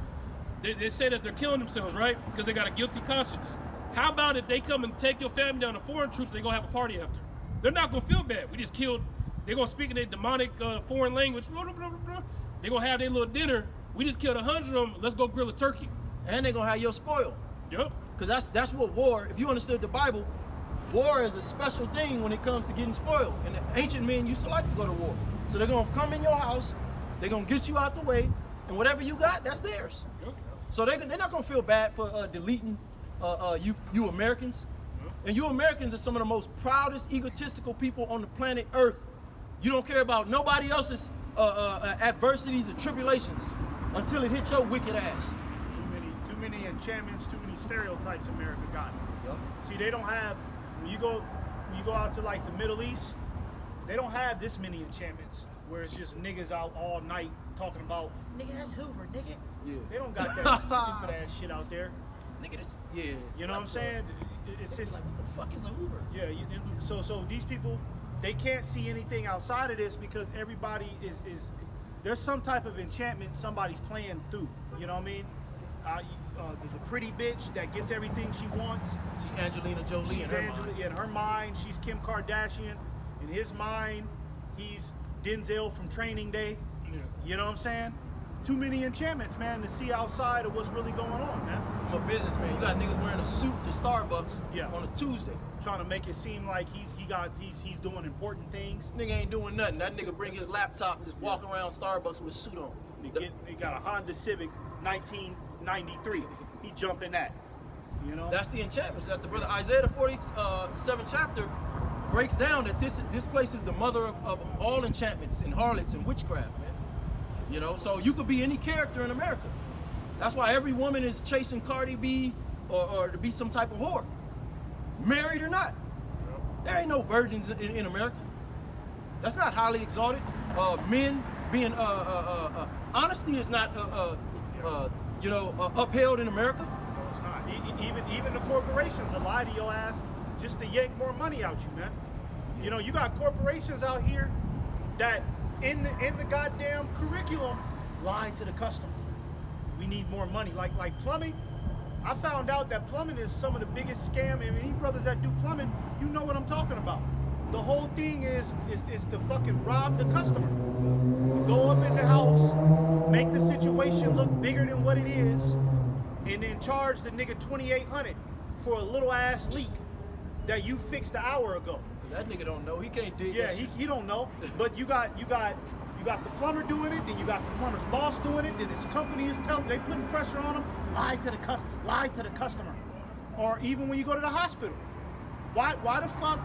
they say that they're killing themselves, right? Because they got a guilty conscience. How about if they come and take your family down to foreign troops, they're gonna have a party after? They're not gonna feel bad. We just killed, they're gonna speak in their demonic foreign language. They're gonna have their little dinner. We just killed 100 of them. Let's go grill a turkey. And they're gonna have your spoil. Yep. Because that's what war, if you understood the Bible, war is a special thing when it comes to getting spoiled. And the ancient men used to like to go to war. So they're gonna come in your house, they're gonna get you out the way, and whatever you got, that's theirs. Yep. So they're not gonna feel bad for deleting you Americans. Yep. And you Americans are some of the most proudest, egotistical people on the planet Earth. You don't care about nobody else's adversities and tribulations until it hits your wicked ass. Too many enchantments, too many stereotypes America got. Yep. See, they don't have, when you go out to like the Middle East, they don't have this many enchantments where it's just niggas out all night talking about, nigga, that's Hoover, nigga. Yeah. They don't got that stupid ass shit out there. Nigga, this, yeah. You know what I'm saying? It's just like, what the fuck is a Hoover? Yeah. So these people, they can't see anything outside of this, because everybody is there's some type of enchantment somebody's playing through. You know what I mean? The pretty bitch that gets everything she wants. She Angelina Jolie. She's in her mind, she's Kim Kardashian. In his mind, he's Denzel from Training Day. Yeah. You know what I'm saying? Too many enchantments, man, to see outside of what's really going on, man. I'm a businessman. You got niggas wearing a suit to Starbucks on a Tuesday. Trying to make it seem like he's doing important things. Nigga ain't doing nothing. That nigga bring his laptop and just walk around Starbucks with a suit on. He got a Honda Civic 1993. He jumped in that. You know? That's the enchantments that the brother Isaiah the 47th chapter breaks down, that this place is the mother of all enchantments and harlots and witchcraft, man. You know, so you could be any character in America. That's why every woman is chasing Cardi B or to be some type of whore, married or not. There ain't no virgins in America. That's not highly exalted. Men being honesty is not upheld in America. No, it's not. Even the corporations will lie to your ass just to yank more money out you, man. You know, you got corporations out here that in the goddamn curriculum lie to the customer. We need more money. Like plumbing. I found out that plumbing is some of the biggest scam. I mean, you brothers that do plumbing, you know what I'm talking about. The whole thing is to fucking rob the customer. Go up in the house, make the situation look bigger than what it is, and then charge the nigga $2,800 for a little ass leak that you fixed an hour ago. That nigga don't know. He can't dig. Yeah, he don't know. But you got the plumber doing it, then you got the plumber's boss doing it, then his company is telling, they putting pressure on him. Lie to the customer. Or even when you go to the hospital, Why the fuck?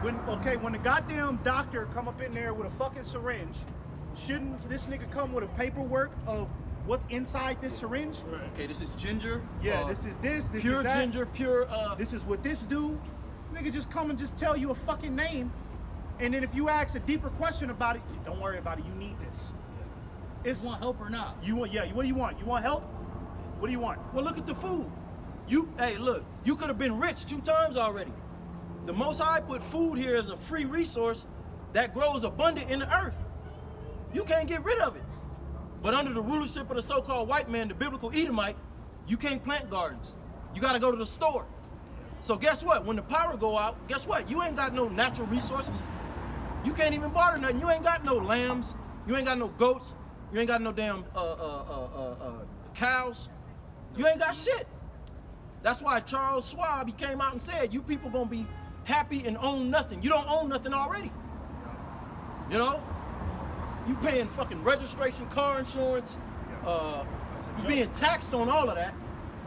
When the goddamn doctor come up in there with a fucking syringe, shouldn't this nigga come with a paperwork of what's inside this syringe? Okay, this is ginger. Yeah, this is pure is that. ginger, pure. This is what this do. Nigga just come and just tell you a fucking name, and then if you ask a deeper question about it, don't worry about it. You need this. It's You want help or not? you want What do you want? You want help? What do you want? Well, look at the food. Hey, look, you could have been rich 2 times already. The Most High put food here as a free resource that grows abundant in the earth. You can't get rid of it. But under the rulership of the so-called white man, the biblical Edomite, you can't plant gardens. You got to go to the store. So guess what? When the power go out, guess what? You ain't got no natural resources. You can't even barter nothing. You ain't got no lambs. You ain't got no goats. You ain't got no damn cows. You ain't got shit. That's why Charles Schwab, he came out and said, you people gonna be happy and own nothing. You don't own nothing already. You know? You paying fucking registration, car insurance, you being taxed on all of that.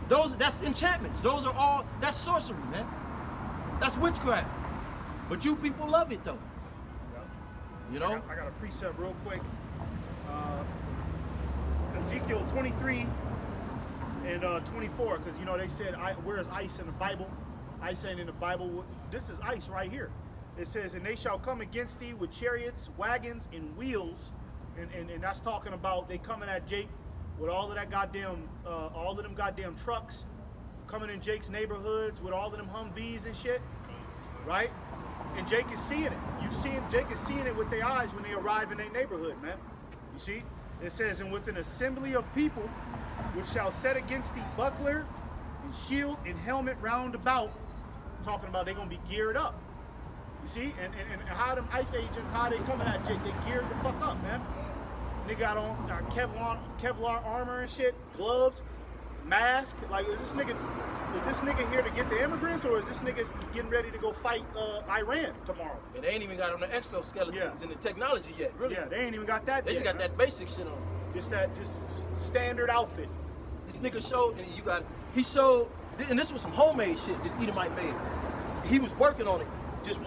That's enchantments. That's sorcery, man. That's witchcraft. But you people love it though. You know? I got a precept real quick. Ezekiel 23 and 24, because you know they said, where is ice in the Bible? Ice ain't in the Bible. This is ice right here. It says, and they shall come against thee with chariots, wagons, and wheels. And that's talking about they coming at Jake with all of them goddamn trucks, coming in Jake's neighborhoods with all of them Humvees and shit, right? And Jake is seeing it. Jake is seeing it with their eyes when they arrive in their neighborhood, man. You see? It says, and with an assembly of people, which shall set against thee buckler and shield and helmet round about, talking about they're gonna be geared up. You see? And how them ICE agents, how they coming at Jake, they geared the fuck up, man. They got on Kevlar armor and shit, gloves, mask. Like, is this nigga here to get the immigrants, or is this nigga getting ready to go fight Iran tomorrow? And they ain't even got on the exoskeletons and the technology yet, really. Yeah, they ain't even got that. They just got that basic shit on. Just standard outfit. This nigga showed, and he showed, and this was some homemade shit this Edomite made. He was working on it. Just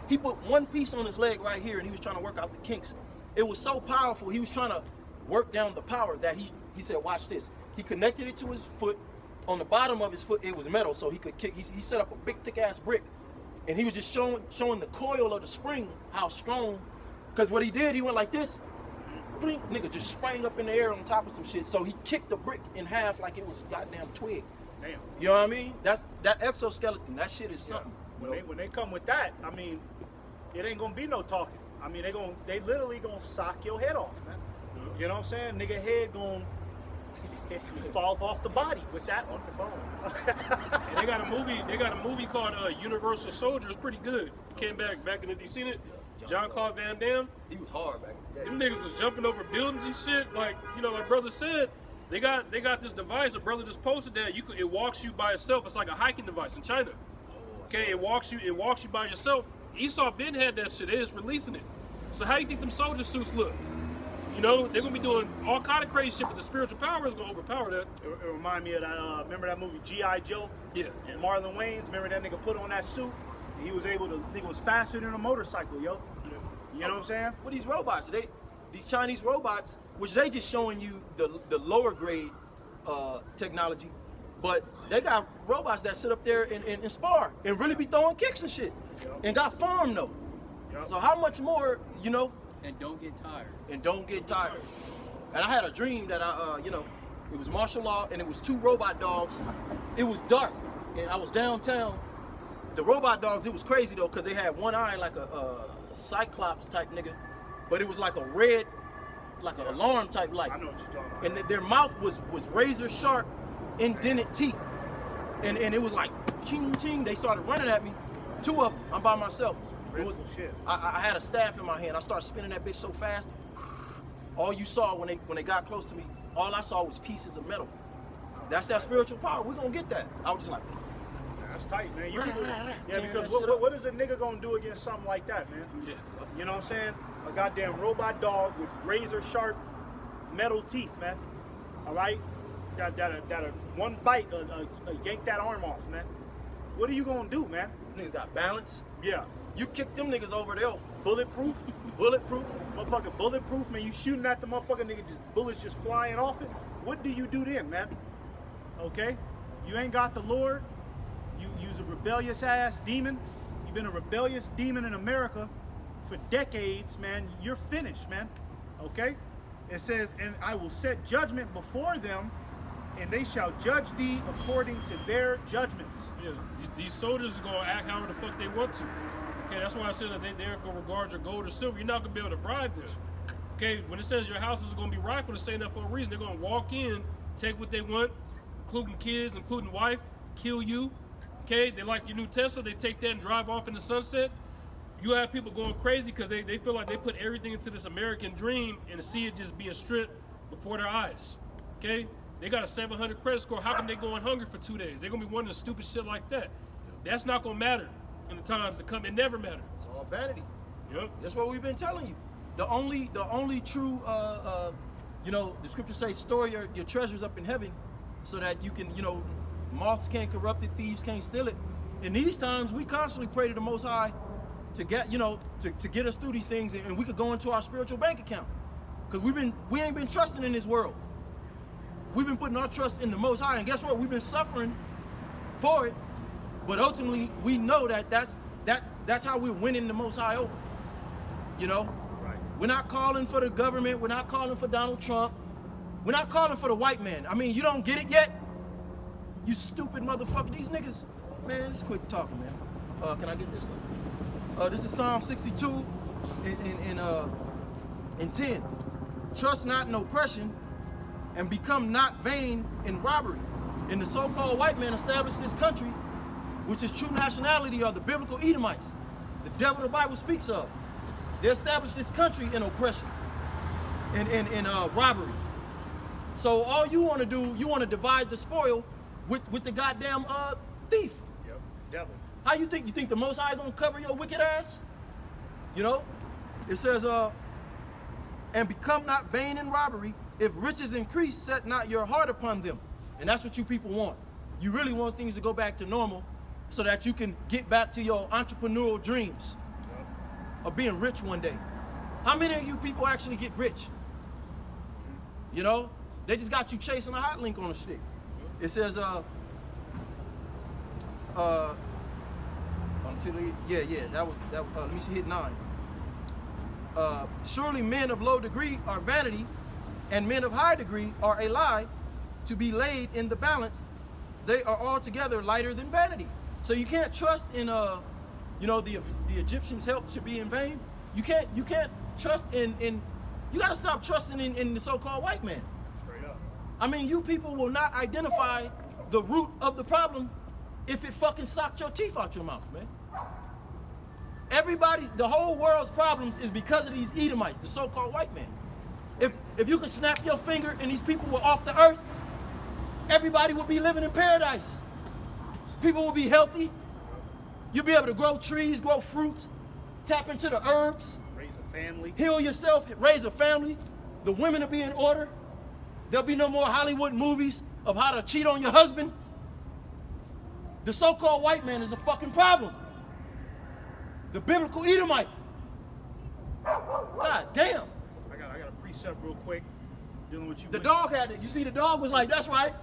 he put one piece on his leg right here, and he was trying to work out the kinks. It was so powerful, he was trying to work down the power that he said, watch this. He connected it to his foot. On the bottom of his foot, it was metal, so he could kick. He set up a big, thick-ass brick, and he was just showing the coil of the spring, how strong. Because what he did, he went like this. Blink, nigga just sprang up in the air on top of some shit. So he kicked the brick in half like it was a goddamn twig. Damn. You know what I mean? That exoskeleton, that shit is something. When they come with that, I mean, it ain't gonna be no talking. I mean, they literally gonna sock your head off, man. You know what I'm saying? Nigga head gonna fall off the body with that on the bone. And they got a movie called Universal Soldier. It's pretty good. It came back in the, you seen it? Jean-Claude Van Damme. He was hard back in the Them day. niggas was jumping over buildings and shit. Like, you know, like brother said, they got this device. A brother just posted that it walks you by itself. It's like a hiking device in China. Okay, it walks you by yourself. Esau Ben had that shit. They just releasing it. So how you think them soldier suits look? You know, they're gonna be doing all kind of crazy shit, but the spiritual power is gonna overpower that. It remind me of that. Remember that movie G.I. Joe? Yeah. Marlon Wayans. Remember that nigga put on that suit? And he was able to. Nigga was faster than a motorcycle, yo. You know what I'm saying? Well, these robots, these Chinese robots, which they just showing you the lower grade technology, but they got robots that sit up there and spar and really be throwing kicks and shit, and got farm though. Yep. So how much more, you know? And don't get tired. And don't get tired. And I had a dream that it was martial law and it was 2 robot dogs. It was dark and I was downtown. The robot dogs, it was crazy though, because they had one eye like a cyclops type nigga, but it was like a red, like an alarm type light. I know what you're talking about. And their mouth was razor sharp, indented teeth. And it was like ching ching. They started running at me. 2 of them. I'm by myself. Dreadful shit. I had a staff in my hand. I started spinning that bitch so fast. All you saw when they got close to me, all I saw was pieces of metal. That's that spiritual power. We're gonna get that. I was just like, That's tight, man. Yeah, Tearing because that shit up. what is a nigga gonna do against something like that, man? Yes. You know what I'm saying? A goddamn robot dog with razor sharp metal teeth, man. All right, that one bite, yank that arm off, man. What are you gonna do, man? Niggas got balance. Yeah. You kick them niggas over there. Bulletproof? Bulletproof. Motherfucking bulletproof, man. You shooting at the motherfucking nigga, just bullets just flying off it. What do you do then, man? Okay? You ain't got the Lord. You's a rebellious ass demon. You've been a rebellious demon in America for decades, man. You're finished, man. Okay? It says, and I will set judgment before them, and they shall judge thee according to their judgments. Yeah, these soldiers are gonna act however the fuck they want to. Okay, that's why I said that they're gonna regard your gold or silver. You're not gonna be able to bribe them. Okay, when it says your house is gonna be rifled, it's saying that for a reason. They're gonna walk in, take what they want, including kids, including wife, kill you. Okay, they like your new Tesla, they take that and drive off in the sunset. You have people going crazy because they feel like they put everything into this American dream and see it just being stripped before their eyes. Okay? They got a 700 credit score. How come they going hungry for 2 days? They're gonna be wondering stupid shit like that. That's not gonna matter in the times to come. It never matter. It's all vanity. Yep. That's what we've been telling you. The only true, the scriptures say, store your treasures up in heaven, so that you can, moths can't corrupt it, thieves can't steal it. In these times, we constantly pray to the Most High to get, to get us through these things, and we could go into our spiritual bank account, because we ain't been trusting in this world. We've been putting our trust in the Most High, and guess what? We've been suffering for it, but ultimately we know that's how we're winning the Most High over. Right. We're not calling for the government. We're not calling for Donald Trump. We're not calling for the white man. I mean, you don't get it yet? You stupid motherfucker. These niggas, man, just quit talking, man. Can I get this? This is Psalm 62 in 10. Trust not in oppression, and become not vain in robbery. And the so-called white man established this country, which is true nationality of the biblical Edomites, the devil the Bible speaks of. They established this country in oppression and robbery. So all you want to do, you want to divide the spoil with the goddamn thief. Yep. Devil. How you think? You think the Most High gonna cover your wicked ass? It says, and become not vain in robbery. If riches increase, set not your heart upon them. And that's what you people want. You really want things to go back to normal so that you can get back to your entrepreneurial dreams of being rich one day. How many of you people actually get rich? They just got you chasing a hot link on a stick. It says, let me see, hit 9. Surely men of low degree are vanity, and men of high degree are a lie to be laid in the balance. They are altogether lighter than vanity. So you can't trust in the Egyptians' help should be in vain. You can't trust in you gotta stop trusting in the so-called white man. Straight up. I mean, you people will not identify the root of the problem if it fucking socked your teeth out your mouth, man. The whole world's problems is because of these Edomites, the so-called white man. If you could snap your finger and these people were off the earth, everybody would be living in paradise. People would be healthy. You'll be able to grow trees, grow fruits, tap into the herbs, Raise a family. heal yourself, raise a family. The women will be in order. There'll be no more Hollywood movies of how to cheat on your husband. The so-called white man is a fucking problem. The biblical Edomite. God damn. I got a precept real quick dealing with you. The dog had it. You see, the dog was like, that's right.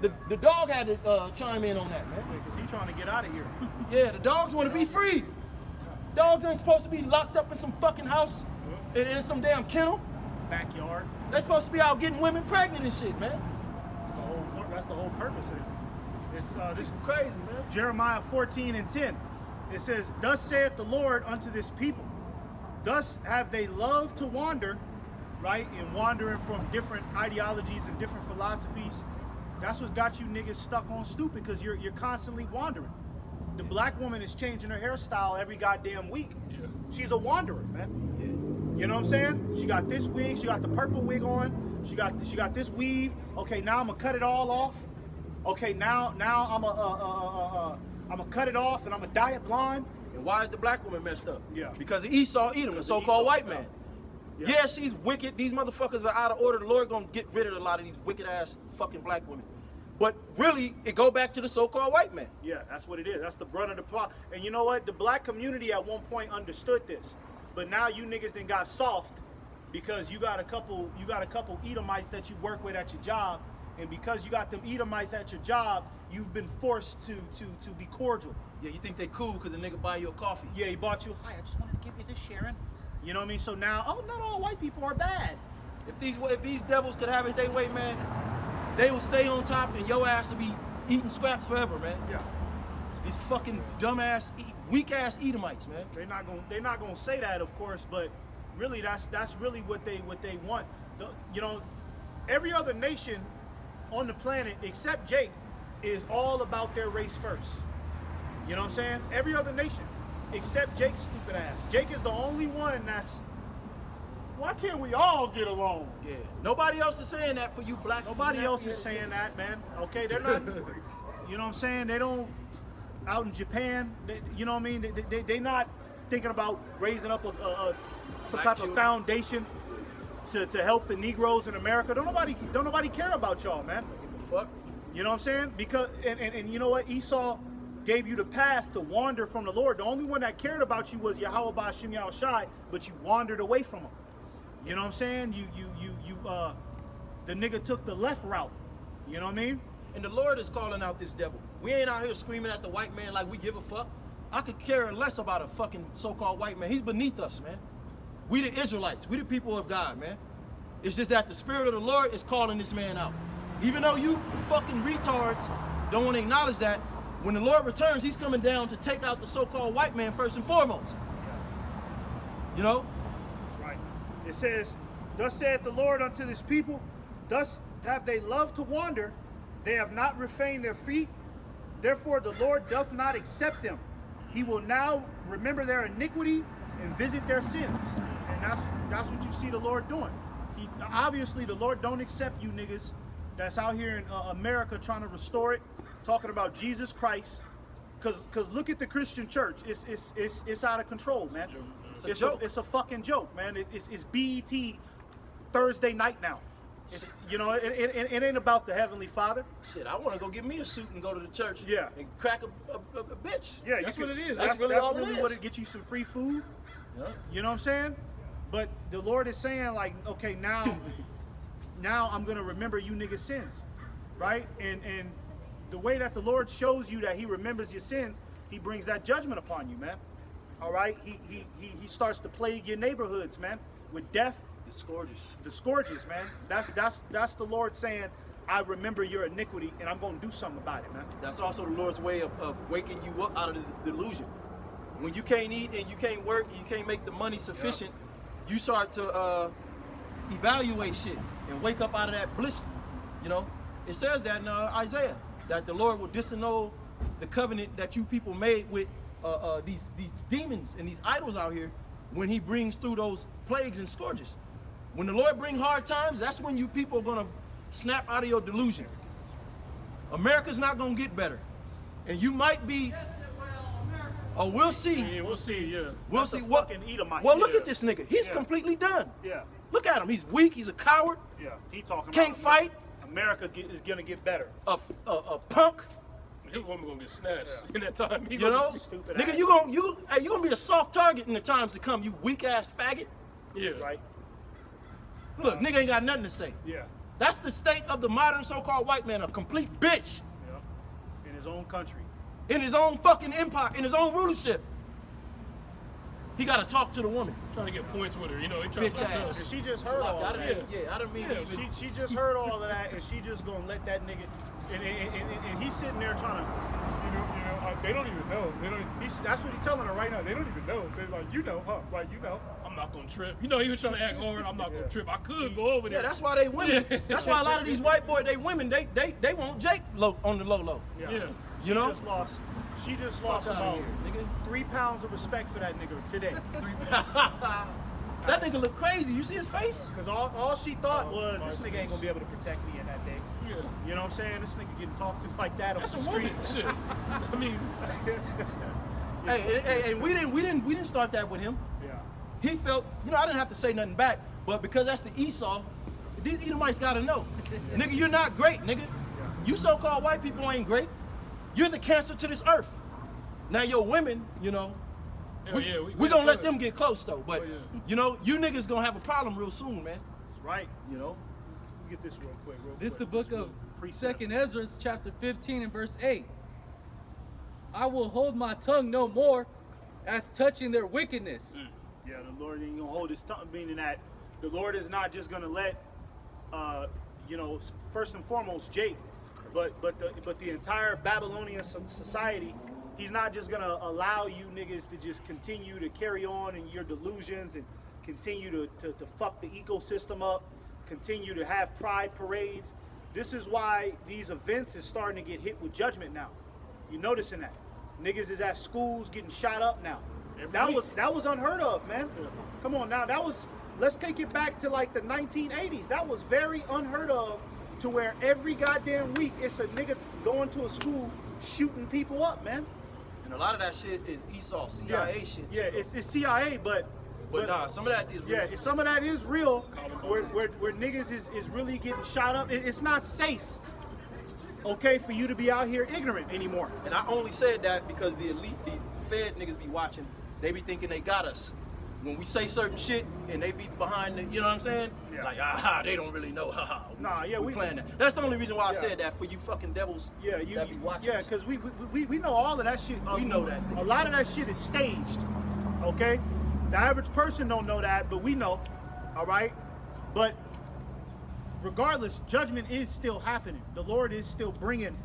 The dog had to chime in on that, man. Because he's trying to get out of here. Yeah, the dogs want to be free. Dogs ain't supposed to be locked up in some fucking house in some damn kennel. Backyard. They're supposed to be out getting women pregnant and shit, man. That's the whole purpose of it. This is Crazy, man. Jeremiah 14:10. It says, thus saith the Lord unto this people, thus have they loved to wander, right? And wandering from different ideologies and different philosophies. That's what's got you niggas stuck on stupid, because you're constantly wandering. The black woman is changing her hairstyle every goddamn week. Yeah. She's a wanderer, man. You know what I'm saying? She got this wig, she got the purple wig on, she got this weave. Okay, now I'm gonna cut it all off. Okay, now I'm gonna cut it off and I'm gonna dye it blonde. And why is the black woman messed up? Yeah. Because of Esau, Edom, the so-called white man. Yeah, she's wicked. These motherfuckers are out of order. The Lord gonna get rid of a lot of these wicked ass fucking black women. But really, it go back to the so-called white man. Yeah, that's what it is. That's the brunt of the plot. And you know what? The black community at one point understood this, but now you niggas then got soft because you got a couple Edomites that you work with at your job, and because you got them Edomites at your job, you've been forced to be cordial. Yeah, you think they cool because a nigga buy you a coffee. Yeah, he bought you. Hi, I just wanted to give you this, Sharon. You know what I mean? So now, oh, not all white people are bad. If these devils could have it their way, man, they will stay on top and your ass will be eating scraps forever, man. Yeah. These fucking dumbass, weak ass Edomites, man. They're not gonna say that, of course, but really that's really what they want. You know, every other nation on the planet except Jake is all about their race first. You know what I'm saying? Every other nation except Jake's stupid ass. Jake is the only one that's. Why can't we all get along? Yeah. Nobody else is saying that for you black. Nobody else is saying that, man. Okay, they're not. You know what I'm saying? They don't. Out in Japan, you know what I mean? They not thinking about raising up some type of foundation to help the Negroes in America. Don't nobody care about y'all, man. Fuck. You know what I'm saying? Because and you know what? Esau gave you the path to wander from the Lord. The only one that cared about you was Yahweh Ba'Shem Yahushai, but you wandered away from him. You know what I'm saying? The nigga took the left route. You know what I mean? And the Lord is calling out this devil. We ain't out here screaming at the white man like we give a fuck. I could care less about a fucking so-called white man. He's beneath us, man. We the Israelites. We the people of God, man. It's just that the Spirit of the Lord is calling this man out. Even though you fucking retards don't want to acknowledge that, when the Lord returns, he's coming down to take out the so-called white man first and foremost. You know? That's right. It says, thus saith the Lord unto this people, thus have they loved to wander, they have not refrained their feet, therefore the Lord doth not accept them. He will now remember their iniquity and visit their sins. And that's what you see the Lord doing. Obviously the Lord don't accept you niggas that's out here in America trying to restore it, talking about Jesus Christ. Cause look at the Christian church. It's out of control, man. It's a fucking joke, man. It's BET Thursday night now. You know, it ain't about the Heavenly Father. Shit, I want to go get me a suit and go to the church. Yeah. And crack a bitch. Yeah, That's what it is. That's really all it is. what it gets you some free food. Yeah. You know what I'm saying? But the Lord is saying like, okay, now I'm gonna remember you niggas' sins, right? And the way that the Lord shows you that He remembers your sins, He brings that judgment upon you, man. All right? He starts to plague your neighborhoods, man, with death. The scourges, man. That's the Lord saying, I remember your iniquity and I'm gonna do something about it, man. That's also the Lord's way of waking you up out of the delusion. When you can't eat and you can't work and you can't make the money sufficient, you start to evaluate shit and wake up out of that bliss. You know, it says that in Isaiah that the Lord will disannul the covenant that you people made with these demons and these idols out here when He brings through those plagues and scourges. When the Lord brings hard times, that's when you people are gonna snap out of your delusion. America's not gonna get better, and you might be. Oh, we'll see. Yeah, we'll see. Yeah. We'll That's see a what. fucking Edomite. Well, look Yeah. at this nigga. He's Yeah. completely done. Yeah, Look at him. He's weak. He's a coward. yeah. He talking Can't about fight. America is gonna get better. A punk. His woman gonna get snatched in that time. He You gonna know, be stupid nigga, ass. you gonna be a soft target in the times to come. You weak ass faggot. Yeah. Right? Look, nigga ain't got nothing to say. Yeah. That's the state of the modern so-called white man, a complete bitch Yeah. In his own country. in his own fucking empire, in his own rulership. He gotta talk to the woman. Trying to get points with her. You know, he trying Bitch to ass. And she just heard all I of didn't that. mean, I didn't mean to even. She just heard all of that, and she just gonna let that nigga. And he's sitting there trying to, they don't even know. That's what he's telling her right now. They don't even know. They're like, huh? Right, I'm not gonna trip. You know, he was trying to act hard. I'm not gonna trip. I could go over there. Yeah, that's why they women. Yeah. That's why a lot of these white boys, they women, they want Jake on the low. Yeah. You know? She just Fuck lost outta about here, nigga. 3 pounds of respect for that nigga today. That nigga look crazy. You see his face? Because all she thought was, this nigga ain't gonna be able to protect me in that day. Yeah. You know what I'm saying? This nigga getting talked to like that on That's the a street. woman. Shit. I mean, Hey, and we didn't start that with him. Yeah. He felt, I didn't have to say nothing back, but because that's the Esau, these Edomites gotta know, nigga, you're not great, nigga. You so-called white people ain't great. You're the cancer to this earth. Now your women, you know, Hell yeah, we gonna let good. them get close though. But Oh, yeah. you know, you niggas gonna have a problem real soon, man. That's right. You know. Let me get this real quick. This is the book of Precept. 2nd Ezra, chapter 15 and verse 8. I will hold my tongue no more as touching their wickedness. Yeah, the Lord ain't gonna hold his tongue, meaning that the Lord is not just gonna let, you know, first and foremost Jake, but the entire Babylonian society. He's not just gonna allow you niggas to just continue to carry on in your delusions and continue to fuck the ecosystem up, continue to have pride parades. This is why these events is starting to get hit with judgment now. You noticing that? Niggas is at schools getting shot up now. That was unheard of, man. Come on now, let's take it back to like the 1980s. That was very unheard of, to where every goddamn week it's a nigga going to a school shooting people up, man. And a lot of that shit is Esau, CIA shit. Yeah, too. it's CIA, but Nah, some of that is real. yeah, some of that is real. Where niggas is really getting shot up. It's not safe, okay, for you to be out here ignorant anymore. And I only said that because the elite, the Fed niggas be watching. They be thinking they got us. When we say certain shit and they be behind the, you know what I'm saying? Yeah. Like, they don't really know. Nah, yeah, we we- playing that. That's the only reason why I Yeah. said that, for you fucking devils Yeah, that be watching. yeah, because we know all of that shit. We know that. A lot of that shit is staged. Okay, the average person don't know that, but we know. All right, but regardless, judgment is still happening. The Lord is still bringing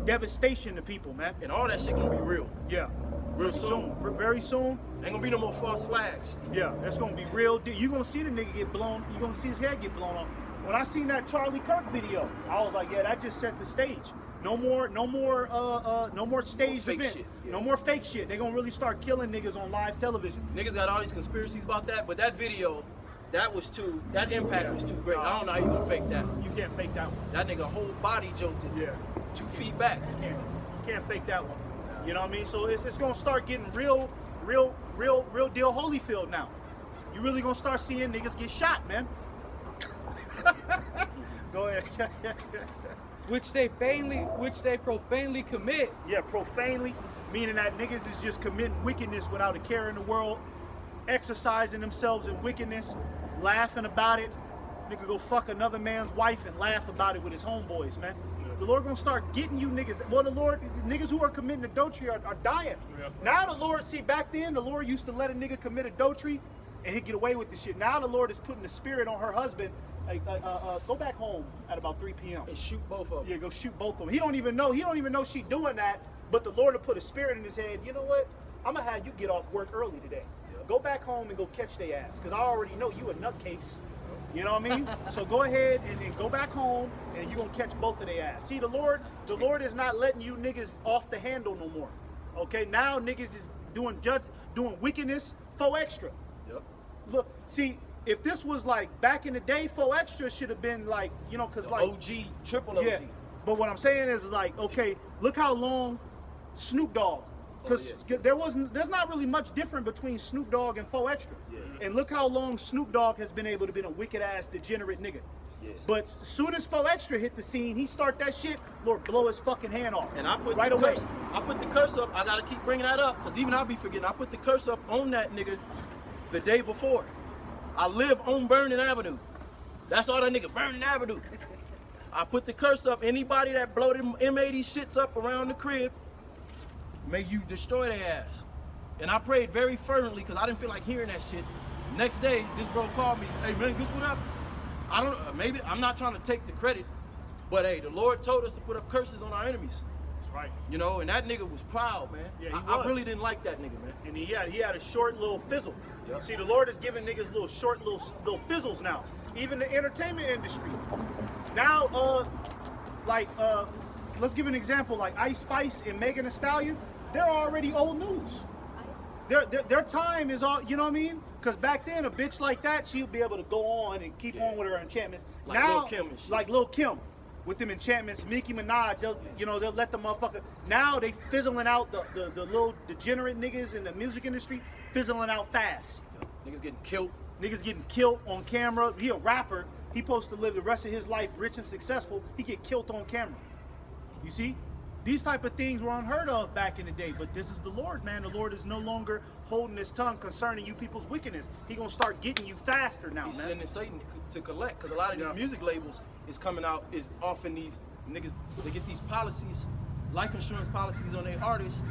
devastation to people, man. And all that shit gonna be real. Yeah, Real soon. Very soon. Ain't gonna be no more false flags. Yeah, that's gonna be real. You gonna see the nigga get blown. You gonna see his head get blown off. When I seen that Charlie Kirk video, I was like, yeah, that just set the stage. No more staged fake events. shit, yeah. No more fake shit. They gonna really start killing niggas on live television. Niggas got all these conspiracies about that, but that video, that impact was too great. I don't know how you gonna fake that. You can't fake that one. That nigga whole body jolted. Yeah, 2 feet back. you can't fake that one. You know what I mean? So it's gonna start getting real deal Holyfield now. You really gonna start seeing niggas get shot, man. Go ahead. Which they profanely commit. Yeah, profanely, meaning that niggas is just committing wickedness without a care in the world, exercising themselves in wickedness, laughing about it. Nigga go fuck another man's wife and laugh about it with his homeboys, man. The Lord gonna start getting you niggas. Well, niggas who are committing adultery are dying. Yeah. Now the Lord, see, back then the Lord used to let a nigga commit adultery and he'd get away with this shit. Now the Lord is putting the spirit on her husband. Go back home at about 3 p.m. And shoot both of them. Yeah, go shoot both of them. He don't even know she doing that, but the Lord will put a spirit in his head. You know what? I'm gonna have you get off work early today. Yep. Go back home and go catch their ass, because I already know you a nutcase. You know what I mean? So go ahead and then go back home and you're gonna catch both of their ass. See, the Lord is not letting you niggas off the handle no more. Okay, now niggas is doing wickedness for extra. Yep. Look, see, if this was like back in the day, for extra should have been like, you know, because like OG, triple OG. yeah, but what I'm saying is like, okay, look how long Snoop Dogg, because there's not really much different between Snoop Dogg and Faux Extra. Yeah. And look how long Snoop Dogg has been able to be a wicked ass degenerate nigga. Yeah. But soon as Faux Extra hit the scene, he start that shit, Lord blow his fucking hand off. And I put right the away. curse. I put the curse up. I gotta keep bringing that up, because even I'll be forgetting. I put the curse up on that nigga the day before. I live on Vernon Avenue. That's all that nigga, Vernon Avenue. I put the curse up. Anybody that blow them M80 shits up around the crib, may you destroy their ass. And I prayed very fervently because I didn't feel like hearing that shit. Next day, this bro called me, hey man, guess what happened? I don't know, maybe, I'm not trying to take the credit, but hey, the Lord told us to put up curses on our enemies. That's right. You know, and that nigga was proud, man. Yeah, he I was. really didn't like that nigga, man. And he had a short little fizzle. Yep. See, the Lord is giving niggas little short little fizzles now. Even the entertainment industry. Now, let's give an example. Like Ice Spice and Megan Thee Stallion, they're already old news. Their time is all, you know what I mean? Because back then, a bitch like that, she'll be able to go on and keep on with her enchantments. Like now, Lil' Kim and shit. like Lil' Kim. With them enchantments, Nicki Minaj, they'll let the motherfucker. Now they fizzling out the little degenerate niggas in the music industry, fizzling out fast. Niggas getting killed. Niggas getting killed on camera. He a rapper, He supposed to live the rest of his life rich and successful. He get killed on camera. You see? These type of things were unheard of back in the day, but this is the Lord, man. The Lord is no longer holding his tongue concerning you people's wickedness. He gonna start getting you faster now, He's man. sending Satan to collect, because a lot of these music labels is coming out, is offering these niggas, they get these policies, life insurance policies on their artists,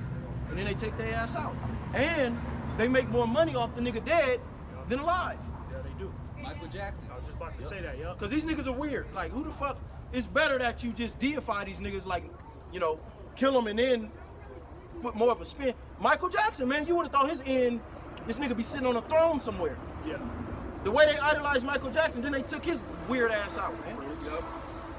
and then they take their ass out. And they make more money off the nigga dead than alive. Yeah, they do. Michael Jackson. I was just about to say that, yup. Because these niggas are weird. Like, who the fuck? It's better that you just deify these niggas, like, you know, kill them and then put more of a spin. Michael Jackson, man, you would have thought his end, this nigga be sitting on a throne somewhere. Yeah. The way they idolized Michael Jackson, then they took his weird ass out, man. Yup.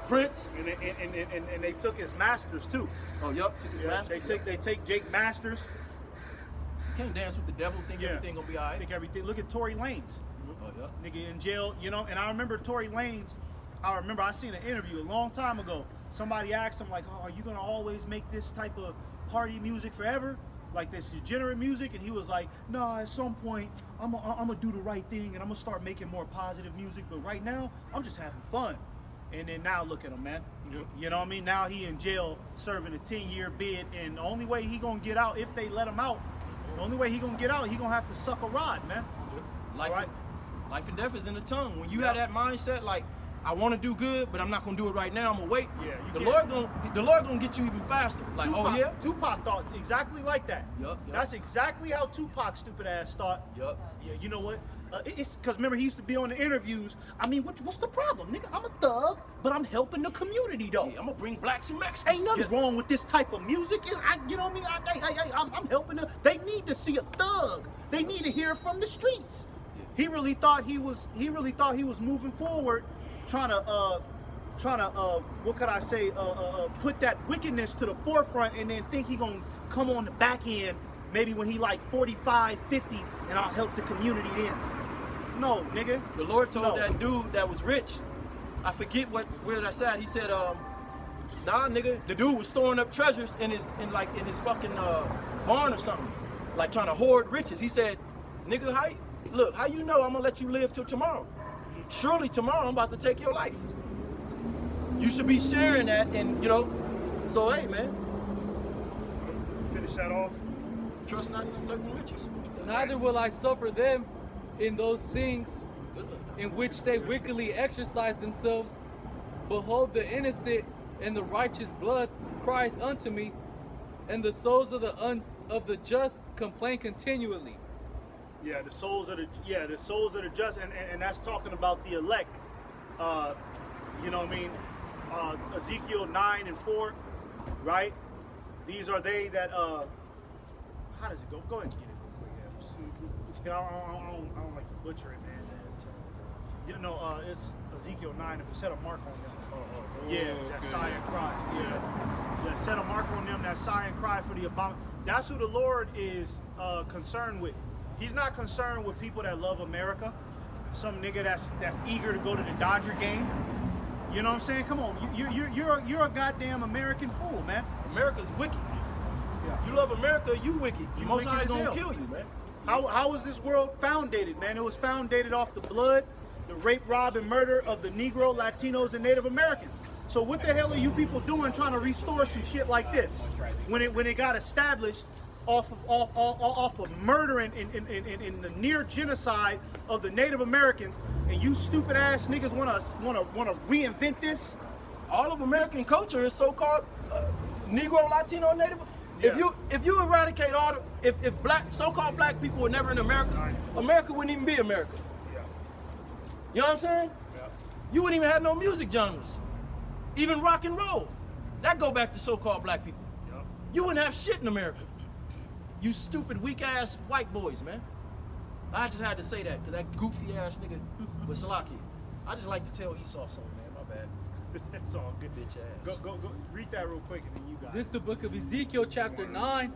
Prince. And they took his masters too. Oh, yup, took his Yeah, masters. they take Jake Masters. You can't dance with the devil, think everything gonna be all I right. think everything. Look at Tory Lanez. Oh, yup. Nigga in jail, you know, and I remember Tory Lanez, I seen an interview a long time ago. Somebody asked him, like, oh, are you gonna always make this type of party music forever? Like this degenerate music? And he was like, nah, at some point, I'm gonna do the right thing and I'm gonna start making more positive music, but right now, I'm just having fun. And then now look at him, man. Yep. You know what I mean? Now he in jail serving a 10-year bid, and the only way he gonna get out, if they let him out, the only way he gonna get out, he gonna have to suck a rod, man. Life, Right. life and death is in the tongue. When you have that mindset, like, I want to do good, but I'm not gonna do it right now. I'm gonna wait. Yeah, the you Lord gonna get you even faster. Like, Tupac, oh yeah. Tupac thought exactly like that. Yup. That's exactly how Tupac's stupid ass thought. Yup. Yeah, you know what? It's because remember he used to be on the interviews. I mean, what's the problem, nigga? I'm a thug, but I'm helping the community though. Hey, I'm gonna bring blacks and Mexicans. Ain't nothing wrong with this type of music. You know what I mean? I'm helping them. They need to see a thug. They need to hear from the streets. He really thought he was moving forward, trying to what could I say? Put that wickedness to the forefront, and then think he gonna come on the back end maybe when he like 45, 50, and I'll help the community then. No, nigga. The Lord told No. that dude that was rich, I forget where I said. He said, nah, nigga, the dude was storing up treasures in his fucking barn or something, like trying to hoard riches. He said, nigga, how you know I'm gonna let you live till tomorrow? Surely tomorrow I'm about to take your life. You should be sharing that, and you know. So hey, man, Finish that off. trust not in certain riches. Neither will I suffer them in those things in which they wickedly exercise themselves. Behold, the innocent and the righteous blood crieth unto me, and the souls of the just complain continually. Yeah, the souls of the just, and that's talking about the elect. You know what I mean? Ezekiel 9:4, right? These are they that how does it go? Go ahead and get it real quick. Yeah. I don't like to butcher it, man. You know, it's Ezekiel 9. If you set a mark on them, yeah, that sigh and cry. Yeah, set a mark on them, that sigh and cry for the abomination. That's who the Lord is concerned with. He's not concerned with people that love America. Some nigga that's eager to go to the Dodger game. You know what I'm saying? Come on, you're a goddamn American fool, man. America's wicked. Yeah. You love America, you wicked. You Most wicked High as gonna hell. kill you, man. How was this world founded, man? It was founded off the blood, the rape, rob, and murder of the Negro, Latinos, and Native Americans. So what the hell are you people doing trying to restore some shit like this when it got established off of murdering in the near genocide of the Native Americans, and you stupid ass niggas wanna reinvent this? All of American culture is so-called Negro, Latino, Native. Yeah. If you eradicate all the if so-called black people were never in America, America wouldn't even be America. Yeah. You know what I'm saying? Yeah. You wouldn't even have no music genres, even rock and roll. That go back to so-called black people. Yeah. You wouldn't have shit in America. You stupid weak ass white boys, man. I just had to say that to that goofy ass nigga with Salaki. I just like to tell Esau something, man. My bad. It's all good. Bitch ass. Go read that real quick and then you got This is the book of Ezekiel, chapter 9,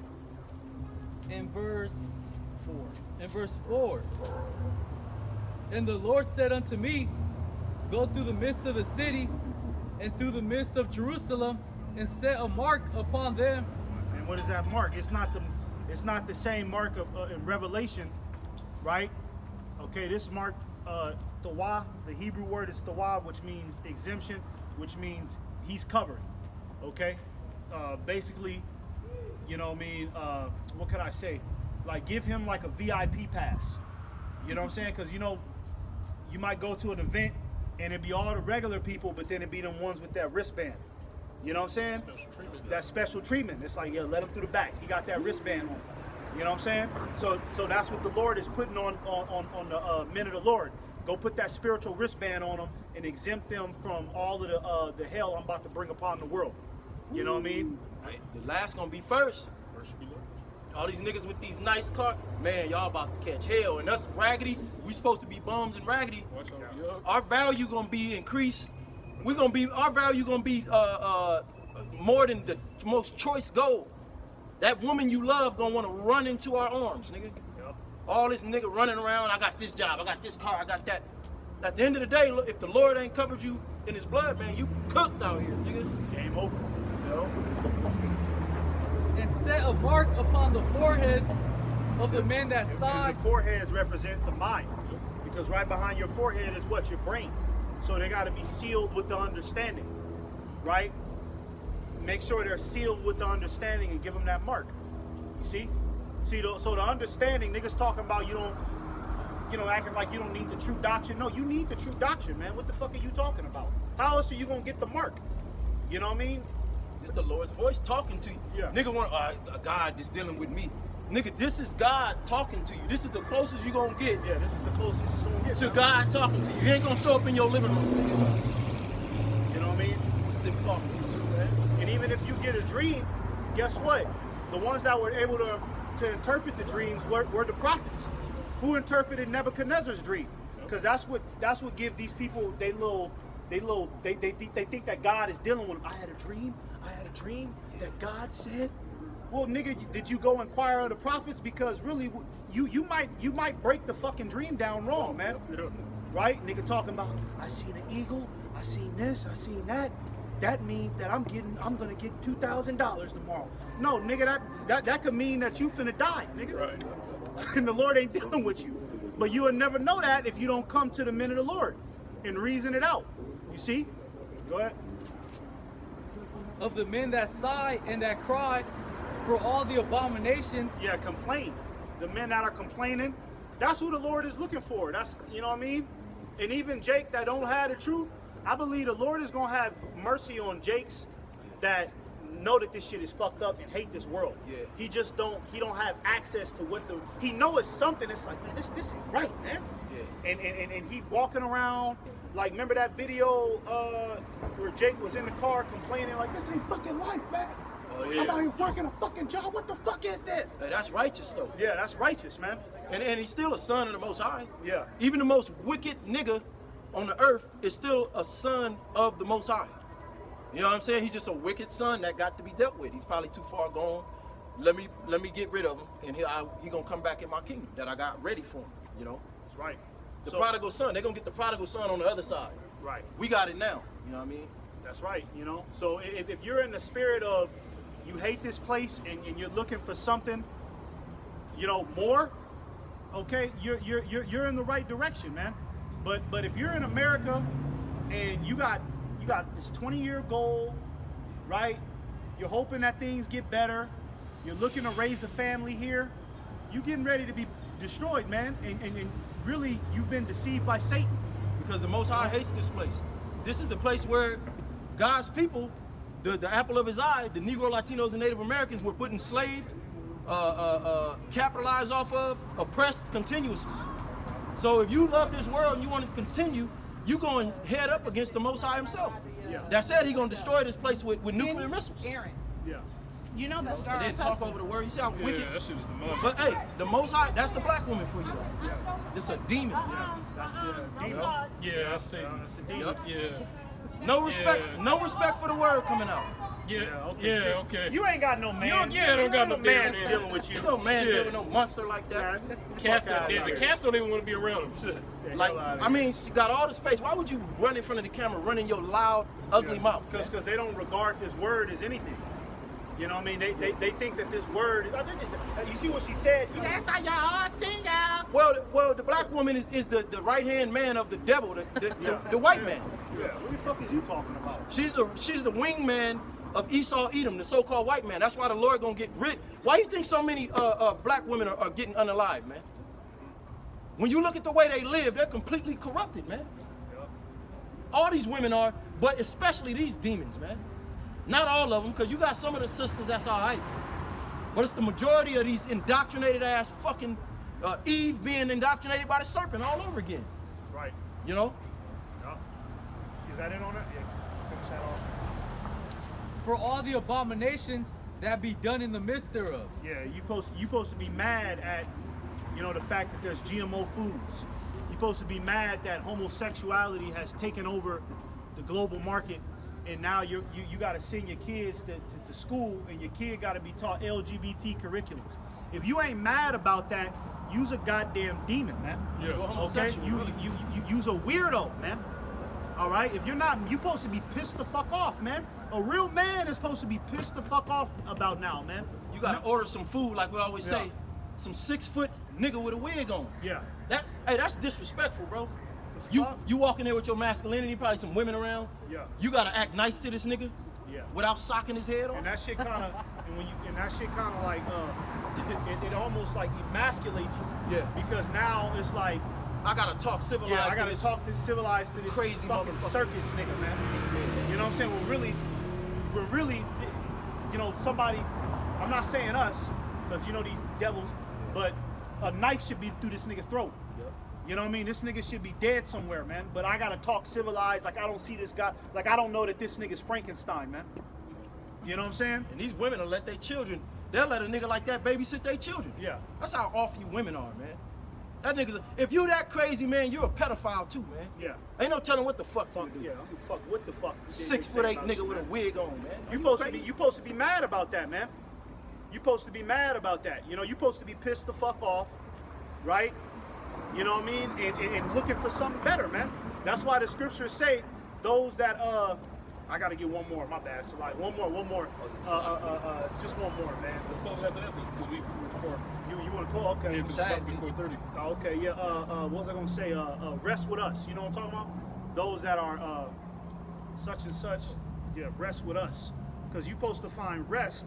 and verse 4. And verse 4. And the Lord said unto me, go through the midst of the city and through the midst of Jerusalem, and set a mark upon them. And what is that mark? It's not the same mark of in Revelation, right? Okay, this mark thawa. The Hebrew word is thawa, which means exemption, which means he's covered. Okay? Basically, you know what I mean? What could I say? Like, give him like a VIP pass. You know what I'm saying? Because, you know, you might go to an event and it'd be all the regular people, but then it'd be them ones with that wristband. You know what I'm saying? Special treatment. That special treatment. It's like, yeah, let him through the back. He got that wristband on. You know what I'm saying? So that's what the Lord is putting on the men of the Lord. Go put that spiritual wristband on them and exempt them from all of the hell I'm about to bring upon the world. You know what I mean? Right. The last gonna be first. First should be last. All these niggas with these nice cars, man, y'all about to catch hell. And us raggedy, we supposed to be bums and raggedy. Watch out. Yup. Our value gonna be increased. Our value gonna be more than the most choice gold. That woman you love gonna wanna run into our arms, nigga. Yep. All this nigga running around, I got this job, I got this car, I got that. At the end of the day, look, if the Lord ain't covered you in his blood, man, you cooked out here, nigga. Game over. You know? And set a mark upon the foreheads of the men that sigh. The foreheads represent the mind. Because right behind your forehead is what? Your brain. So they got to be sealed with the understanding. Right? Make sure they're sealed with the understanding and give them that mark. You see? So the understanding, niggas talking about you don't, acting like you don't need the true doctrine. No, you need the true doctrine, man. What the fuck are you talking about? How else are you going to get the mark? You know what I mean? It's the Lord's voice talking to you. Yeah. Nigga want God just dealing with me. Nigga, this is God talking to you. This is the closest you gonna get Yeah, this is the closest it's going to get. to man. God talking to you. He ain't gonna show up in your living room. You know what I mean? Sip coffee with you, man. And even if you get a dream, guess what? The ones that were able to interpret the dreams were the prophets, who interpreted Nebuchadnezzar's dream. Because that's what give these people they think that God is dealing with them. I had a dream that God said. Well, nigga, did you go inquire of the prophets? Because really, you might break the fucking dream down wrong, man. Yeah. Right? Nigga talking about, I seen an eagle, I seen this, I seen that. That means that I'm gonna get $2,000 tomorrow. No, nigga, that could mean that you finna die, nigga. Right. And the Lord ain't dealing with you. But you will never know that if you don't come to the men of the Lord and reason it out. You see? Go ahead. Of the men that sigh and that cry for all the abominations. Yeah, complain. The men that are complaining, that's who the Lord is looking for. That's, you know what I mean? And even Jake that don't have the truth, I believe the Lord is gonna have mercy on Jakes that know that this shit is fucked up and hate this world. Yeah. He don't have access to he know it's something. It's like, man, this ain't right, man. Yeah. And he walking around, like, remember that video where Jake was in the car complaining like, this ain't fucking life, man. Oh, I'm yeah. out here working a fucking job. What the fuck is this? Hey, that's righteous though. Yeah, that's righteous, man. And he's still a son of the Most High. Yeah. Even the most wicked nigga on the earth is still a son of the Most High. You know what I'm saying? He's just a wicked son that got to be dealt with. He's probably too far gone. Let me get rid of him, and he gonna come back in my kingdom that I got ready for him. You know, That's right. the So- prodigal son. They're gonna get the prodigal son on the other side. Right. We got it now. You know what I mean? That's right, you know. So if you're in the spirit of you hate this place and you're looking for something, you know, more, okay, you're in the right direction, man. But if you're in America and you got this 20-year goal, right? You're hoping that things get better. You're looking to raise a family here. You getting ready to be destroyed, man. And really, you've been deceived by Satan. Because the Most High hates this place. This is the place where God's people, the apple of his eye, the Negro, Latinos, and Native Americans were put enslaved, capitalized off of, oppressed continuously. So if you love this world and you want to continue, you going head up against the Most High himself. Yeah. That said, he going to destroy this place with nuclear missiles. Aaron, Yeah. you know that's And then talk over the word. You see how Yeah, wicked? that shit was the money. But hey, the Most High, that's the black woman for you. It's a demon. That's the demon. Yeah, I see. That's the demon. Yup. Yeah. No respect, Yeah. no respect for the word coming out. Yeah. Okay. Yeah. see, Okay. You ain't got no man. You don't got no man man. dealing with you. No man Shit. dealing with no monster like that. Cats Fuck are dead. outta The here. cats don't even want to be around them. Shit. Like, I mean, she got all the space. Why would you run in front of the camera, running your loud, ugly mouth? Because they don't regard this word as anything. You know what I mean? They think that this word, you see what she said? That's how y'all sing y'all. Well, the black woman is the right-hand man of the devil, the white man. Yeah, what the fuck is you talking about? She's the wingman of Esau Edom, the so-called white man. That's why the Lord gonna get rid. Why you think so many black women are getting unalive, man? When you look at the way they live, they're completely corrupted, man. Yep. All these women are, but especially these demons, man. Not all of them, because you got some of the sisters that's all right. But it's the majority of these indoctrinated ass fucking Eve being indoctrinated by the serpent all over again. That's right. You know? Yep. Is that it on it? Yeah. Finish that off. For all the abominations that be done in the midst thereof. Yeah, you supposed to be mad at, you know, the fact that there's GMO foods. You're supposed to be mad that homosexuality has taken over the global market, and now you got to send your kids to school, and your kid got to be taught LGBT curriculums. If you ain't mad about that, you's a goddamn demon, man. Yeah. You're Okay, homosexual, really. you's a weirdo, man. All right, if you're not, you supposed to be pissed the fuck off, man. A real man is supposed to be pissed the fuck off about now, man. You gotta order some food, like we always Yeah. say. Some 6-foot nigga with a wig on. Yeah. That's disrespectful, bro. The fuck? You walk in there with your masculinity, probably some women around. Yeah. You gotta act nice to this nigga. Yeah. Without socking his head off. And that shit kind of, like, it almost like emasculates you. Yeah. Because now it's like, I gotta talk civilized. yeah, I to gotta this. talk to civilized to this crazy fucking motherfucker. circus nigga, man. You know what I'm saying? We're really, you know, somebody. I'm not saying us, because you know these devils, but a knife should be through this nigga throat. Yep. You know what I mean? This nigga should be dead somewhere, man. But I gotta talk civilized, like I don't see this guy, like I don't know that this nigga's Frankenstein, man. You know what I'm saying? And these women will let their children. They'll let a nigga like that babysit their children. Yeah. That's how off you women are, man. That nigga's. If you that crazy, man, you're a pedophile too, man. Yeah. Ain't no telling what the fuck Fuck you do. yeah. I'm gonna fuck. What the fuck? they 6 say foot 8 about nigga you, with a man? wig on, man. You supposed to be mad about that, man. You supposed to be mad about that. You know, you supposed to be pissed the fuck off, right? You know what I mean? And looking for something better, man. That's why the scriptures say those that I gotta get one more. My bad. So like one more. Just one more, man. Let's close it after that because we before. You want to call? Okay. Yeah, because it's before 30. Okay. Yeah. What was I gonna say? Rest with us. You know what I'm talking about? Those that are such and such. Yeah. Rest with us, because you're supposed to find rest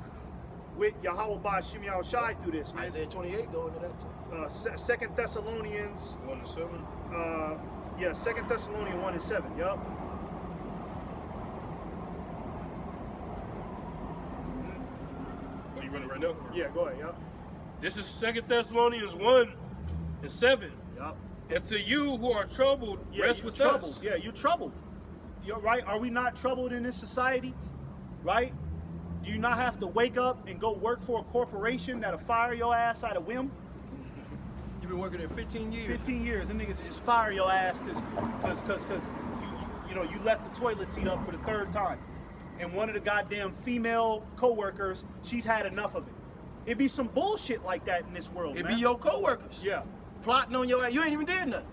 with Yahweh Ba'Shem Yahweh Shai through this, man. Isaiah 28 go into that too. 2 Thessalonians. 1-7. Yeah. 2 Thessalonians 1-7. Yup. Oh, you running right now? Yeah. Go ahead. Yup. This is 2 Thessalonians 1-7. Yup. And to you who are troubled, Yeah, rest you with troubled. us. Yeah, you're troubled. You're right. Are we not troubled in this society? Right? Do you not have to wake up and go work for a corporation that'll fire your ass out of whim? You've been working there 15 years. 15 years, and niggas just fire your ass because you know you left the toilet seat up for the 3rd time, and one of the goddamn female coworkers, she's had enough of it. It be some bullshit like that in this world, It man. be your coworkers. Yeah. Plotting on your ass. You ain't even did nothing.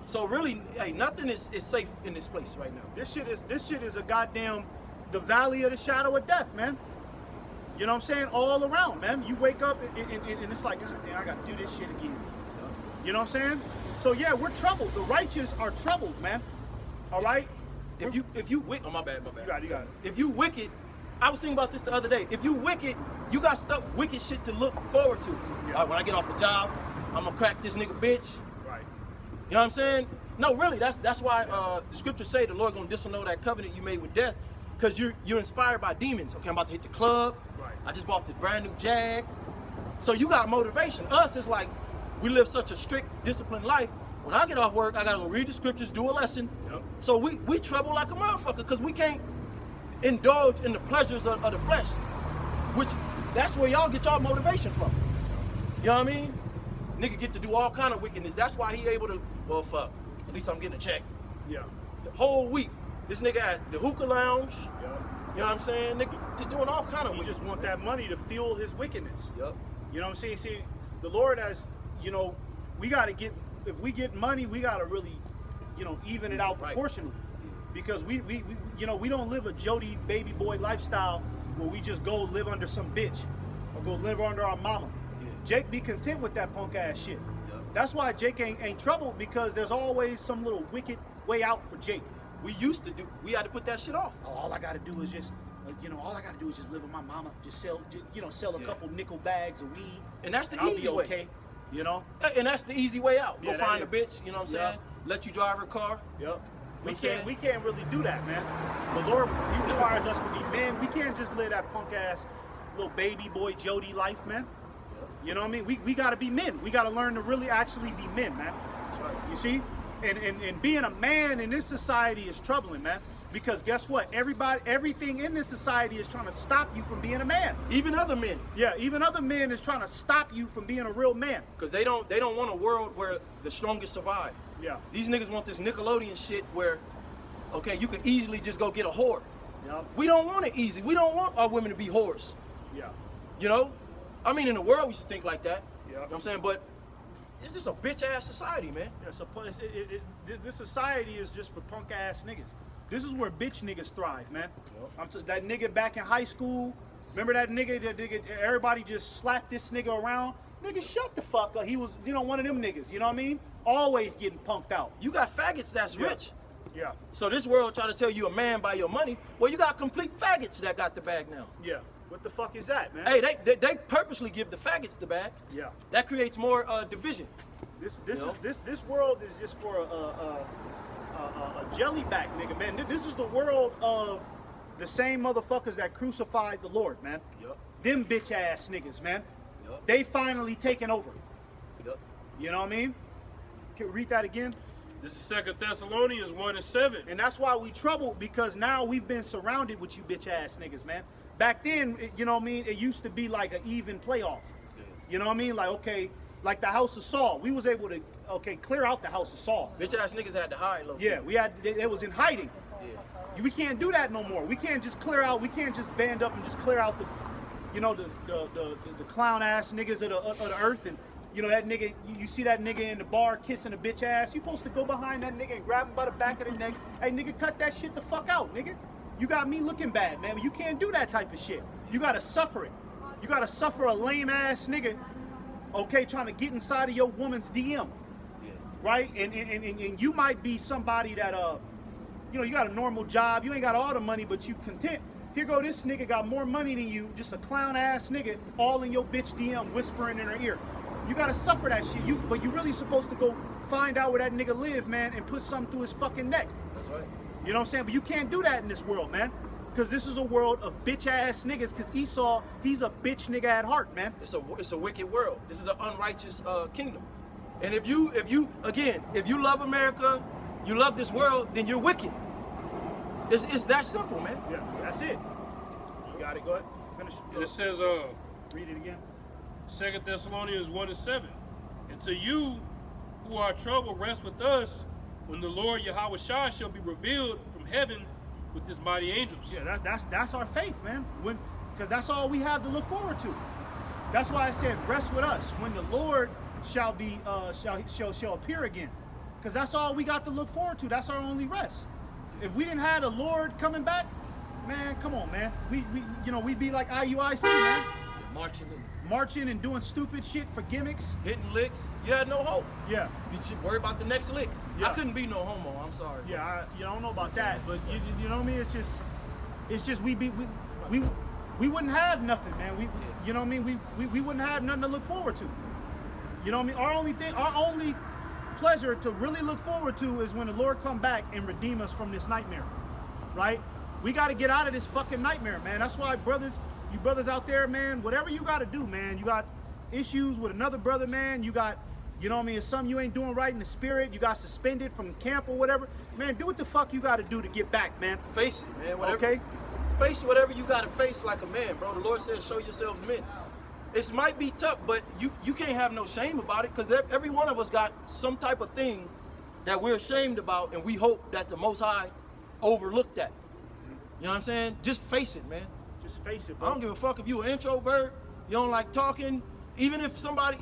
So really, hey, nothing is safe in this place right now. This shit is a goddamn the valley of the shadow of death, man. You know what I'm saying? All around, man. You wake up and it's like, God damn, I gotta do this shit again. You know what I'm saying? So yeah, we're troubled. The righteous are troubled, man. All right? If you wicked, oh my bad. You got it. If you wicked, I was thinking about this the other day. If you wicked, you got stuff wicked shit to look forward to. Yeah. All right, when I get off the job, I'm gonna crack this nigga bitch. Right. You know what I'm saying? No, really, that's why the scriptures say the Lord gonna disannul that covenant you made with death, because you're inspired by demons. Okay, I'm about to hit the club. Right. I just bought this brand new Jag. So you got motivation. Us, it's like we live such a strict, disciplined life. When I get off work, I gotta go read the scriptures, do a lesson. Yep. So we trouble like a motherfucker because we can't indulge in the pleasures of the flesh, which that's where y'all get y'all motivation from. You know what I mean? Nigga get to do all kind of wickedness. That's why he able to, well, fuck, at least I'm getting a check. Yeah. The whole week, this nigga at the hookah lounge, Yeah. you know what I'm saying? Nigga just doing all kind of He wickedness. just want that money to fuel his wickedness. Yep. You know what I'm saying? See, the Lord has, you know, we gotta get, if we get money, we gotta really, you know, even it out Right. proportionally. Because we you know, we don't live a Jody baby boy lifestyle where we just go live under some bitch or go live under our mama. Yeah. Jake be content with that punk ass shit. Yep. That's why Jake ain't troubled, because there's always some little wicked way out for Jake. We had to put that shit off. Oh, all I gotta do is just, all I gotta do is just live with my mama, just sell a Yeah. couple nickel bags of weed, And that's the I'll easy be way. okay. And that's the easy way out. Yeah, Go that find a is. bitch, you know what I'm Yeah. saying? Let you drive her car. Yep. We can't- We can't really do that, man. The Lord, He requires us to be men. We can't just live that punk ass little baby boy Jody life, man. You know what I mean? We gotta be men. We gotta learn to really actually be men, man. That's right. You see? And being a man in this society is troubling, man. Because guess what? Everything in this society is trying to stop you from being a man. Even other men, Yeah, even other men is trying to stop you from being a real man. because they don't want a world where the strongest survive. Yeah. These niggas want this Nickelodeon shit where, okay, you can easily just go get a whore. Yep. We don't want it easy. We don't want our women to be whores. Yeah. You know? I mean, in the world we should think like that. Yeah. You know what I'm saying? But it's just a bitch ass society, man. Yeah, so this society is just for punk ass niggas. This is where bitch niggas thrive, man. That nigga back in high school, remember that nigga, everybody just slapped this nigga around? Nigga, shut the fuck up. He was, one of them niggas, you know what I mean? Always getting punked out. You got faggots that's Yeah. rich. Yeah, So this world try to tell you a man by your money. Well, you got complete faggots that got the bag now. yeah. What the fuck is that, man? Hey, they purposely give the faggots the bag. Yeah. That creates more division. This world is just for a jellyback nigga, man. This is the world of the same motherfuckers that crucified the Lord, man. Yup. Them bitch ass niggas, man. Yup. They finally taken over. Yup. You know what I mean? Can we read that again? This is 2 Thessalonians 1:7. And that's why we troubled, because now we've been surrounded with you bitch ass niggas, man. Back then, you know what I mean, it used to be like an even playoff. Yeah. You know what I mean? Like, okay, like the House of Saul. We was able to, clear out the House of Saul. Bitch ass niggas had to hide, low. Yeah, it was in hiding. Yeah. We can't do that no more. We can't just clear out, we can't just band up and just clear out the clown ass niggas of the earth. And that nigga, you see that nigga in the bar kissing a bitch ass, you supposed to go behind that nigga and grab him by the back of the neck. Hey nigga, cut that shit the fuck out, nigga. You got me looking bad, man. You can't do that type of shit. You gotta suffer it. You gotta suffer a lame ass nigga, okay, trying to get inside of your woman's DM. Yeah. Right? And you might be somebody that you got a normal job, you ain't got all the money, but you content. Here go this nigga got more money than you, just a clown ass nigga, all in your bitch DM whispering in her ear. You gotta suffer that shit. But you really supposed to go find out where that nigga live, man, and put something through his fucking neck. That's right. You know what I'm saying? But you can't do that in this world, man. Because this is a world of bitch ass niggas, because Esau, he's a bitch nigga at heart, man. It's a wicked world. This is an unrighteous kingdom. And if you love America, you love this world, then you're wicked. It's that simple, man. Yeah, that's it. You got it, go ahead. Finish. And it says, Read it again. 2 Thessalonians 1:7. And to you who are troubled, rest with us when the Lord Yahweh Shai shall be revealed from heaven with his mighty angels. Yeah, that's our faith, man. Because that's all we have to look forward to. That's why I said rest with us when the Lord shall be shall appear again. Because that's all we got to look forward to. That's our only rest. If we didn't have the Lord coming back, man, come on, man. We'd be like IUIC, man. Marching and doing stupid shit for gimmicks. Hitting licks. You had no hope. Yeah. You should worry about the next lick. Yeah. I couldn't be no homo. I'm sorry. Yeah, I don't know about that, but you know what I mean. It's just we wouldn't have nothing, man. You know what I mean. We wouldn't have nothing to look forward to. You know what I mean. Our only pleasure to really look forward to is when the Lord come back and redeem us from this nightmare, right? We got to get out of this fucking nightmare, man. That's why, you brothers out there, man, whatever you got to do, man. You got issues with another brother, man. You got, you know what I mean, it's something you ain't doing right in the spirit. You got suspended from camp or whatever. Man, do what the fuck you got to do to get back, man. Face it, man. Whatever, Okay? Face whatever you got to face like a man, bro. The Lord says, show yourselves men. It might be tough, but you can't have no shame about it, because every one of us got some type of thing that we're ashamed about, and we hope that the Most High overlooked that. You know what I'm saying? Just face it, man. Just face it, bro. I don't give a fuck if you an introvert, you don't like talking, even if somebody,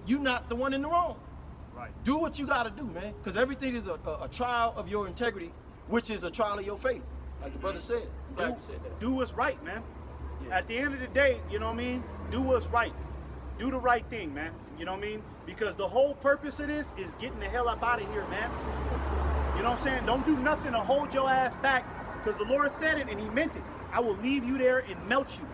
you not the one in the wrong. Right. Do what you gotta do, man, because everything is a trial of your integrity, which is a trial of your faith, like the brother said. I'm glad you said that. Do what's right, man. Yeah. At the end of the day, you know what I mean? Do what's right. Do the right thing, man. You know what I mean? Because the whole purpose of this is getting the hell up out of here, man. You know what I'm saying? Don't do nothing to hold your ass back, because the Lord said it and he meant it. I will leave you there and melt you.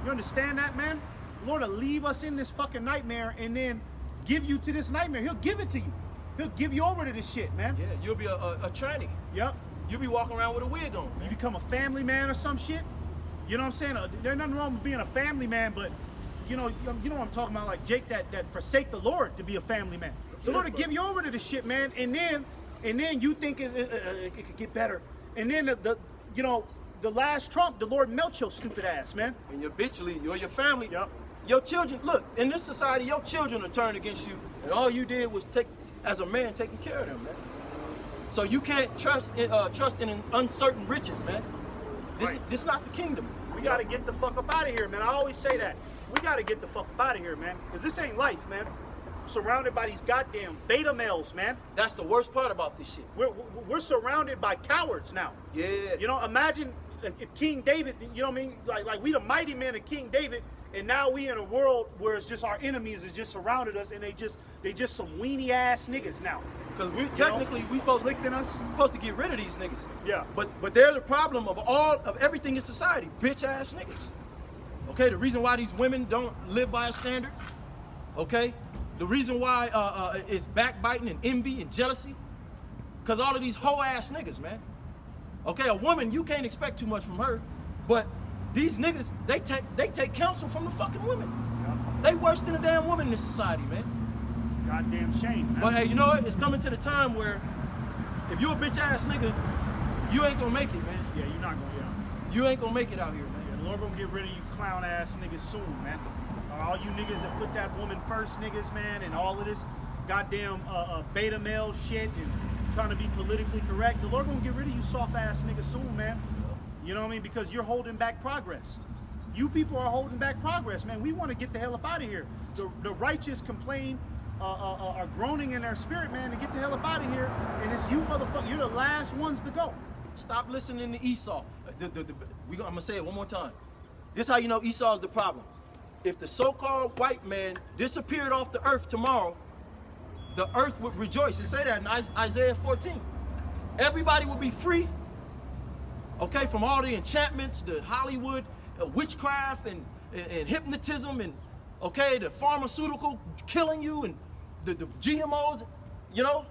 You understand that, man? The Lord will leave us in this fucking nightmare and then give you to this nightmare. He'll give it to you. He'll give you over to this shit, man. Yeah, you'll be a tranny. Yep. You'll be walking around with a wig on. You become a family man or some shit. You know what I'm saying? There's nothing wrong with being a family man, but you know what I'm talking about, like Jake that forsake the Lord to be a family man. The Lord will give you over to this shit, man, and then you think it could get better, and then the last trump, the Lord melts your stupid ass, man. And your bitch leave you or your family. Yep. Your children, look, in this society, your children are turned against you, and all you did was as a man, taking care of them, man. So you can't trust in uncertain riches, man. This is not the kingdom. We gotta get the fuck up out of here, man. I always say that. We gotta get the fuck up out of here, man. Because this ain't life, man. Surrounded by these goddamn beta males, man. That's the worst part about this shit. We're surrounded by cowards now. Yeah. You know, imagine if King David, you know what I mean? Like we the mighty men of King David, and now we in a world where it's just our enemies is just surrounded us, and they just some weenie ass niggas now. Because we supposed to get rid of these niggas. Yeah. But they're the problem of everything in society. Bitch ass niggas. Okay, the reason why these women don't live by a standard. Okay? The reason why it's backbiting and envy and jealousy. Because all of these hoe ass niggas, man. Okay, a woman, you can't expect too much from her. But these niggas, they take counsel from the fucking women. Yeah. They worse than a damn woman in this society, man. It's a goddamn shame, man. But hey, you know what? It's coming to the time where if you a bitch ass nigga, you ain't gonna make it, man. Yeah, you're not gonna, You ain't gonna make it out here, man. Yeah, the Lord gonna get rid of you clown ass niggas soon, man. All you niggas that put that woman first niggas, man, and all of this goddamn beta male shit and trying to be politically correct, the Lord gonna get rid of you soft ass niggas soon, man. You know what I mean? Because you're holding back progress. You people are holding back progress, man. We want to get the hell up out of here. The righteous complain, are groaning in their spirit, man, to get the hell up out of here. And it's you motherfucker, you're the last ones to go. Stop listening to Esau. I'm gonna say it one more time. This is how you know Esau's the problem. If the so-called white man disappeared off the earth tomorrow, the earth would rejoice. It say that in Isaiah 14. Everybody would be free, okay, from all the enchantments, the Hollywood, witchcraft and hypnotism, and okay, the pharmaceutical killing you, and the GMOs, you know,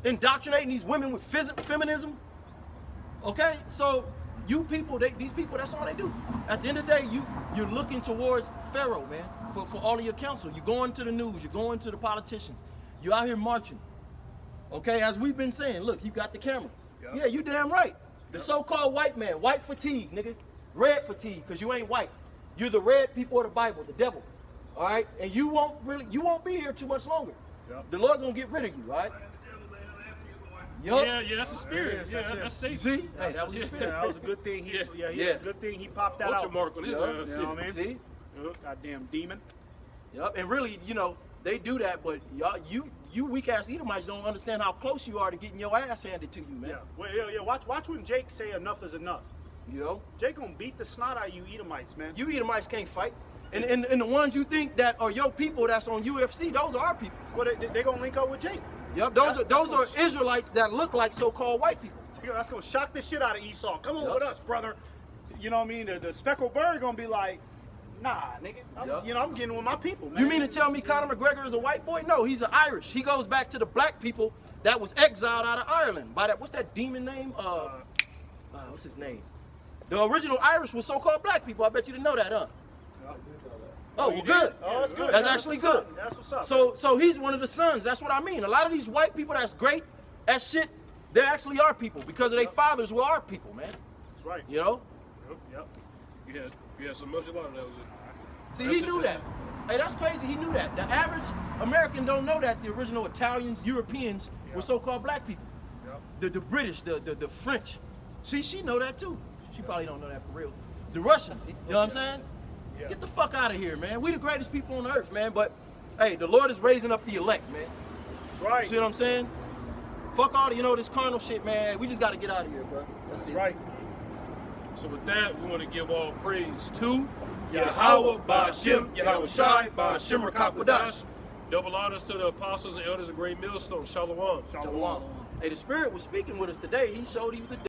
indoctrinating these women with feminism. Okay, so you people, these people, that's all they do. At the end of the day, you're looking towards Pharaoh, man, for all of your counsel. You're going to the news, you're going to the politicians. You're out here marching. Okay, as we've been saying, look, you got the camera. Yep. Yeah, you damn right. The so-called white man, white fatigue, nigga. Red fatigue, because you ain't white. You're the red people of the Bible, the devil. All right? And you won't be here too much longer. Yep. The Lord gonna get rid of you, all right? Yep. Yeah, that's a spirit. Yeah, that's safe. See? Hey, that was a spirit. That was a good thing. It's a good thing he popped that out. Mark on his you know what I mean? See? Yep. Goddamn demon. Yep. And really, you know, they do that, but y'all, you weak ass Edomites don't understand how close you are to getting your ass handed to you, man. Yeah. Well, yeah. Watch when Jake say enough is enough. You know? Jake gonna beat the snot out of you Edomites, man. You Edomites can't fight. And the ones you think that are your people that's on UFC, those are our people. Well, they gonna link up with Jake. Yep, those are Israelites that look like so-called white people. That's gonna shock the shit out of Esau. Come on with us, brother. You know what I mean? The speckled bird gonna be like, nah, nigga. You know, I'm getting with my people, man. You mean to tell me Conor McGregor is a white boy? No, he's an Irish. He goes back to the black people that was exiled out of Ireland by that, what's that demon name? What's his name? The original Irish was so-called black people. I bet you didn't know that, huh? Oh, well, good. Oh, that's good. That's actually good. That's what's up. So he's one of the sons. That's what I mean. A lot of these white people that's great at shit, they're actually our people because of their fathers were our people, man. That's right. You know? Yep. You had so much about it. That was it. See, he knew that. Hey, that's crazy. He knew that. The average American don't know that the original Italians, Europeans were so-called black people. Yep. The British, the French. See, she know that too. She probably don't know that for real. The Russians, you know what I'm saying? Yeah. Get the fuck out of here, man. We the greatest people on earth, man. But, hey, the Lord is raising up the elect, man. That's right. You see what I'm saying? Fuck all the, this carnal shit, man. We just got to get out of here, bro. That's it. Right. So with that, we want to give all praise to Yahweh, Ba'ashem, Yahweh Shai, Ba'ashem Rakakwadash. Double honors to the apostles and elders of Great Millstone. Shalom. Shalom. Hey, the Spirit was speaking with us today. He showed he was the